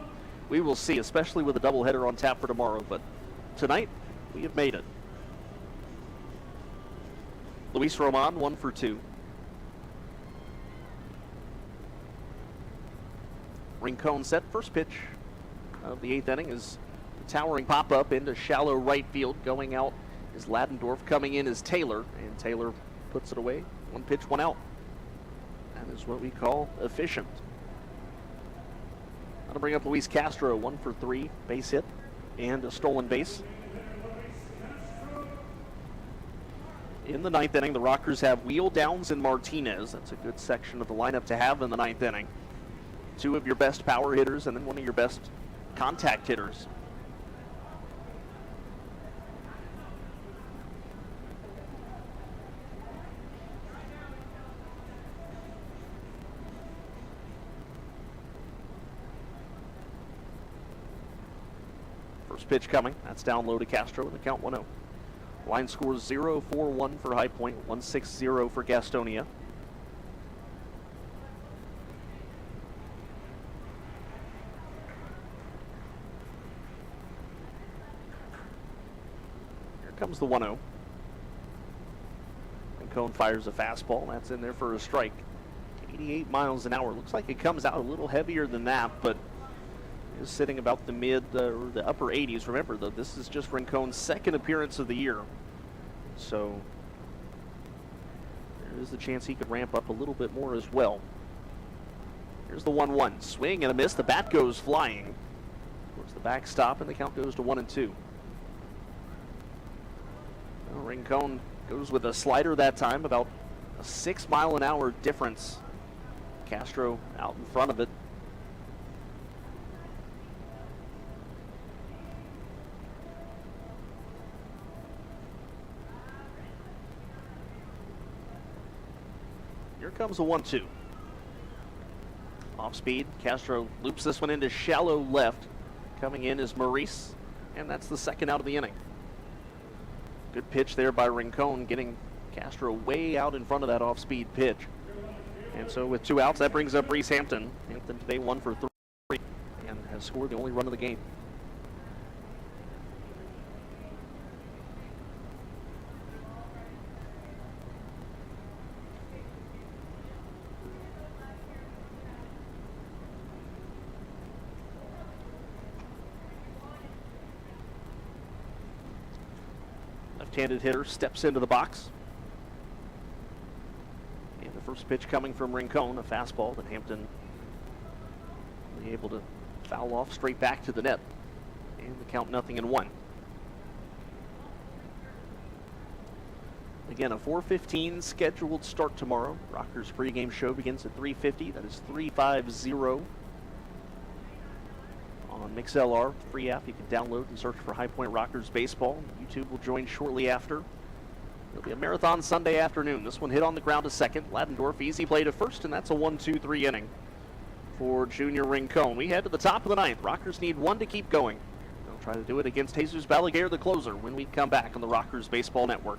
we will see, especially with a doubleheader on tap for tomorrow. But tonight, we have made it. Luis Roman, 1 for 2. Rincon set. First pitch of the 8th inning is a towering pop-up into shallow right field. Going out is Ladendorf. Coming in is Taylor, and Taylor puts it away. 1 pitch, 1 out. That is what we call efficient. I'm going to bring up Luis Castro, 1 for 3, base hit and a stolen base. In the 9th inning, the Rockers have Wheel, Downs, and Martinez. That's a good section of the lineup to have in the 9th inning. 2 of your best power hitters and then 1 of your best contact hitters. First pitch coming. That's down low to Castro with the count 1-0. Line scores 0-4-1 for High Point, 1-6-0 for Gastonia. Here comes the 1-0. Rincon fires a fastball. That's in there for a strike. 88 miles an hour. Looks like it comes out a little heavier than that, but is sitting about the mid or the upper 80s. Remember, though, this is just Rincon's second appearance of the year, so there is the chance he could ramp up a little bit more as well. Here's the 1-1 swing and a miss. The bat goes flying towards the backstop, and the count goes to 1-2. Well, Rincon goes with a slider that time, about a 6-mile-an-hour difference. Castro out in front of it. Here comes a 1-2. Off speed, Castro loops this one into shallow left. Coming in is Maurice, and that's the second out of the inning. Good pitch there by Rincon, getting Castro way out in front of that off-speed pitch. And so with 2 outs, that brings up Reese Hampton. Hampton today 1 for 3 and has scored the only run of the game. Left-handed hitter steps into the box. And the first pitch coming from Rincon, a fastball that Hampton was able to foul off straight back to the net. And the count 0-1. Again, a 4:15 scheduled start tomorrow. Rockers pregame show begins at 3:50. That is 350 on MixLR, free app you can download and search for High Point Rockers Baseball. YouTube will join shortly after. It'll be a marathon Sunday afternoon. This one hit on the ground to second. Ladendorf easy play to first, and that's a 1-2-3 inning for Junior Rincon. We head to the top of the 9th. Rockers need 1 to keep going. They'll try to do it against Jesus Balaguer, the closer, when we come back on the Rockers Baseball Network.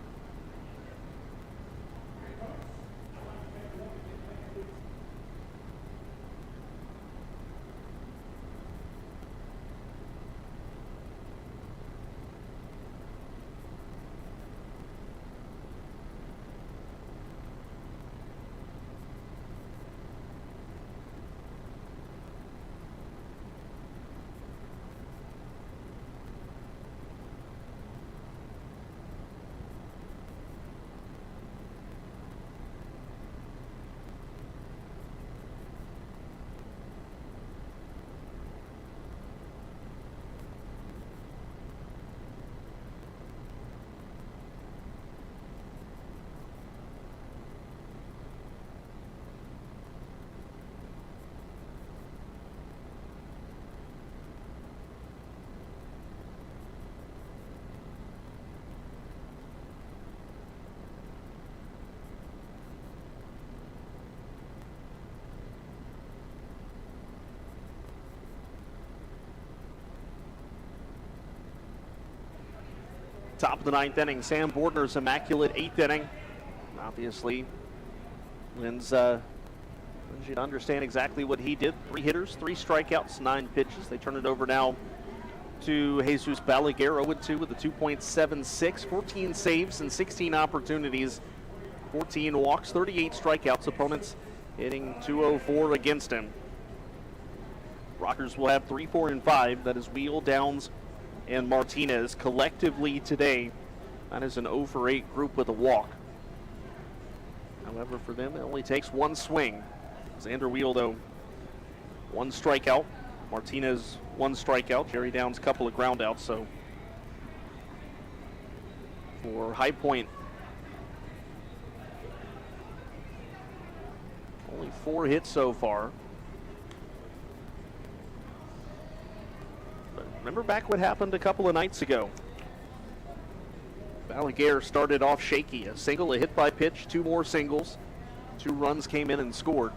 Top of the ninth inning, Sam Bordner's Immaculate eighth inning. Obviously, Lynn's you to understand exactly what he did. 3 hitters, 3 strikeouts, 9 pitches. They turn it over now to Jesus Balaguer, 0-2 with a 2.76, 14 saves and 16 opportunities, 14 walks, 38 strikeouts. Opponents hitting .204 against him. Rockers will have 3, 4, and 5. That is Wheel, Downs, and Martinez. Collectively today, that is an 0 for 8 group with a walk. However, for them, it only takes 1 swing. Xander Wheel, though, 1 strikeout. Martinez, 1 strikeout. Jerry Downs, couple of groundouts. So for High Point, only 4 hits so far. But remember back what happened a couple of nights ago. Balaguer started off shaky. A single, a hit by pitch, 2 more singles. 2 runs came in and scored.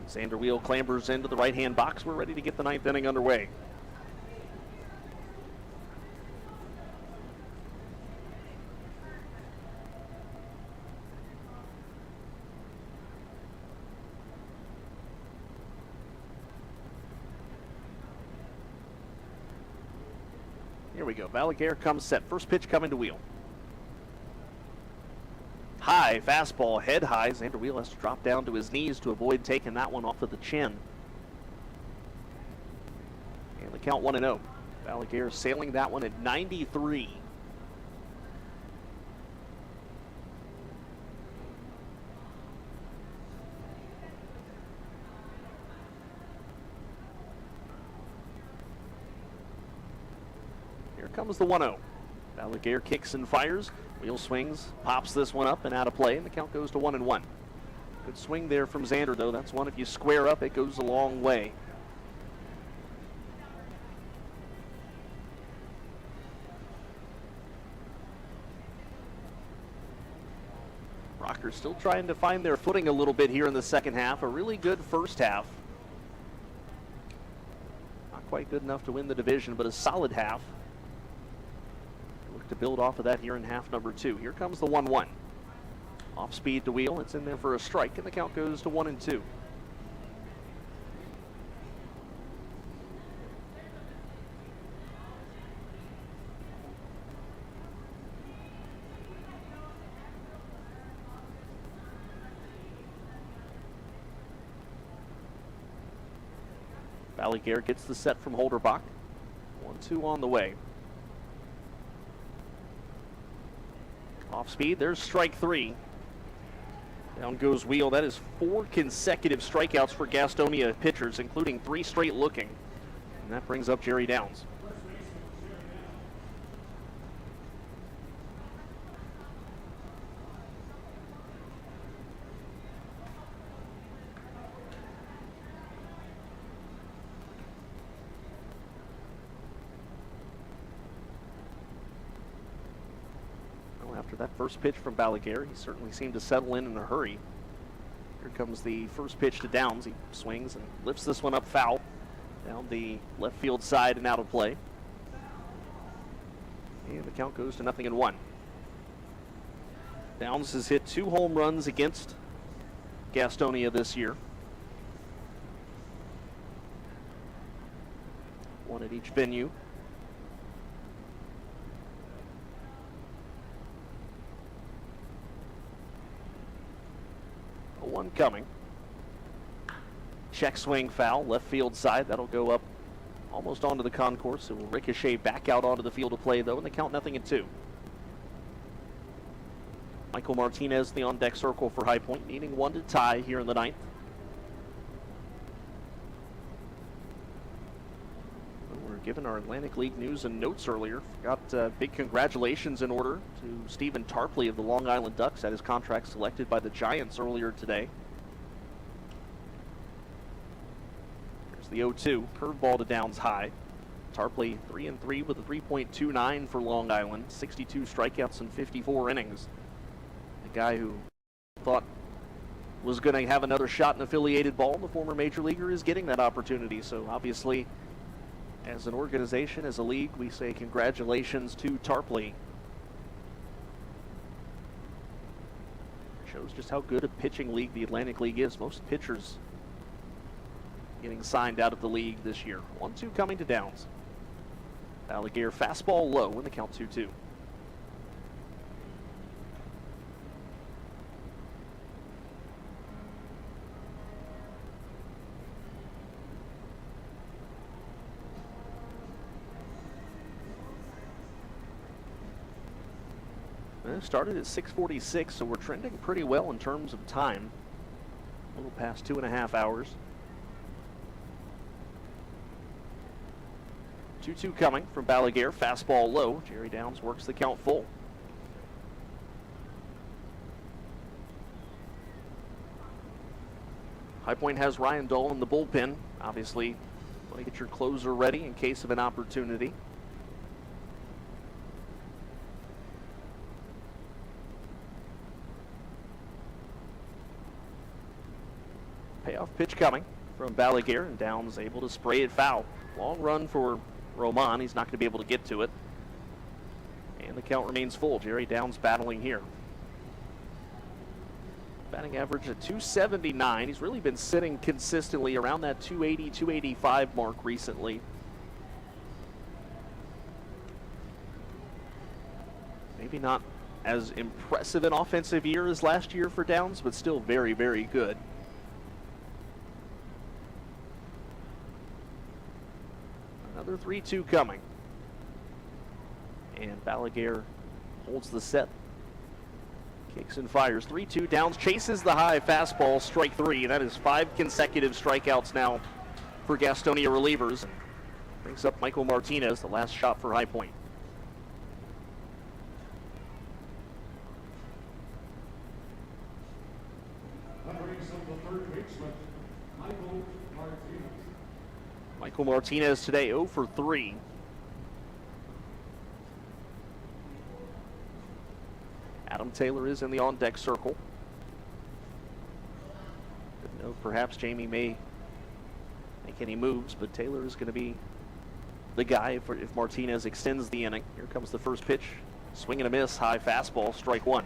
Xander Wheel clambers into the right-hand box. We're ready to get the ninth inning underway. Here we go. Balaguer comes set. First pitch coming to Wheel. High fastball, head high. Xander Wheel has to drop down to his knees to avoid taking that one off of the chin. And the count 1-0. Balaguer sailing that one at 93. Here comes the 1-0. Balaguer kicks and fires. Wheel swings, pops this one up and out of play, and the count goes to 1-1. Good swing there from Xander, though. That's one, if you square up, it goes a long way. Rockers still trying to find their footing a little bit here in the second half. A really good first half. Not quite good enough to win the division, but a solid half. Look to build off of that here in half number 2. Here comes the 1-1. Off speed to Wheel. It's in there for a strike, and the count goes to 1-2. Balaguer gets the set from Holderbach. 1-2 on the way. Off speed, there's strike 3. Down goes Wheel. That is 4 consecutive strikeouts for Gastonia pitchers, including 3 straight looking. And that brings up Jerry Downs. After that first pitch from Balaguer, he certainly seemed to settle in a hurry. Here comes the first pitch to Downs. He swings and lifts this one up foul down the left field side and out of play. And the count goes to 0-1. Downs has hit 2 home runs against Gastonia this year. 1 at each venue. One coming. Check swing foul, left field side. That'll go up almost onto the concourse. It will ricochet back out onto the field of play, though, and the count 0-2. Michael Martinez, the on-deck circle for High Point, needing 1 to tie here in the 9th. We're given our Atlantic League news and notes earlier. Got big congratulations in order to Stephen Tarpley of the Long Island Ducks. Had his contract selected by the Giants earlier today. Here's the 0-2. Curveball to Downs high. Tarpley 3-3 with a 3.29 for Long Island, 62 strikeouts in 54 innings. The guy who thought was going to have another shot in affiliated ball, the former major leaguer, is getting that opportunity. So obviously, as an organization, as a league, we say congratulations to Tarpley. Shows just how good a pitching league the Atlantic League is. Most pitchers getting signed out of the league this year. 1-2 coming to Downs. Balaguer fastball low in the count 2-2. It started at 6:46, so we're trending pretty well in terms of time. A little past 2.5 hours. 2-2 coming from Balaguer. Fastball low. Jerry Downs works the count full. High Point has Ryan Dull in the bullpen. Obviously, want to get your closer ready in case of an opportunity. Payoff pitch coming from Balaguer, and Downs able to spray it foul. Long run for Roman. He's not going to be able to get to it. And the count remains full. Jerry Downs battling here. Batting average at 279. He's really been sitting consistently around that 280, 285 mark recently. Maybe not as impressive an offensive year as last year for Downs, but still very, very good. Another 3-2 coming. And Balaguer holds the set. Kicks and fires. 3-2. Downs chases the high fastball, strike 3. And that is 5 consecutive strikeouts now for Gastonia relievers. And brings up Michael Martinez, the last shot for High Point. That brings up the third baseman, Michael Martinez. Michael Martinez today 0 for 3. Adam Taylor is in the on-deck circle. Didn't know perhaps Jamie may make any moves, but Taylor is going to be the guy if Martinez extends the inning. Here comes the first pitch. Swing and a miss, high fastball, strike 1.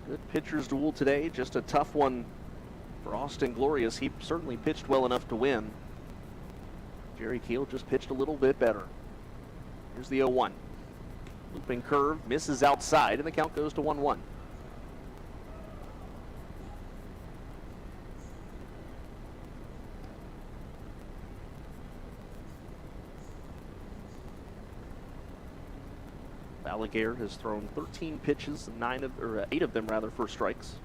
Good pitcher's duel today, just a tough one for Austin Glorious. He certainly pitched well enough to win. Jerry Keel just pitched a little bit better. Here's the 0-1. Looping curve, misses outside, and the count goes to 1-1. Balaguer has thrown 13 pitches, 8 of them for strikes.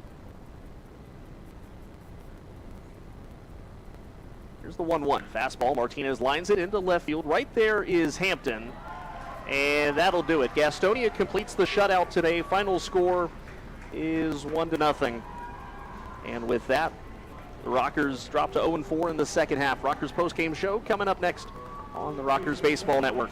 Here's the 1-1. Fastball. Martinez lines it into left field. Right there is Hampton. And that'll do it. Gastonia completes the shutout today. Final score is 1-0. And with that, the Rockers drop to 0-4 in the second half. Rockers postgame show coming up next on the Rockers Baseball Network.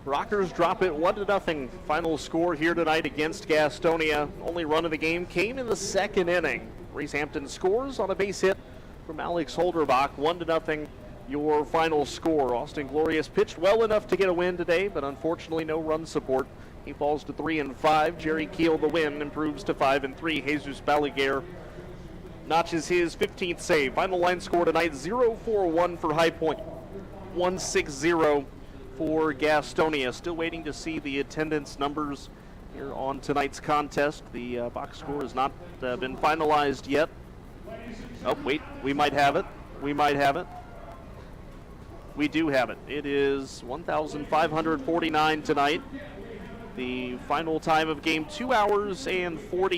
Rockers drop it 1-0. Final score here tonight against Gastonia. Only run of the game came in the second inning. Reese Hampton scores on a base hit from Alex Holderbach. 1-0 your final score. Austin Glorious pitched well enough to get a win today, but unfortunately no run support. He falls to 3-5. Jerry Keel, the win, improves to 5-3. Jesus Balaguer notches his 15th save. Final line score tonight, 0-4-1 for High Point, 1-6-0 for Gastonia. Still waiting to see the attendance numbers here on tonight's contest. The box score has not been finalized yet. Oh, wait, we might have it. We might have it. We do have it. It is 1,549 tonight. The final time of game, 2 hours and 40